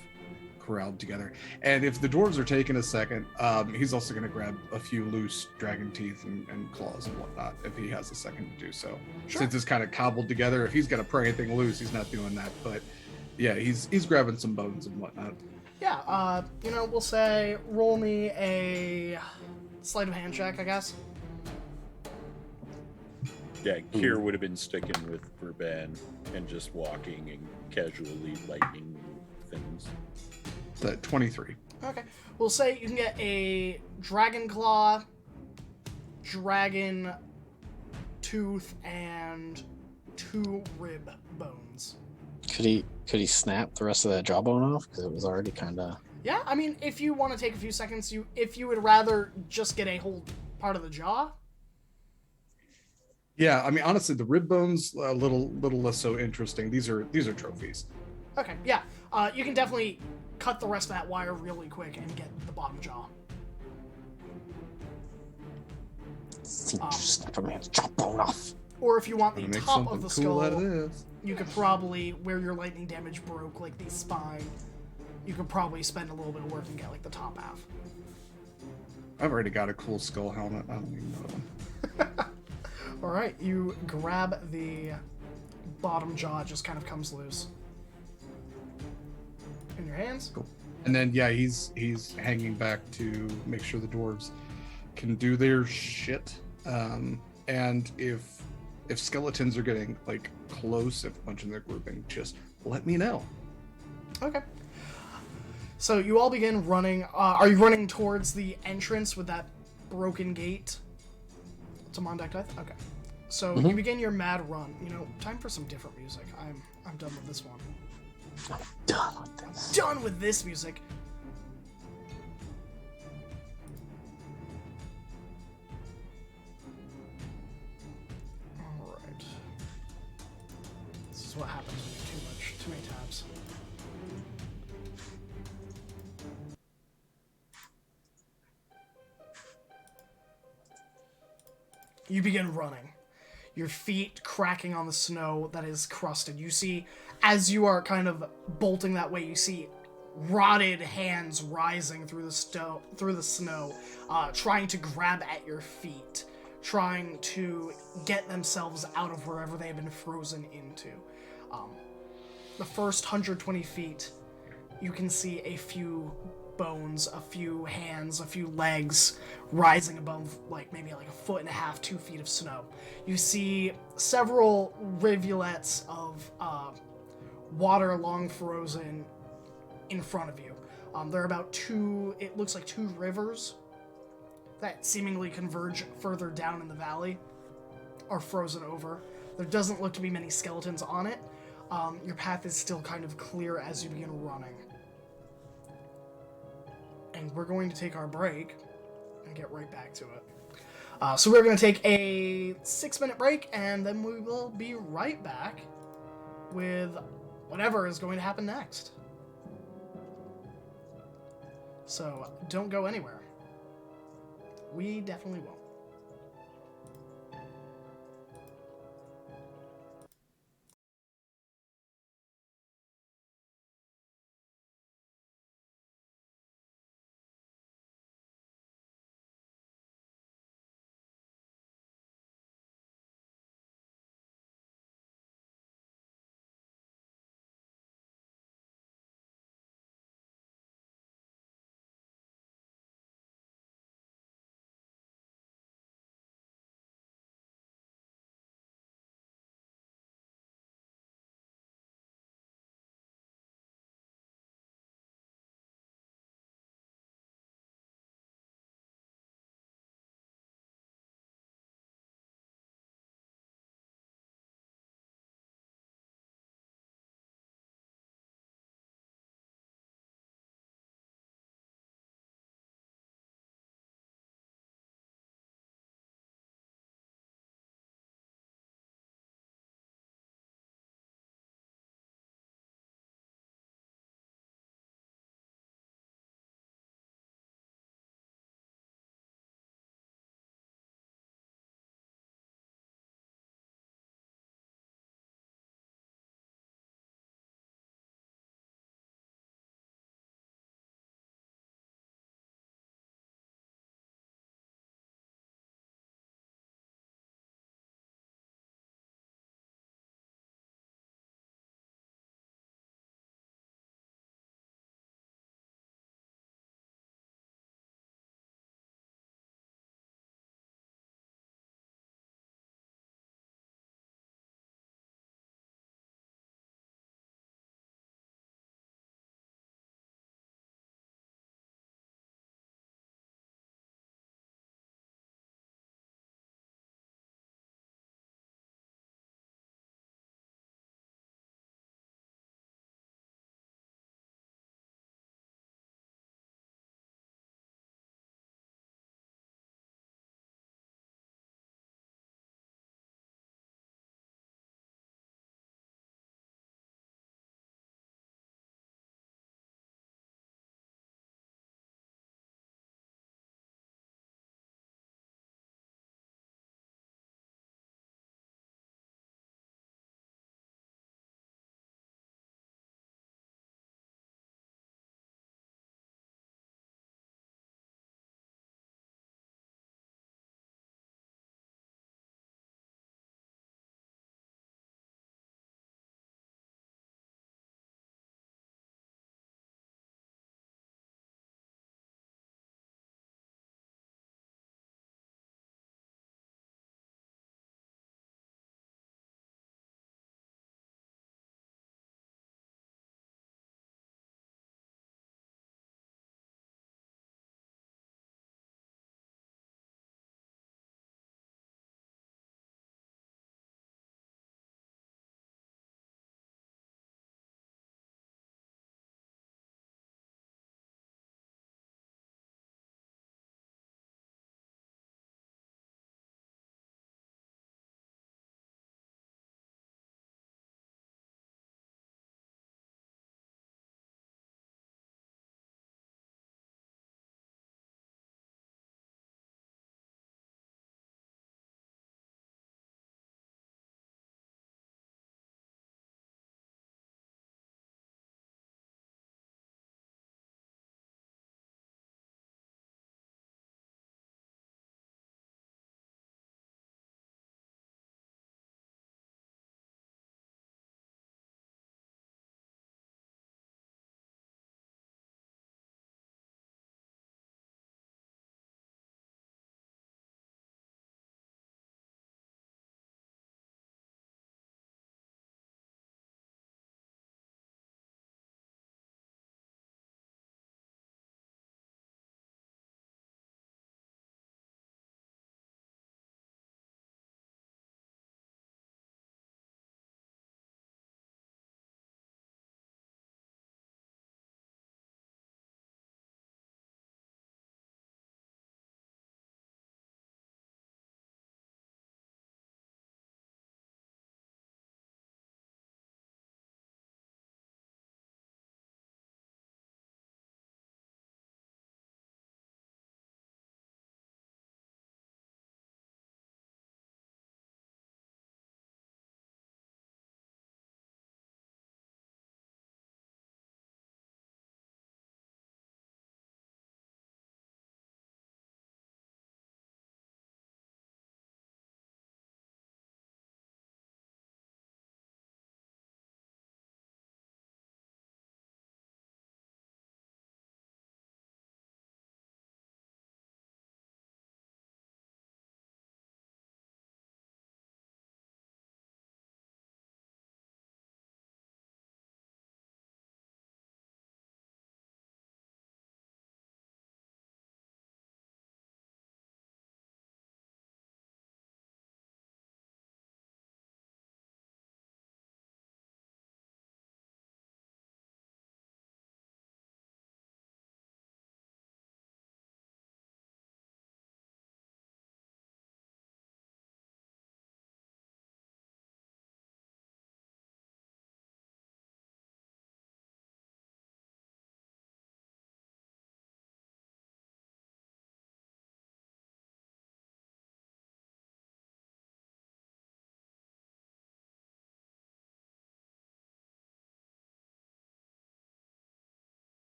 Speaker 3: corralled together. And if the dwarves are taking a second, he's also going to grab a few loose dragon teeth and claws and whatnot if he has a second to do so.
Speaker 1: Sure.
Speaker 3: Since it's kind of cobbled together, if he's going to pry anything loose, he's not doing that. But yeah, he's grabbing some bones and whatnot.
Speaker 1: Yeah, we'll say roll me a sleight of hand check, I guess.
Speaker 2: Yeah, Kier would have been sticking with Verban and just walking and casually lightning things.
Speaker 3: That 23.
Speaker 1: Okay. We'll say you can get a dragon claw, dragon tooth, and 2 rib bones.
Speaker 5: Could he snap the rest of that jawbone off? Because it was already kind of...
Speaker 1: Yeah, I mean, if you want to take a few seconds, if you would rather just get a whole part of the jaw.
Speaker 3: Yeah, I mean, honestly, the rib bones a little less so interesting. These are trophies.
Speaker 1: Okay, yeah. You can definitely cut the rest of that wire really quick and get the bottom jaw.
Speaker 5: Snap a man's jawbone off.
Speaker 1: Or if you want the
Speaker 3: Gonna make
Speaker 1: top
Speaker 3: something
Speaker 1: of the
Speaker 3: cool
Speaker 1: skull,
Speaker 3: out of this.
Speaker 1: you could probably, where your lightning damage broke, like the spine, you could probably spend a little bit of work and get like the top half.
Speaker 3: I've already got a cool skull helmet. I don't need another one.
Speaker 1: All right, you grab the bottom jaw, it just kind of comes loose in your hands.
Speaker 3: Cool. And then yeah, he's hanging back to make sure the dwarves can do their shit. And if skeletons are getting like close, if a bunch of their grouping, just let me know.
Speaker 1: Okay. So you all begin running. Are you running towards the entrance with that broken gate to Mondak Death? Okay. So you begin your mad run. Time for some different music. I'm done with this one.
Speaker 5: I'm done with this.
Speaker 1: Done with this music. All right. This is what happens when you do too many tabs. You begin running, your feet cracking on the snow that is crusted. You see, as you are kind of bolting that way, you see rotted hands rising through the snow, trying to grab at your feet, trying to get themselves out of wherever they have been frozen into. The first 120 feet, you can see a few bones, a few hands, a few legs rising above maybe a foot and a half, 2 feet of snow. You see several rivulets of water long frozen in front of you. There are about it looks like 2 rivers that seemingly converge further down in the valley. are frozen over. There doesn't look to be many skeletons on it. Your path is still kind of clear as you begin running. And we're going to take our break and get right back to it. So we're going to take a 6-minute break, and then we will be right back with whatever is going to happen next. So don't go anywhere. We definitely won't.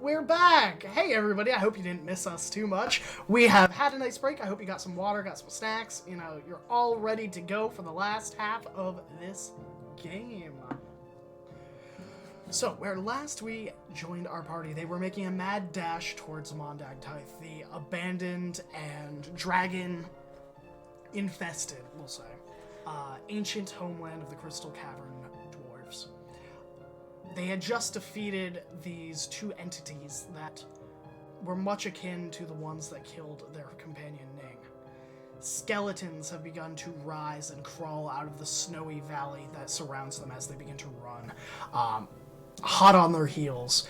Speaker 1: we're back! Hey everybody, I hope you didn't miss us too much. We have had a nice break. I hope you got some water, got some snacks. You know, you're all ready to go for the last half of this game. So, where last we joined our party, they were making a mad dash towards Mondag Tithe, the abandoned and dragon-infested, we'll say, ancient homeland of the Crystal Cavern Dwarves. They had just defeated these two entities that were much akin to the ones that killed their companion Ning. Skeletons have begun to rise and crawl out of the snowy valley that surrounds them as they begin to run, hot on their heels,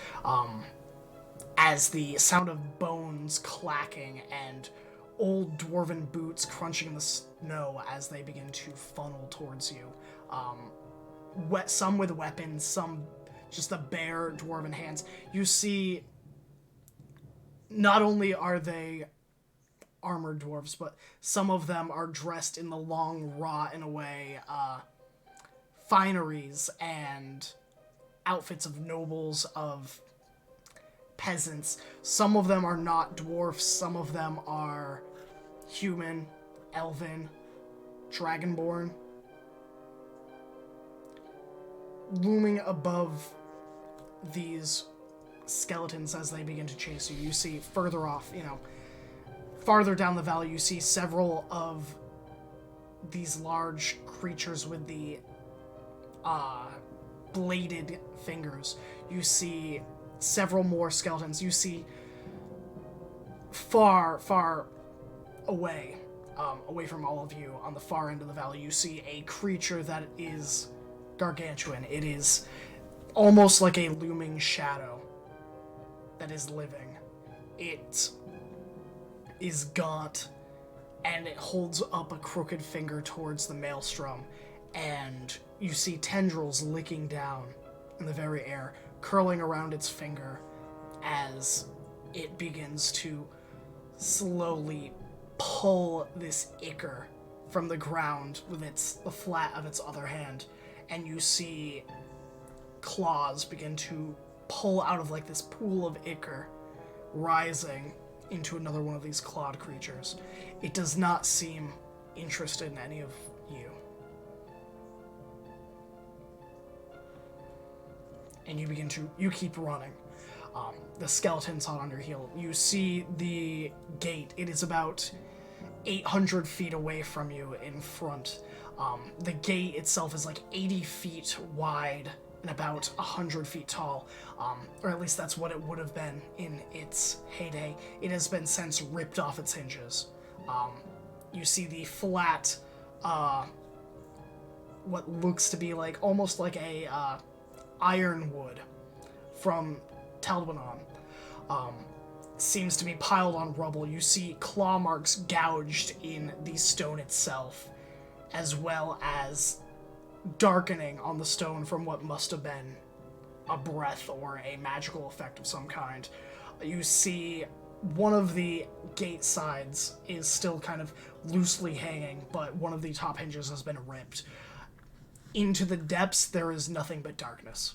Speaker 1: as the sound of bones clacking and old dwarven boots crunching in the snow as they begin to funnel towards you. Some with weapons, some just the bare dwarven hands. You see, not only are they armored dwarves, but some of them are dressed in the long, raw, in a way, fineries and outfits of nobles, of peasants. Some of them are not dwarfs, some of them are human, elven, dragonborn. Looming above these skeletons as they begin to chase you, you see further off, farther down the valley, you see several of these large creatures with the bladed fingers. You see several more skeletons. You see far, far away, away from all of you, on the far end of the valley, you see a creature that is gargantuan. It is almost like a looming shadow that is living. It is gaunt, and it holds up a crooked finger towards the maelstrom, and you see tendrils licking down in the very air, curling around its finger as it begins to slowly pull this ichor from the ground with the flat of its other hand, and you see claws begin to pull out of like this pool of ichor, rising into another one of these clawed creatures. It does not seem interested in any of you. And you keep running. The skeleton's hot on your heel. You see the gate. It is about 800 feet away from you in front. The gate itself is like 80 feet wide and about 100 feet tall, or at least that's what it would have been in its heyday. It has been since ripped off its hinges. You see the flat, what looks to be like almost like a ironwood from Telbanon, seems to be piled on rubble. You see claw marks gouged in the stone itself, as well as darkening on the stone from what must have been a breath or a magical effect of some kind. You see one of the gate sides is still kind of loosely hanging, but one of the top hinges has been ripped. Into the depths, there is nothing but darkness.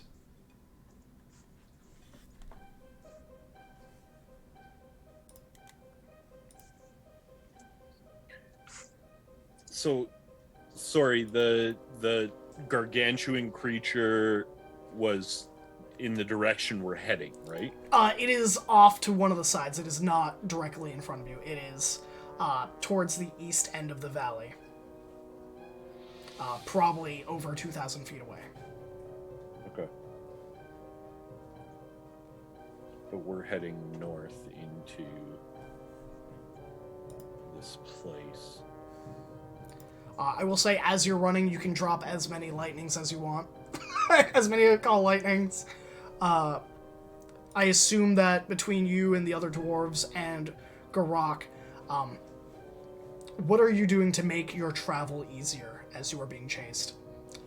Speaker 2: So, sorry, the gargantuan creature was in the direction we're heading, right?
Speaker 1: It is off to one of the sides. It is not directly in front of you. It is towards the east end of the valley. Probably over 2,000 feet away.
Speaker 2: Okay. But we're heading north into this place.
Speaker 1: I will say, as you're running, you can drop as many lightnings as you want. As many call lightnings. I assume that between you and the other dwarves and Garak, what are you doing to make your travel easier as you are being chased?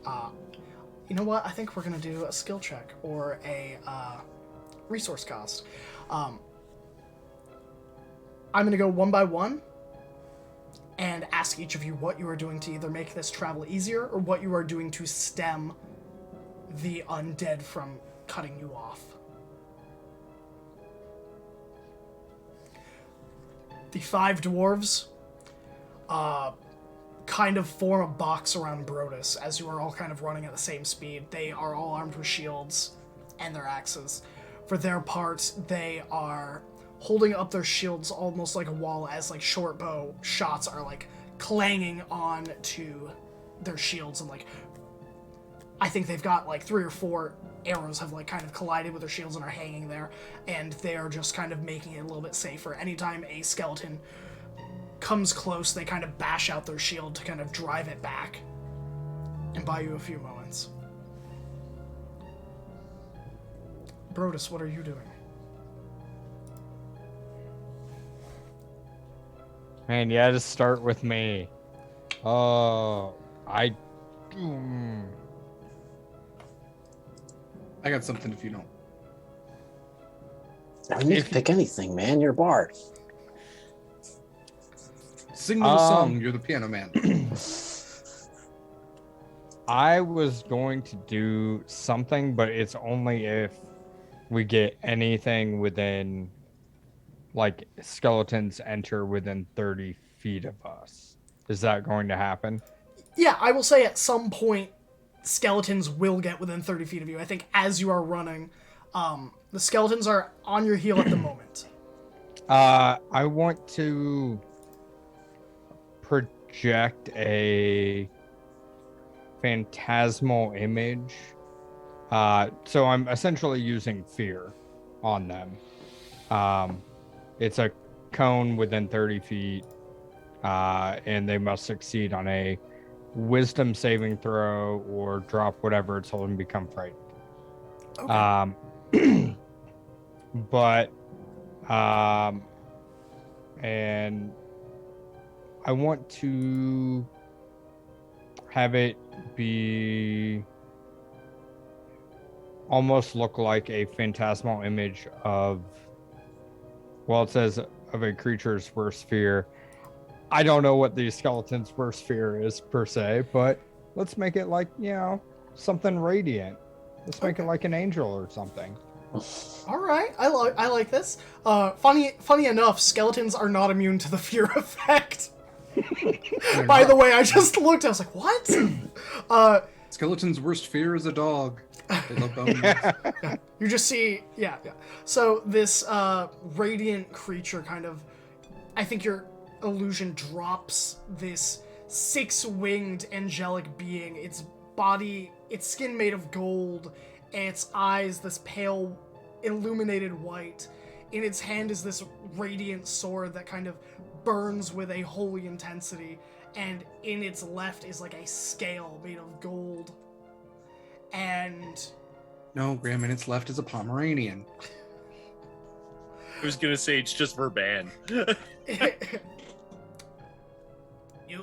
Speaker 1: You know what? I think we're going to do a skill check or a resource cost. I'm going to go one by one and ask each of you what you are doing to either make this travel easier or what you are doing to stem the undead from cutting you off. The 5 dwarves kind of form a box around Brodus as you are all kind of running at the same speed. They are all armed with shields and their axes. For their part, they are holding up their shields almost like a wall as like short bow shots are like clanging on to their shields, and like I think they've got like 3 or 4 arrows have like kind of collided with their shields and are hanging there, and they are just kind of making it a little bit safer. Anytime a skeleton comes close, they kind of bash out their shield to kind of drive it back and buy you a few moments. Brodus, what are you doing?
Speaker 4: Man, you had to start with me. I
Speaker 3: I got something if you don't.
Speaker 5: I mean, you can pick anything, man. You're a bard.
Speaker 3: Sing me a song. You're the piano man.
Speaker 4: I was going to do something, but it's only if we get anything within, like, skeletons enter within 30 feet of us. Is that going to happen?
Speaker 1: Yeah, I will say at some point, skeletons will get within 30 feet of you. I think as you are running, the skeletons are on your heel at the moment.
Speaker 4: I want to project a phantasmal image. So I'm essentially using fear on them. It's a cone within 30 feet, and they must succeed on a wisdom saving throw or drop whatever it's holding, become frightened.
Speaker 1: Okay.
Speaker 4: And I want to have it be almost look like a phantasmal image of, well, it says of a creature's worst fear. I don't know what the skeleton's worst fear is per se, but let's make it like, something radiant. Let's make it like an angel or something.
Speaker 1: All right, I like this. Funny enough, skeletons are not immune to the fear effect. By the way, I just looked. I was like, what?
Speaker 3: Skeleton's worst fear is a dog. They love bones.
Speaker 1: Yeah. You just see, yeah. So this radiant creature kind of, I think your illusion drops this 6-winged angelic being. Its body, its skin made of gold, and its eyes this pale, illuminated white. In its hand is this radiant sword that kind of burns with a holy intensity, and in its left is like a scale made of gold. And
Speaker 3: No, Graham, in its left is a Pomeranian.
Speaker 2: I was gonna say it's just Verban.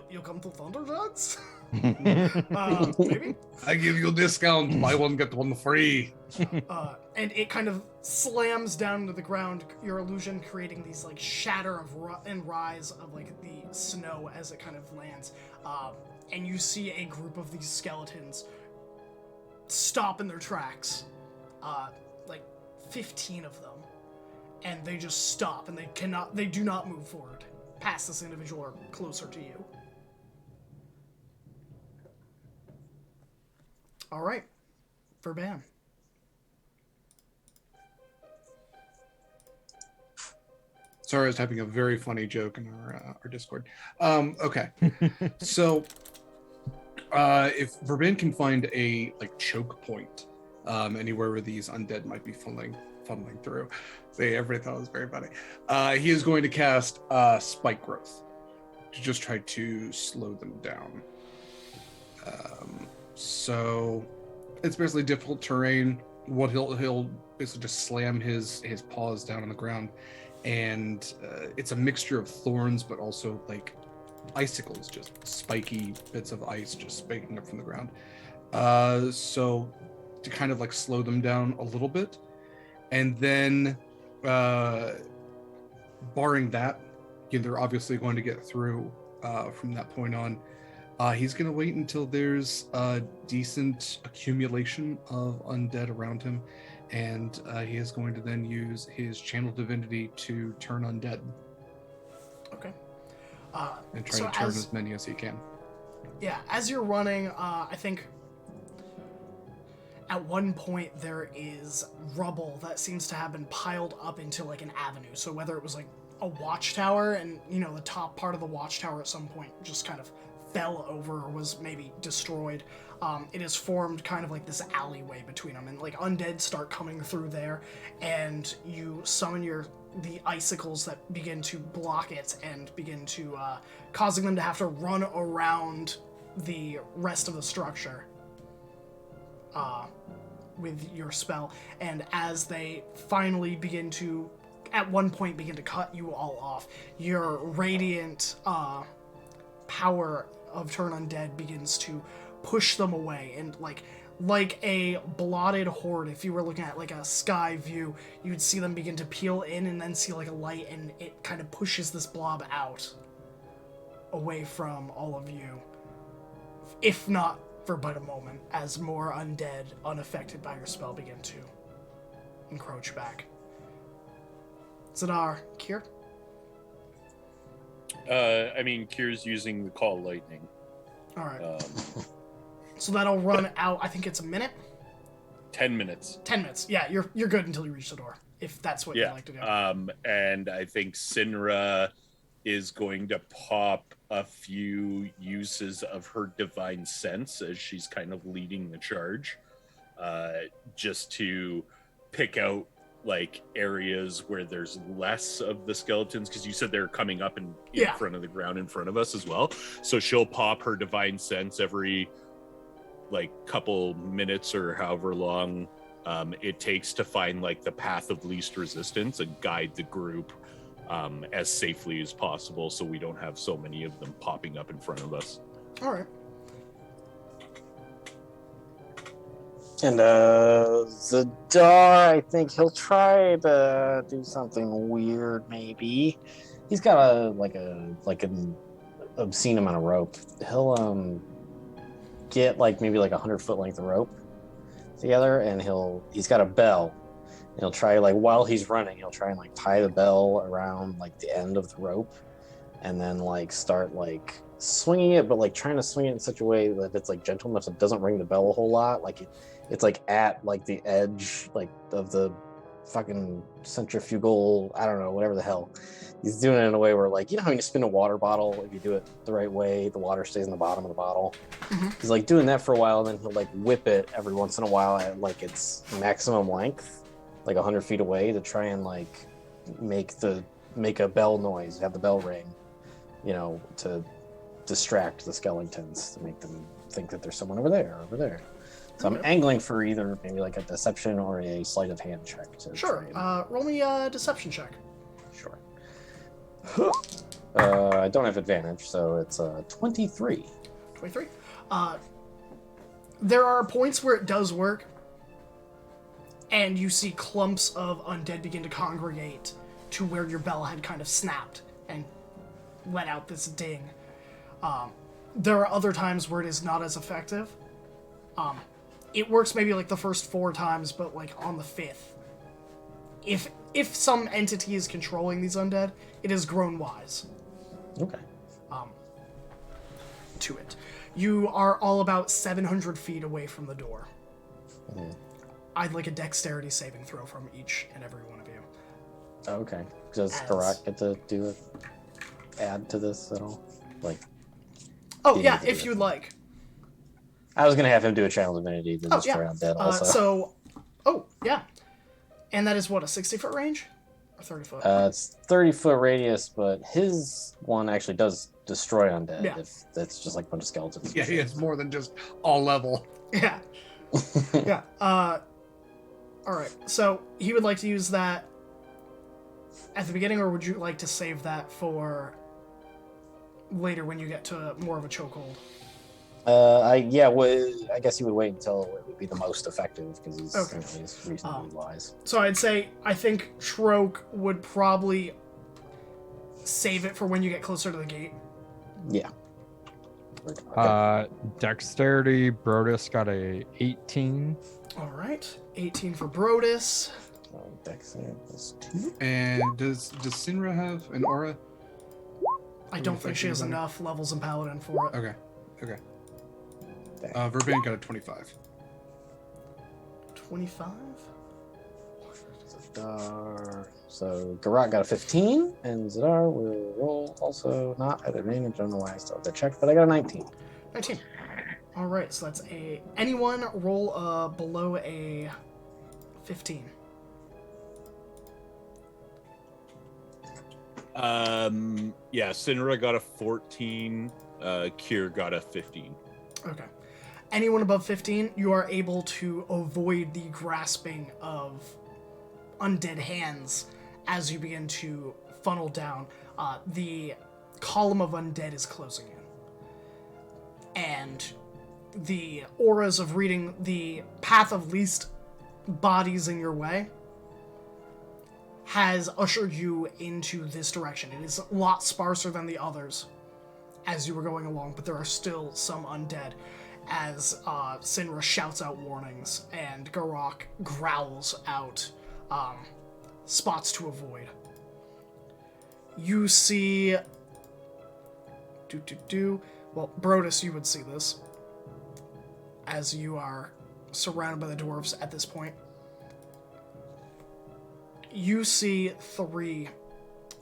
Speaker 1: You come to Thunderjugs? Maybe?
Speaker 3: I give you a discount. Buy one, get one free.
Speaker 1: And it kind of slams down to the ground, your illusion creating these like shatter of and rise of like the snow as it kind of lands. And you see a group of these skeletons stop in their tracks, like 15 of them, and they just stop and they do not move forward past this individual or closer to you. All right, Verban.
Speaker 3: Sorry, I was typing a very funny joke in our Discord. Okay, so if Verban can find a choke point anywhere where these undead might be funneling through, everybody thought it was very funny. He is going to cast Spike Growth to just try to slow them down. So it's basically difficult terrain. What he'll basically just slam his paws down on the ground, and it's a mixture of thorns, but also like icicles, just spiky bits of ice just spiking up from the ground. So to kind of like slow them down a little bit, and then barring that, they're obviously going to get through from that point on. He's going to wait until there's a decent accumulation of undead around him, and he is going to then use his Channel Divinity to turn undead.
Speaker 1: Okay.
Speaker 3: and try
Speaker 1: So
Speaker 3: to turn as many as he can.
Speaker 1: Yeah, as you're running, I think at one point there is rubble that seems to have been piled up into like an avenue. So whether it was like a watchtower and, the top part of the watchtower at some point just kind of fell over or was maybe destroyed, it has formed kind of like this alleyway between them, and like undead start coming through there, and you summon the icicles that begin to block it and begin to causing them to have to run around the rest of the structure with your spell. And as they finally begin to at one point begin to cut you all off, your radiant power of turn undead begins to push them away, and like a blotted horde, if you were looking at like a sky view, you'd see them begin to peel in and then see like a light, and it kind of pushes this blob out away from all of you, if not for but a moment, as more undead unaffected by your spell begin to encroach back. Zadar, Kier?
Speaker 2: Kier's using the call lightning.
Speaker 1: Alright. So that'll run out, I think it's a minute?
Speaker 2: 10 minutes.
Speaker 1: 10 minutes. Yeah, you're good until you reach the door, if that's what you'd like to do.
Speaker 2: And I think Sinra is going to pop a few uses of her divine sense as she's kind of leading the charge, just to pick out like areas where there's less of the skeletons, because you said they're coming up in front of the ground in front of us as well. So she'll pop her divine sense every like couple minutes or however long it takes to find like the path of least resistance and guide the group as safely as possible, so we don't have so many of them popping up in front of us.
Speaker 1: All right.
Speaker 5: And Zadar, I think he'll try to do something weird. Maybe he's got an obscene amount of rope. He'll get maybe 100-foot length of rope together, and he's got a bell. And he'll try while he's running, he'll try and tie the bell around the end of the rope, and then start swinging it, but trying to swing it in such a way that it's gentle enough so it doesn't ring the bell a whole lot. It's at the edge of the fucking centrifugal, I don't know, whatever the hell. He's doing it in a way where you know how you spin a water bottle, if you do it the right way, the water stays in the bottom of the bottle. Mm-hmm. He's doing that for a while, and then he'll whip it every once in a while at its maximum length, 100 feet away, to try and make a bell noise, have the bell ring, to distract the skeletons, to make them think that there's someone over there. So I'm angling for either maybe a deception or a sleight of hand check.
Speaker 1: Sure. Roll me a deception check.
Speaker 5: Sure. I don't have advantage, so it's 23.
Speaker 1: 23. There are points where it does work, and you see clumps of undead begin to congregate to where your bell had kind of snapped and let out this ding. There are other times where it is not as effective. It works maybe the first 4 times, but on the 5th, if some entity is controlling these undead, it has grown wise.
Speaker 5: Okay.
Speaker 1: To it. You are all about 700 feet away from the door. Mm-hmm. I'd like a dexterity saving throw from each and every one of you.
Speaker 5: Okay. Does Karak get to add to this at all?
Speaker 1: Oh, yeah, if you'd like.
Speaker 5: I was going to have him do a channel divinity to destroy undead also.
Speaker 1: Yeah. And that is what, a 60-foot range? Or 30-foot?
Speaker 5: It's 30-foot radius, but his one actually does destroy undead.
Speaker 1: Yeah.
Speaker 5: If that's just a bunch of skeletons.
Speaker 3: Yeah, he has more than just all level.
Speaker 1: Yeah. Yeah. All right. So he would like to use that at the beginning, or would you like to save that for later when you get to more of a chokehold?
Speaker 5: I guess he would wait until it would be the most effective, because he's reasonably wise.
Speaker 1: So I'd say I think Shroak would probably save it for when you get closer to the gate.
Speaker 5: Yeah.
Speaker 4: Okay. Dexterity, Brodus got a 18.
Speaker 1: All right, 18 for I don't think she has enough levels in Paladin for it.
Speaker 3: Okay. Verban got a 25.
Speaker 1: 25?
Speaker 5: Zadar. So Garat got a 15, and Zadar will roll also not at advantage. I don't know why I still have to check, but I got a 19.
Speaker 1: 19. All right, so that's anyone roll below a 15.
Speaker 2: Sinra got a 14. Kier got a 15.
Speaker 1: Okay. Anyone above 15, you are able to avoid the grasping of undead hands as you begin to funnel down. The column of undead is closing in. And the auras of reading the path of least bodies in your way has ushered you into this direction. It is a lot sparser than the others as you were going along, but there are still some undead as Sinra shouts out warnings and Garok growls out spots to avoid. You see... Well, Brodus, you would see this as you are surrounded by the dwarves at this point. You see 3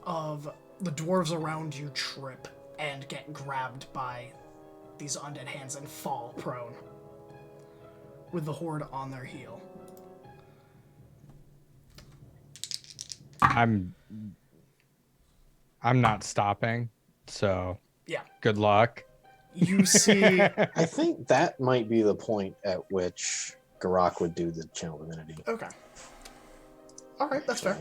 Speaker 1: of the dwarves around you trip and get grabbed by these undead hands and fall prone with the horde on their heel.
Speaker 4: I'm not stopping, so
Speaker 1: Yeah.
Speaker 4: good luck.
Speaker 1: You see...
Speaker 5: I think that might be the point at which Garak would do the channel divinity.
Speaker 1: Okay. Alright, that's fair.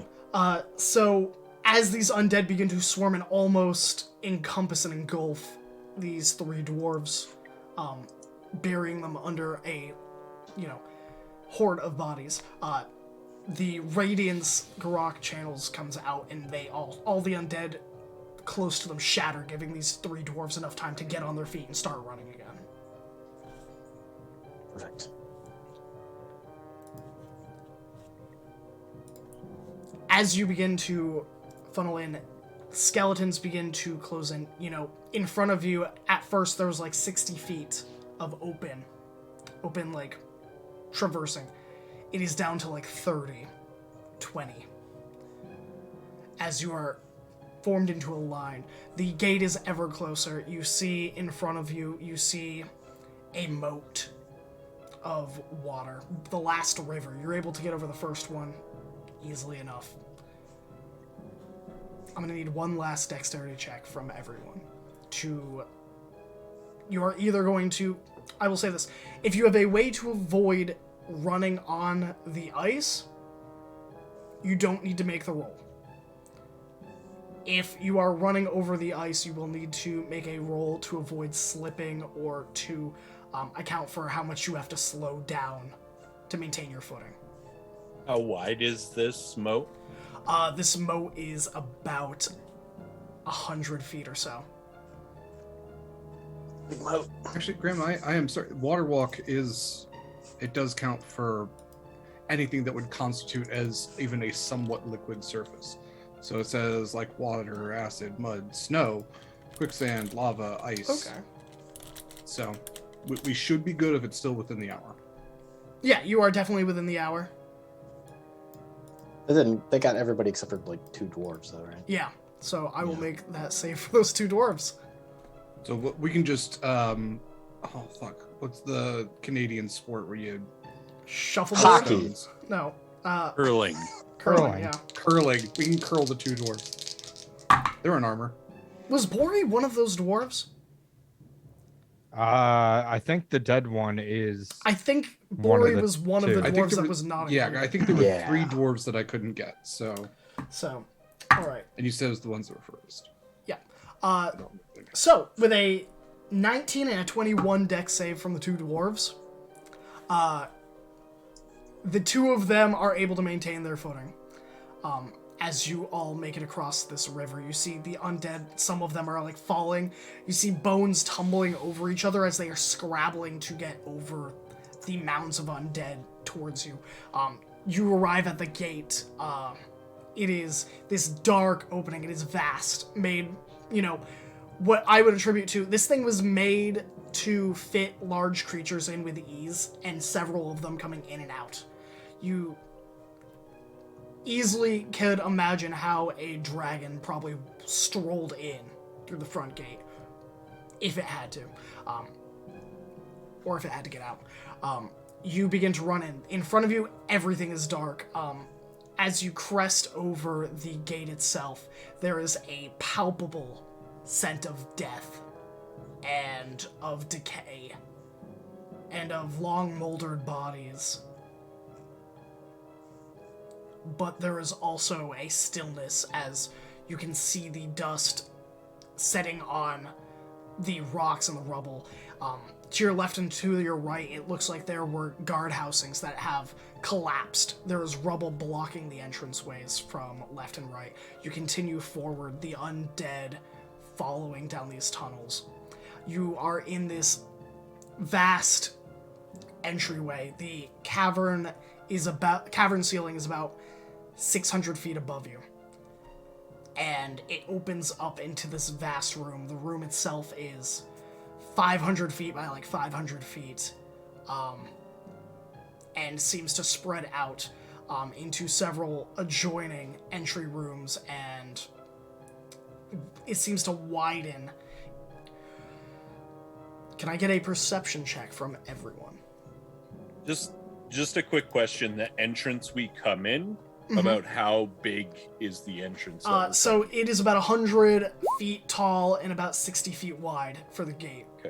Speaker 1: So, as these undead begin to swarm and almost encompass and engulf these 3 dwarves, burying them under a, horde of bodies, the radiance Garak channels comes out, and they all the undead close to them shatter, giving these 3 dwarves enough time to get on their feet and start running again.
Speaker 5: Perfect.
Speaker 1: As you begin to funnel in, skeletons begin to close in. In front of you, at first there was like 60 feet of open, like, traversing. It is down to like 30, 20. As you are formed into a line, the gate is ever closer. You see in front of you, a moat of water. The last river. You're able to get over the first one easily enough. I'm going to need one last dexterity check from everyone. You are either going to... I will say this. If you have a way to avoid running on the ice, you don't need to make the roll. If you are running over the ice, you will need to make a roll to avoid slipping or to account for how much you have to slow down to maintain your footing.
Speaker 2: How wide is this moat?
Speaker 1: This moat is about 100 feet or so.
Speaker 3: Actually, Graham, I am sorry. Water walk it does count for anything that would constitute as even a somewhat liquid surface. So it says like water, acid, mud, snow, quicksand, lava, ice.
Speaker 1: Okay.
Speaker 3: So we should be good if it's still within the hour.
Speaker 1: Yeah, you are definitely within the hour.
Speaker 5: And then they got everybody except for like 2 dwarves, though, right?
Speaker 1: Yeah, so I will make that save for those 2 dwarves.
Speaker 3: So we can just what's the Canadian sport where you
Speaker 1: Shuffleboard?
Speaker 5: Hockey.
Speaker 1: No.
Speaker 2: Curling.
Speaker 1: Curling, yeah.
Speaker 3: curling? We can curl the 2 dwarves. They're in armor.
Speaker 1: Was Bori one of those dwarves?
Speaker 4: I think the dead one is.
Speaker 1: I think
Speaker 4: One of
Speaker 1: Bori
Speaker 4: the
Speaker 1: was one of
Speaker 4: 2.
Speaker 1: the
Speaker 3: I think
Speaker 1: dwarves
Speaker 3: there
Speaker 1: that
Speaker 3: was-
Speaker 1: was not
Speaker 3: Yeah,
Speaker 1: included.
Speaker 3: I think there were
Speaker 5: Yeah.
Speaker 3: 3 dwarves that I couldn't get. So,
Speaker 1: So, alright.
Speaker 3: and you said it was the ones that were first.
Speaker 1: Yeah. So, with a 19 and a 21 dex save from the 2 dwarves, the 2 of them are able to maintain their footing. As you all make it across this river, you see the undead, some of them are like falling. You see bones tumbling over each other as they are scrabbling to get over the mounds of undead towards you. You arrive at the gate. It is this dark opening. It is vast, made, what I would attribute to, this thing was made to fit large creatures in with ease, and several of them coming in and out. You easily could imagine how a dragon probably strolled in through the front gate, if it had to, or if it had to get out. You begin to run in. In front of you, everything is dark. As you crest over the gate itself, there is a palpable scent of death and of decay and of long moldered bodies. But there is also a stillness as you can see the dust setting on the rocks and the rubble. To your left and to your right, it looks like there were guard housings that have collapsed. There is rubble blocking the entranceways from left and right. You continue forward, the undead following down these tunnels. You are in this vast entryway. The cavern ceiling is about 600 feet above you. And it opens up into this vast room. The room itself is 500 feet by like 500 feet, and seems to spread out into several adjoining entry rooms, and it seems to widen. Can I get a perception check from everyone?
Speaker 2: Just a quick question. The entrance we come in, about how big is the entrance?
Speaker 1: So it is about 100 feet tall and about 60 feet wide for the gate.
Speaker 2: Okay.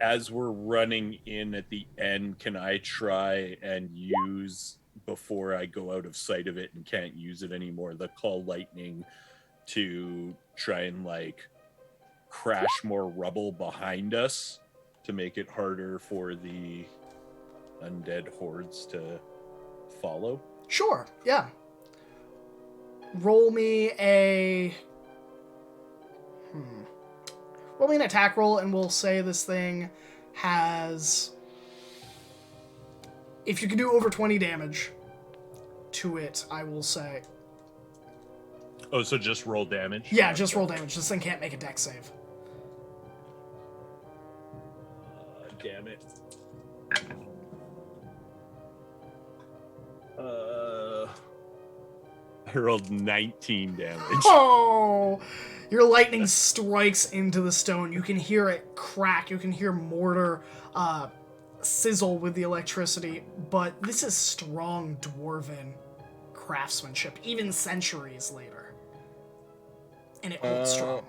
Speaker 2: As we're running in at the end, can I try and use, before I go out of sight of it and can't use it anymore, the call lightning to try and like crash more rubble behind us to make it harder for the undead hordes to follow?
Speaker 1: Sure, yeah. Roll me an attack roll, and we'll say this thing has... If you can do over 20 damage to it, I will say...
Speaker 2: Oh, so just roll damage?
Speaker 1: Yeah, just roll damage. This thing can't make a dex save.
Speaker 2: Damn it. I rolled 19 damage.
Speaker 1: Oh! Your lightning strikes into the stone. You can hear it crack. You can hear mortar sizzle with the electricity. But this is strong dwarven craftsmanship, even centuries later. And it holds strong.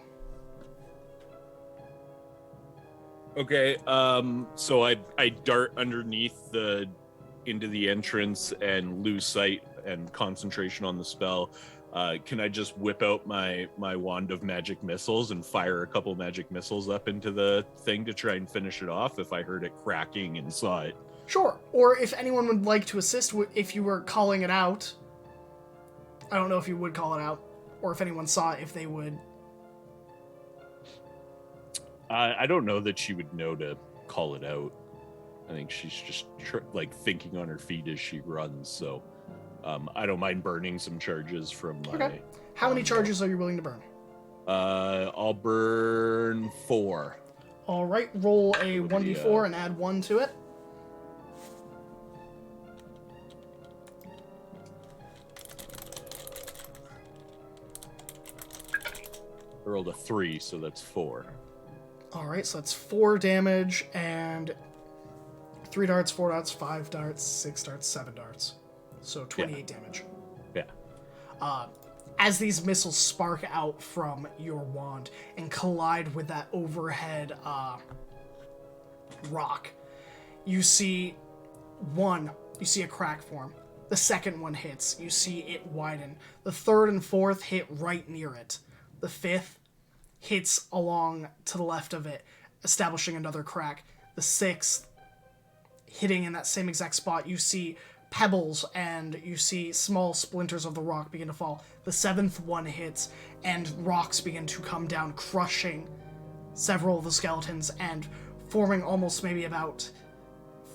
Speaker 2: Okay, so I dart underneath into the entrance and lose sight and concentration on the spell. Can I just whip out my wand of magic missiles and fire a couple magic missiles up into the thing to try and finish it off if I heard it cracking and saw it?
Speaker 1: Sure. Or if anyone would like to assist, if you were calling it out. I don't know if you would call it out, or if anyone saw it, if they would.
Speaker 2: I don't know that she would know to call it out. I think she's just thinking on her feet as she runs. So I don't mind burning some charges from my...
Speaker 1: Okay. How many charges are you willing to burn?
Speaker 2: I'll burn 4.
Speaker 1: All right. Roll a 1d4 and add 1 to it.
Speaker 2: I rolled a 3, so that's 4.
Speaker 1: All right, so that's 4 damage and 3 darts, 4 darts, 5 darts, 6 darts, 7 darts. So 28 damage.
Speaker 2: Yeah.
Speaker 1: As these missiles spark out from your wand and collide with that overhead rock, you see a crack form. The second one hits. You see it widen. The third and fourth hit right near it. The fifth hits along to the left of it, establishing another crack. The sixth, hitting in that same exact spot, you see pebbles and you see small splinters of the rock begin to fall. The seventh one hits, and rocks begin to come down, crushing several of the skeletons and forming almost maybe about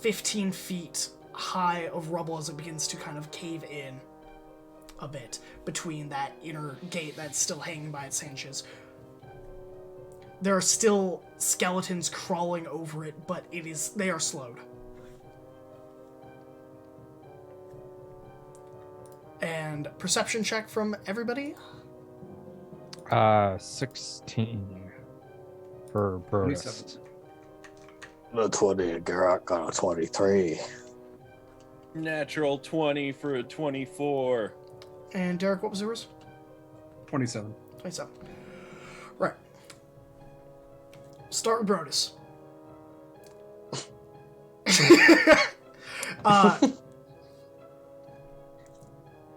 Speaker 1: 15 feet high of rubble as it begins to kind of cave in. a bit between that inner gate that's still hanging by its hinges. There are still skeletons crawling over it, but they are slowed. And perception check from everybody.
Speaker 4: 16 for Brodus.
Speaker 3: 27.
Speaker 5: The 20, Garak got a 23.
Speaker 2: Natural 20 for a 24.
Speaker 1: And Derek, what was yours?
Speaker 3: 27.
Speaker 1: 27. Right. Start with Brodus.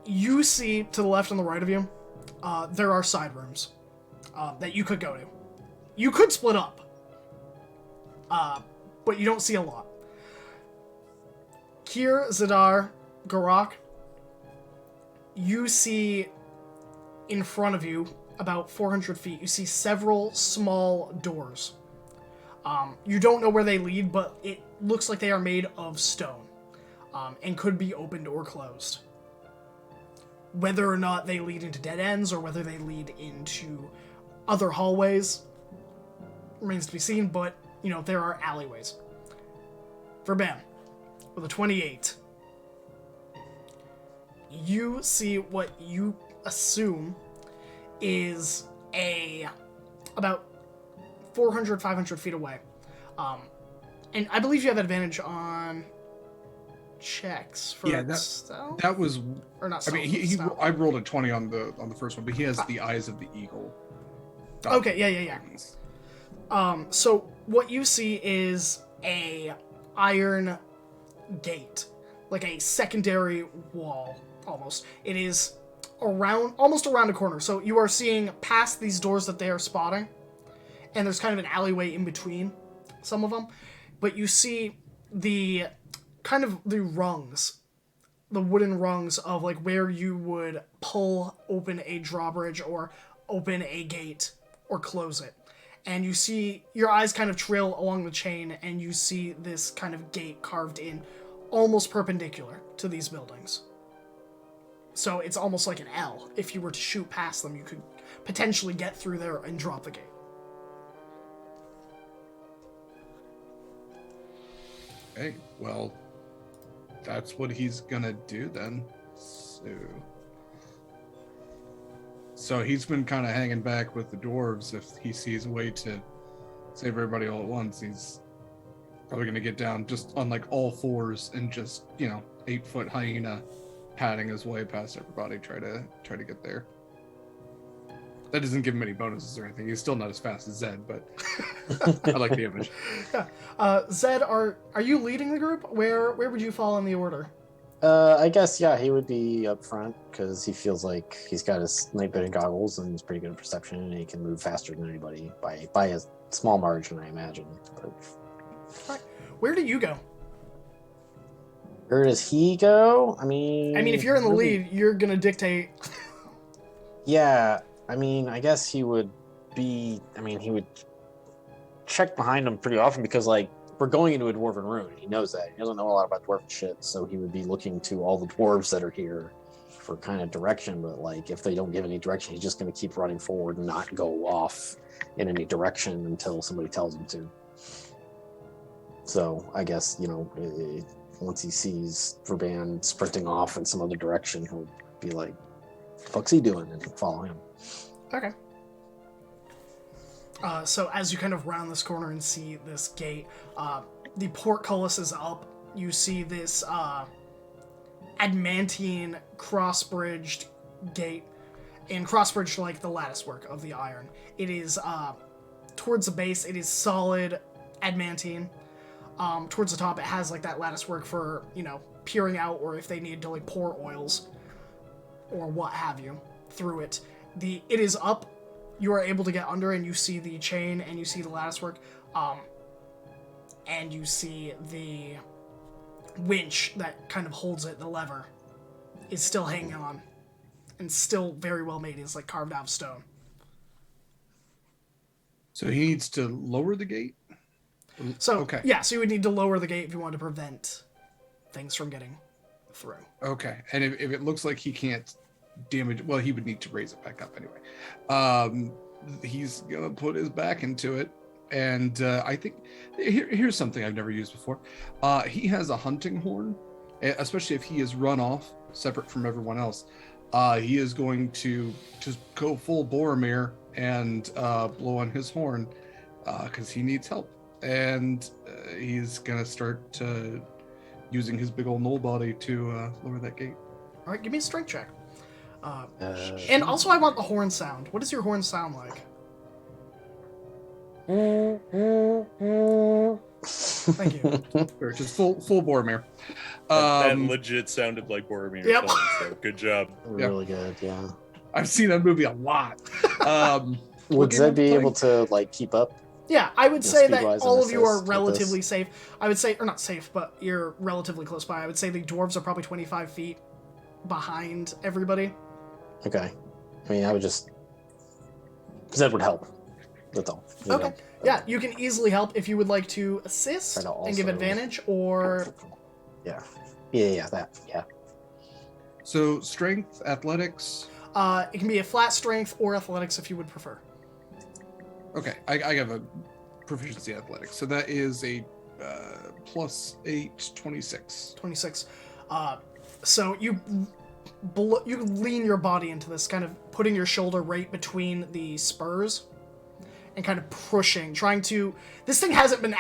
Speaker 1: You see to the left and the right of you, there are side rooms that you could go to. You could split up, but you don't see a lot. Kier, Zadar, Garak, you see in front of you, about 400 feet, you see several small doors. You don't know where they lead, but it looks like they are made of stone and could be opened or closed. Whether or not they lead into dead ends or whether they lead into other hallways remains to be seen, but, you know, there are alleyways. Verban, with a 28, you see what you assume is about 400, 500 feet away. And I believe you have advantage on checks for stealth?
Speaker 3: That was.
Speaker 1: Or not
Speaker 3: I mean,
Speaker 1: stealth,
Speaker 3: I rolled a 20 on the first one, but he has the eyes of the eagle.
Speaker 1: Okay, yeah. So what you see is a iron gate, like a secondary wall, almost. It is almost around a corner. So you are seeing past these doors that they are spotting, and there's kind of an alleyway in between some of them. But you see the rungs, the wooden rungs of like where you would pull open a drawbridge or open a gate or close it. And you see, your eyes kind of trail along the chain, and you see this kind of gate carved in, almost perpendicular to these buildings. So it's almost like an L. If you were to shoot past them, you could potentially get through there and drop the gate.
Speaker 3: Okay, well, that's what he's gonna do then. So he's been kind of hanging back with the dwarves. If he sees a way to save everybody all at once, he's probably gonna get down just on like all fours and just, 8-foot hyena padding his way past everybody, try to get there. That doesn't give him any bonuses or anything. He's still not as fast as Zed, but I like the image.
Speaker 1: Yeah. Zed, are you leading the group? Where would you fall in the order?
Speaker 5: I guess, yeah, he would be up front because he feels like he's got his night vision goggles and he's pretty good at perception, and he can move faster than anybody by a small margin, I imagine. But...
Speaker 1: Right. Where do you go?
Speaker 5: Where does he go? I mean,
Speaker 1: if you're in the lead, you're gonna dictate.
Speaker 5: Yeah, I guess he would he would check behind him pretty often because, like, we're going into a dwarven ruin. He knows that. He doesn't know a lot about dwarven shit, so he would be looking to all the dwarves that are here for kind of direction. But, like, if they don't give any direction, he's just going to keep running forward and not go off in any direction until somebody tells him to. So I guess, once he sees Verban sprinting off in some other direction, he'll be like, "What the fuck's he doing?" and follow him.
Speaker 1: Okay. So as you kind of round this corner and see this gate, the portcullis is up. You see this adamantine cross-bridged gate, and cross-bridged like the lattice work of the iron. It is towards the base, it is solid adamantine. Towards the top, it has like that lattice work for, peering out, or if they need to like pour oils or what have you through it. It is up. You are able to get under, and you see the chain, and you see the lattice work, and you see the winch that kind of holds it, the lever, is still hanging on, and still very well made. It's like carved out of stone.
Speaker 3: So he needs to lower the gate?
Speaker 1: So,
Speaker 3: okay.
Speaker 1: Yeah, so you would need to lower the gate if you want to prevent things from getting through.
Speaker 3: Okay, and if it looks like he can't damage. Well, he would need to raise it back up anyway. He's gonna put his back into it, and I think here's something I've never used before. He has a hunting horn, especially if he is run off separate from everyone else. He is going to just go full Boromir and blow on his horn because he needs help, and he's gonna start using his big old knoll body to lower that gate.
Speaker 1: All right, give me a strength check. And also, I want the horn sound. What does your horn sound like? Thank you.
Speaker 3: Or just full Boromir.
Speaker 2: That legit sounded like Boromir.
Speaker 1: Yep.
Speaker 2: So good job.
Speaker 5: Really good, yeah.
Speaker 3: I've seen that movie a lot.
Speaker 5: Would Zed be able to like keep up?
Speaker 1: Yeah, I would say that
Speaker 5: speed-wise
Speaker 1: all
Speaker 5: and
Speaker 1: of you are
Speaker 5: assist with
Speaker 1: relatively
Speaker 5: this?
Speaker 1: safe. I would say, or not safe, but you're relatively close by. I would say the dwarves are probably 25 feet behind everybody.
Speaker 5: Okay. I mean, I would just... Because that would help. That's all. You
Speaker 1: Okay.
Speaker 5: know?
Speaker 1: Yeah, you can easily help if you would like to assist
Speaker 5: Try to
Speaker 1: and give
Speaker 5: also-
Speaker 1: advantage, or...
Speaker 5: Yeah, that, yeah.
Speaker 3: So strength, athletics.
Speaker 1: It can be a flat strength or athletics if you would prefer.
Speaker 3: Okay, I have a proficiency athletics. So that is a +8, 26.
Speaker 1: 26. So you lean your body into this, kind of putting your shoulder right between the spurs and kind of pushing, trying to... This thing hasn't been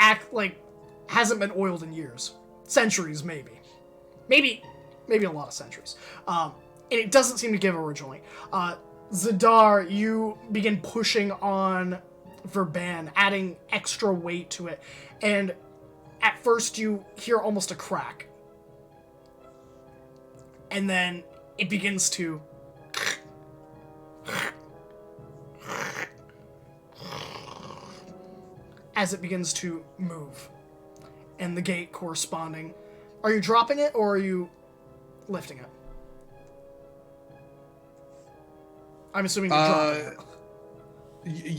Speaker 1: hasn't been oiled in years. Centuries, maybe. Maybe a lot of centuries. And it doesn't seem to give originally. Zadar, you begin pushing on Verban, adding extra weight to it. And at first you hear almost a crack. And then it begins to... as it begins to move. And the gate corresponding... Are you dropping it, or are you lifting it? I'm assuming you're dropping it.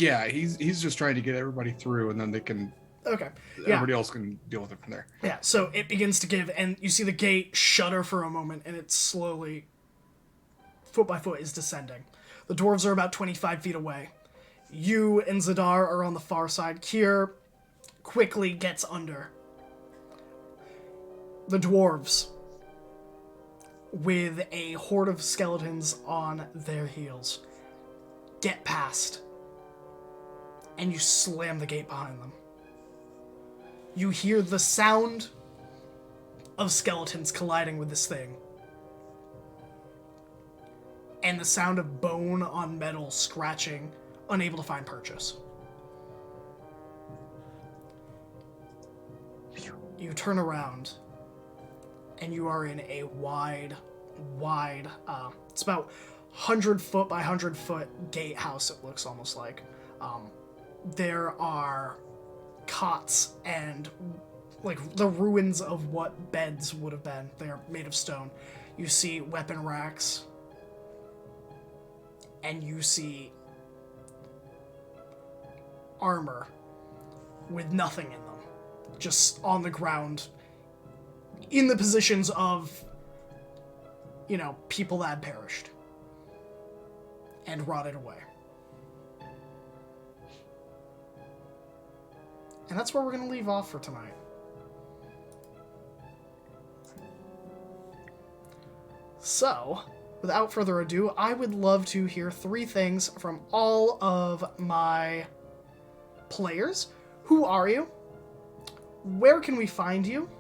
Speaker 3: Yeah, he's just trying to get everybody through, and then they can...
Speaker 1: Okay. Yeah.
Speaker 3: Everybody else can deal with it from there.
Speaker 1: Yeah, so it begins to give, and you see the gate shudder for a moment, and it slowly, foot by foot, is descending. The dwarves are about 25 feet away. You and Zadar are on the far side. Kier quickly gets under. The dwarves, with a horde of skeletons on their heels, get past, and you slam the gate behind them. You hear the sound of skeletons colliding with this thing, and the sound of bone on metal scratching, unable to find purchase. You turn around, and you are in a wide, it's about 100 foot by 100 foot gatehouse, it looks almost like. There are cots and like the ruins of what beds would have been. They are made of stone. You see weapon racks, and you see armor with nothing in them, just on the ground, in the positions of, you know, people that had perished and rotted away. And that's where we're going to leave off for tonight. So, without further ado, I would love to hear 3 things from all of my players. Who are you? Where can we find you?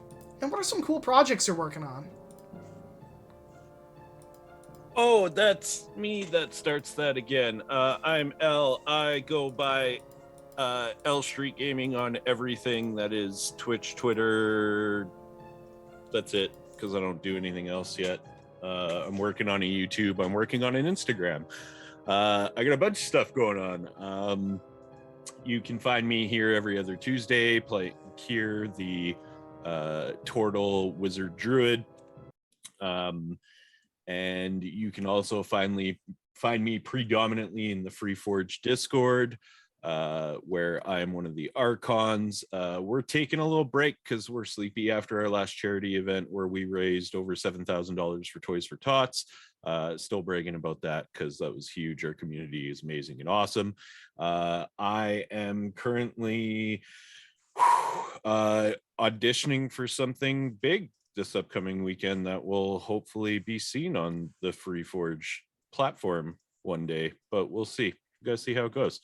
Speaker 1: And what are some cool projects you're working on?
Speaker 2: Oh, that's me that starts that again. I'm L. I go by L Street Gaming on everything that is Twitch, Twitter. That's it, because I don't do anything else yet. I'm working on a YouTube. I'm working on an Instagram. I got a bunch of stuff going on. You can find me here every other Tuesday, play here the Tortle Wizard Druid. And you can also find me predominantly in the Free Forge Discord, where I'm one of the Archons. We're taking a little break because we're sleepy after our last charity event where we raised over $7,000 for Toys for Tots. Still bragging about that because that was huge. Our community is amazing and awesome. I am currently auditioning for something big this upcoming weekend that will hopefully be seen on the Free Forge platform one day, but we'll see. You guys see how it goes.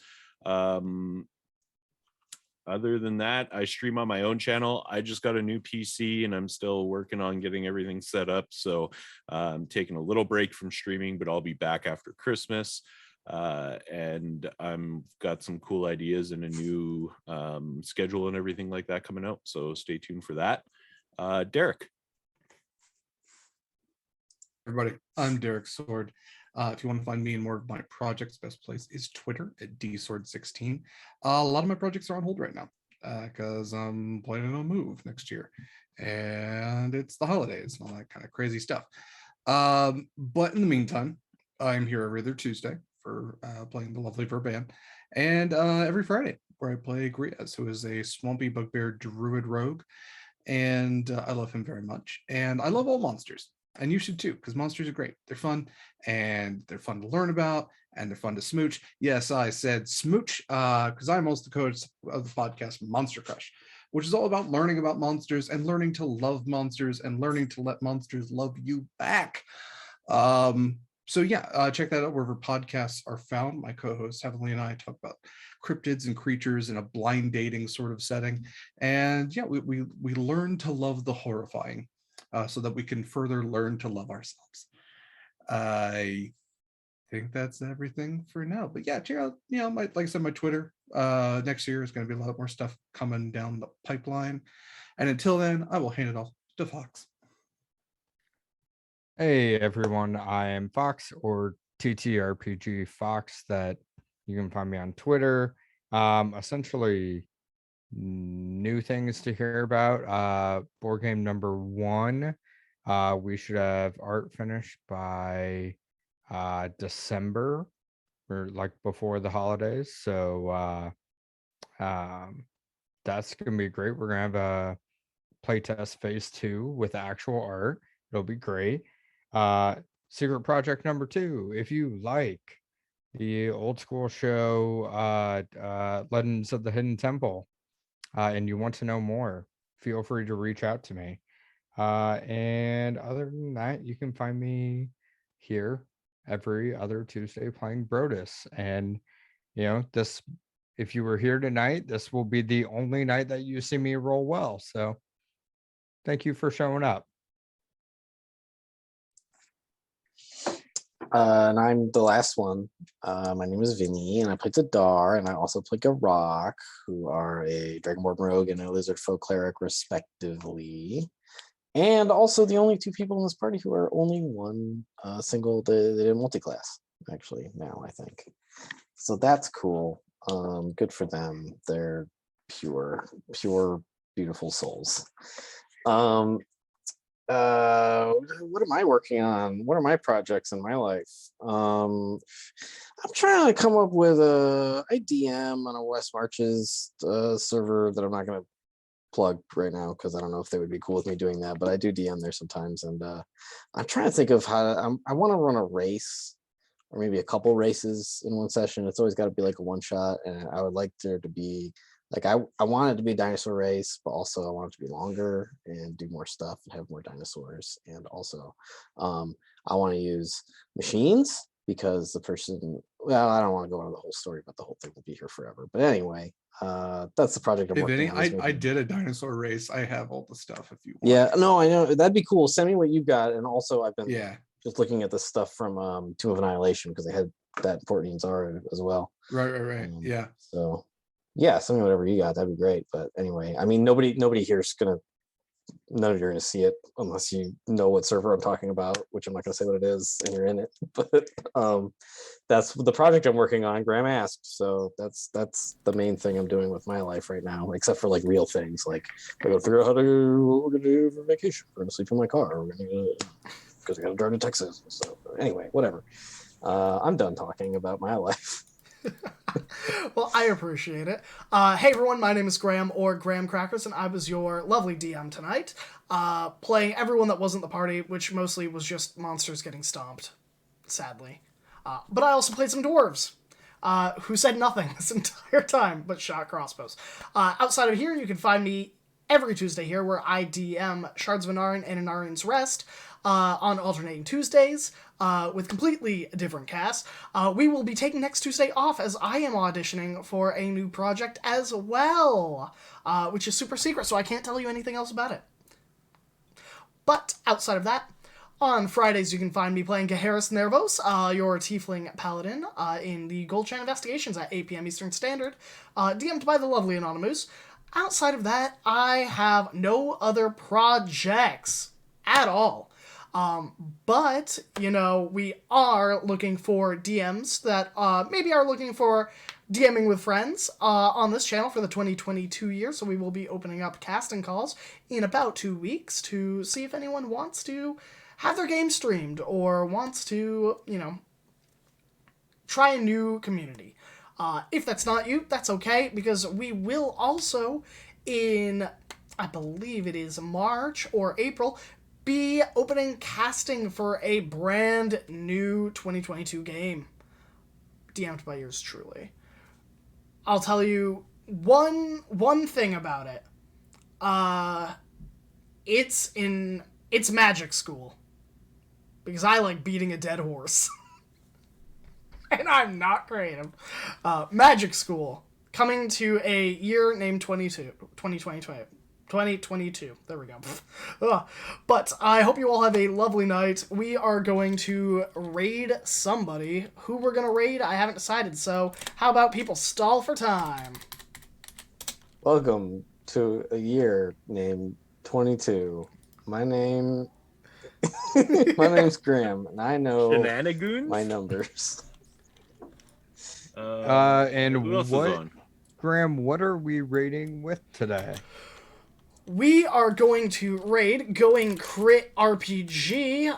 Speaker 2: Other than that, I stream on my own channel. I just got a new PC and I'm still working on getting everything set up. So I'm taking a little break from streaming, but I'll be back after Christmas. And I'm got some cool ideas and a new schedule and everything like that coming out. So stay tuned for that. Derek.
Speaker 3: Everybody, I'm Derek Sword. If you want to find me and more of my projects, best place is Twitter at dsword16. A lot of my projects are on hold right now because I'm planning on a move next year, and it's the holidays and all that kind of crazy stuff. But in the meantime, I'm here every other Tuesday for playing the lovely Verban, and every Friday where I play Griaz, who is a swampy bugbear druid rogue, and I love him very much. And I love all monsters. And you should too, because monsters are great. They're fun, and they're fun to learn about, and they're fun to smooch. Yes, I said smooch, because I'm also the host of the podcast Monster Crush, which is all about learning about monsters and learning to love monsters and learning to let monsters love you back. So yeah, check that out wherever podcasts are found. My co-host Heavenly and I talk about cryptids and creatures in a blind dating sort of setting, and yeah, we learn to love the horrifying. So that we can further learn to love ourselves. I think that's everything for now. But yeah, check out, like I said, my Twitter. Next year is going to be a lot more stuff coming down the pipeline. And until then, I will hand it off to Fox.
Speaker 4: Hey everyone, I am Fox, or TTRPG Fox. That you can find me on Twitter. Essentially new things to hear about. Board game number 1, we should have art finished by December, or like before the holidays, so that's gonna be great. We're gonna have a playtest phase 2 with actual art. It'll be great. Secret project number 2, if you like the old school show Legends of the Hidden Temple, and you want to know more, feel free to reach out to me. And other than that, you can find me here every other Tuesday playing Brodus. And this, if you were here tonight, this will be the only night that you see me roll well. So thank you for showing up.
Speaker 5: And I'm the last one. My name is Vinny, and I play Dadar, and I also play Garak, who are a Dragonborn rogue and a lizard folk cleric, respectively. And also the only 2 people in this party who are only one single. They did multi-class, actually, now, I think. So that's cool. Good for them. They're pure, beautiful souls. What am I working on? What are my projects in my life? I'm trying to come up with I DM on a West Marches server that I'm not going to plug right now because I don't know if they would be cool with me doing that, but I do DM there sometimes, and I'm trying to think of how I want to run a race, or maybe a couple races in one session. It's always got to be like a one shot, and I would like there to be like I want it to be a dinosaur race, but also I want it to be longer and do more stuff and have more dinosaurs. And also I want to use machines because the person, well, I don't want to go into the whole story, but the whole thing will be here forever. But anyway, that's the project I'm working on.
Speaker 3: I did a dinosaur race. I have all the stuff if you want.
Speaker 5: Yeah, no, I know. That'd be cool. Send me what you got. And also I've been just looking at the stuff from Tomb of Annihilation because they had that Fort Nianzaro as well.
Speaker 3: Right. Yeah.
Speaker 5: So yeah, send me whatever you got. That'd be great. But anyway, I mean, none of you are gonna see it unless you know what server I'm talking about, which I'm not gonna say what it is, and you're in it. But that's the project I'm working on. Graham asked, so that's the main thing I'm doing with my life right now, except for like real things, like I gotta figure out what we're gonna do for vacation. We're gonna sleep in my car. We're gonna because I gotta drive to Texas. So anyway, whatever. I'm done talking about my life.
Speaker 1: Well, I appreciate it. Hey everyone, my name is Graham, or Graham Crackers, and I was your lovely DM tonight, playing everyone that wasn't the party, which mostly was just monsters getting stomped. sadly. But I also played some dwarves, who said nothing this entire time but shot crossbows. Outside of here, you can find me every Tuesday here, where I DM Shards of Anarion and Anarion's Rest on alternating Tuesdays with completely different casts. We will be taking next Tuesday off as I am auditioning for a new project as well, which is super secret, so I can't tell you anything else about it. But outside of that, on Fridays, you can find me playing Gaheris Nervos, your Tiefling Paladin, in the Gold Chain Investigations at 8 p.m. Eastern Standard, DM'd by the lovely Anonymous. Outside of that, I have no other projects at all. But, we are looking for DMs that maybe are looking for DMing with friends on this channel for the 2022 year. So we will be opening up casting calls in about 2 weeks to see if anyone wants to have their game streamed or wants to, try a new community. If that's not you, that's okay, because we will also, in, I believe it is March or April, be opening casting for a brand new 2022 game. DM'd by yours truly. I'll tell you one thing about it. It's magic school. Because I like beating a dead horse. And I'm not creative. Magic School, coming to a year named 2022. There we go. But I hope you all have a lovely night. We are going to raid somebody. Who we're going to raid, I haven't decided. So how about people stall for time?
Speaker 5: Welcome to a year named 22. My name's Graham, and I know
Speaker 2: Shenanigans?
Speaker 5: my numbers.
Speaker 4: And
Speaker 2: who else is
Speaker 4: what,
Speaker 2: on?
Speaker 4: Graham, what are we raiding with today?
Speaker 1: We are going to raid Going Crit RPG,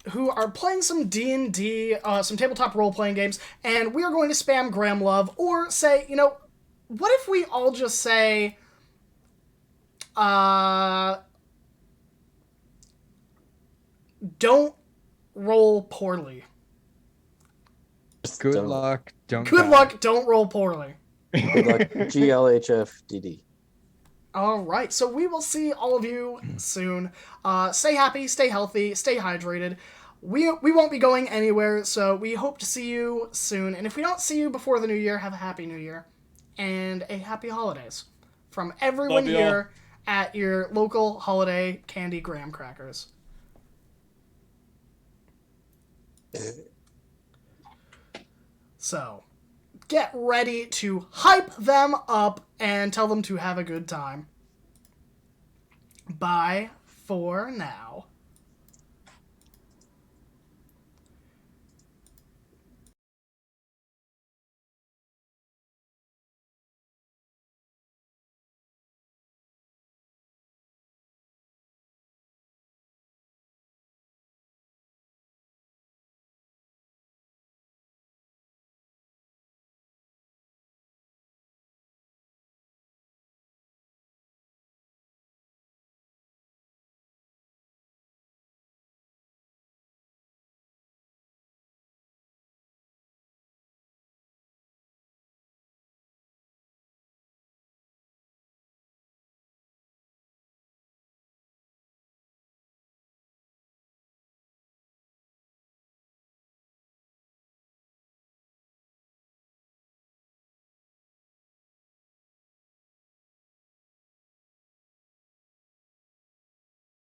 Speaker 1: who are playing some D&D, some tabletop role-playing games, and we are going to spam Graham Love, or say, what if we all just say, don't roll poorly.
Speaker 4: Good luck. Don't
Speaker 1: Good
Speaker 4: die.
Speaker 1: luck, don't roll poorly.
Speaker 5: Good luck, GLHFDD.
Speaker 1: All right, so we will see all of you soon. Stay happy, stay healthy, stay hydrated. We won't be going anywhere, so we hope to see you soon. And if we don't see you before the new year, have a happy new year and a happy holidays from everyone here at your local holiday candy graham crackers. So, get ready to hype them up and tell them to have a good time. Bye for now.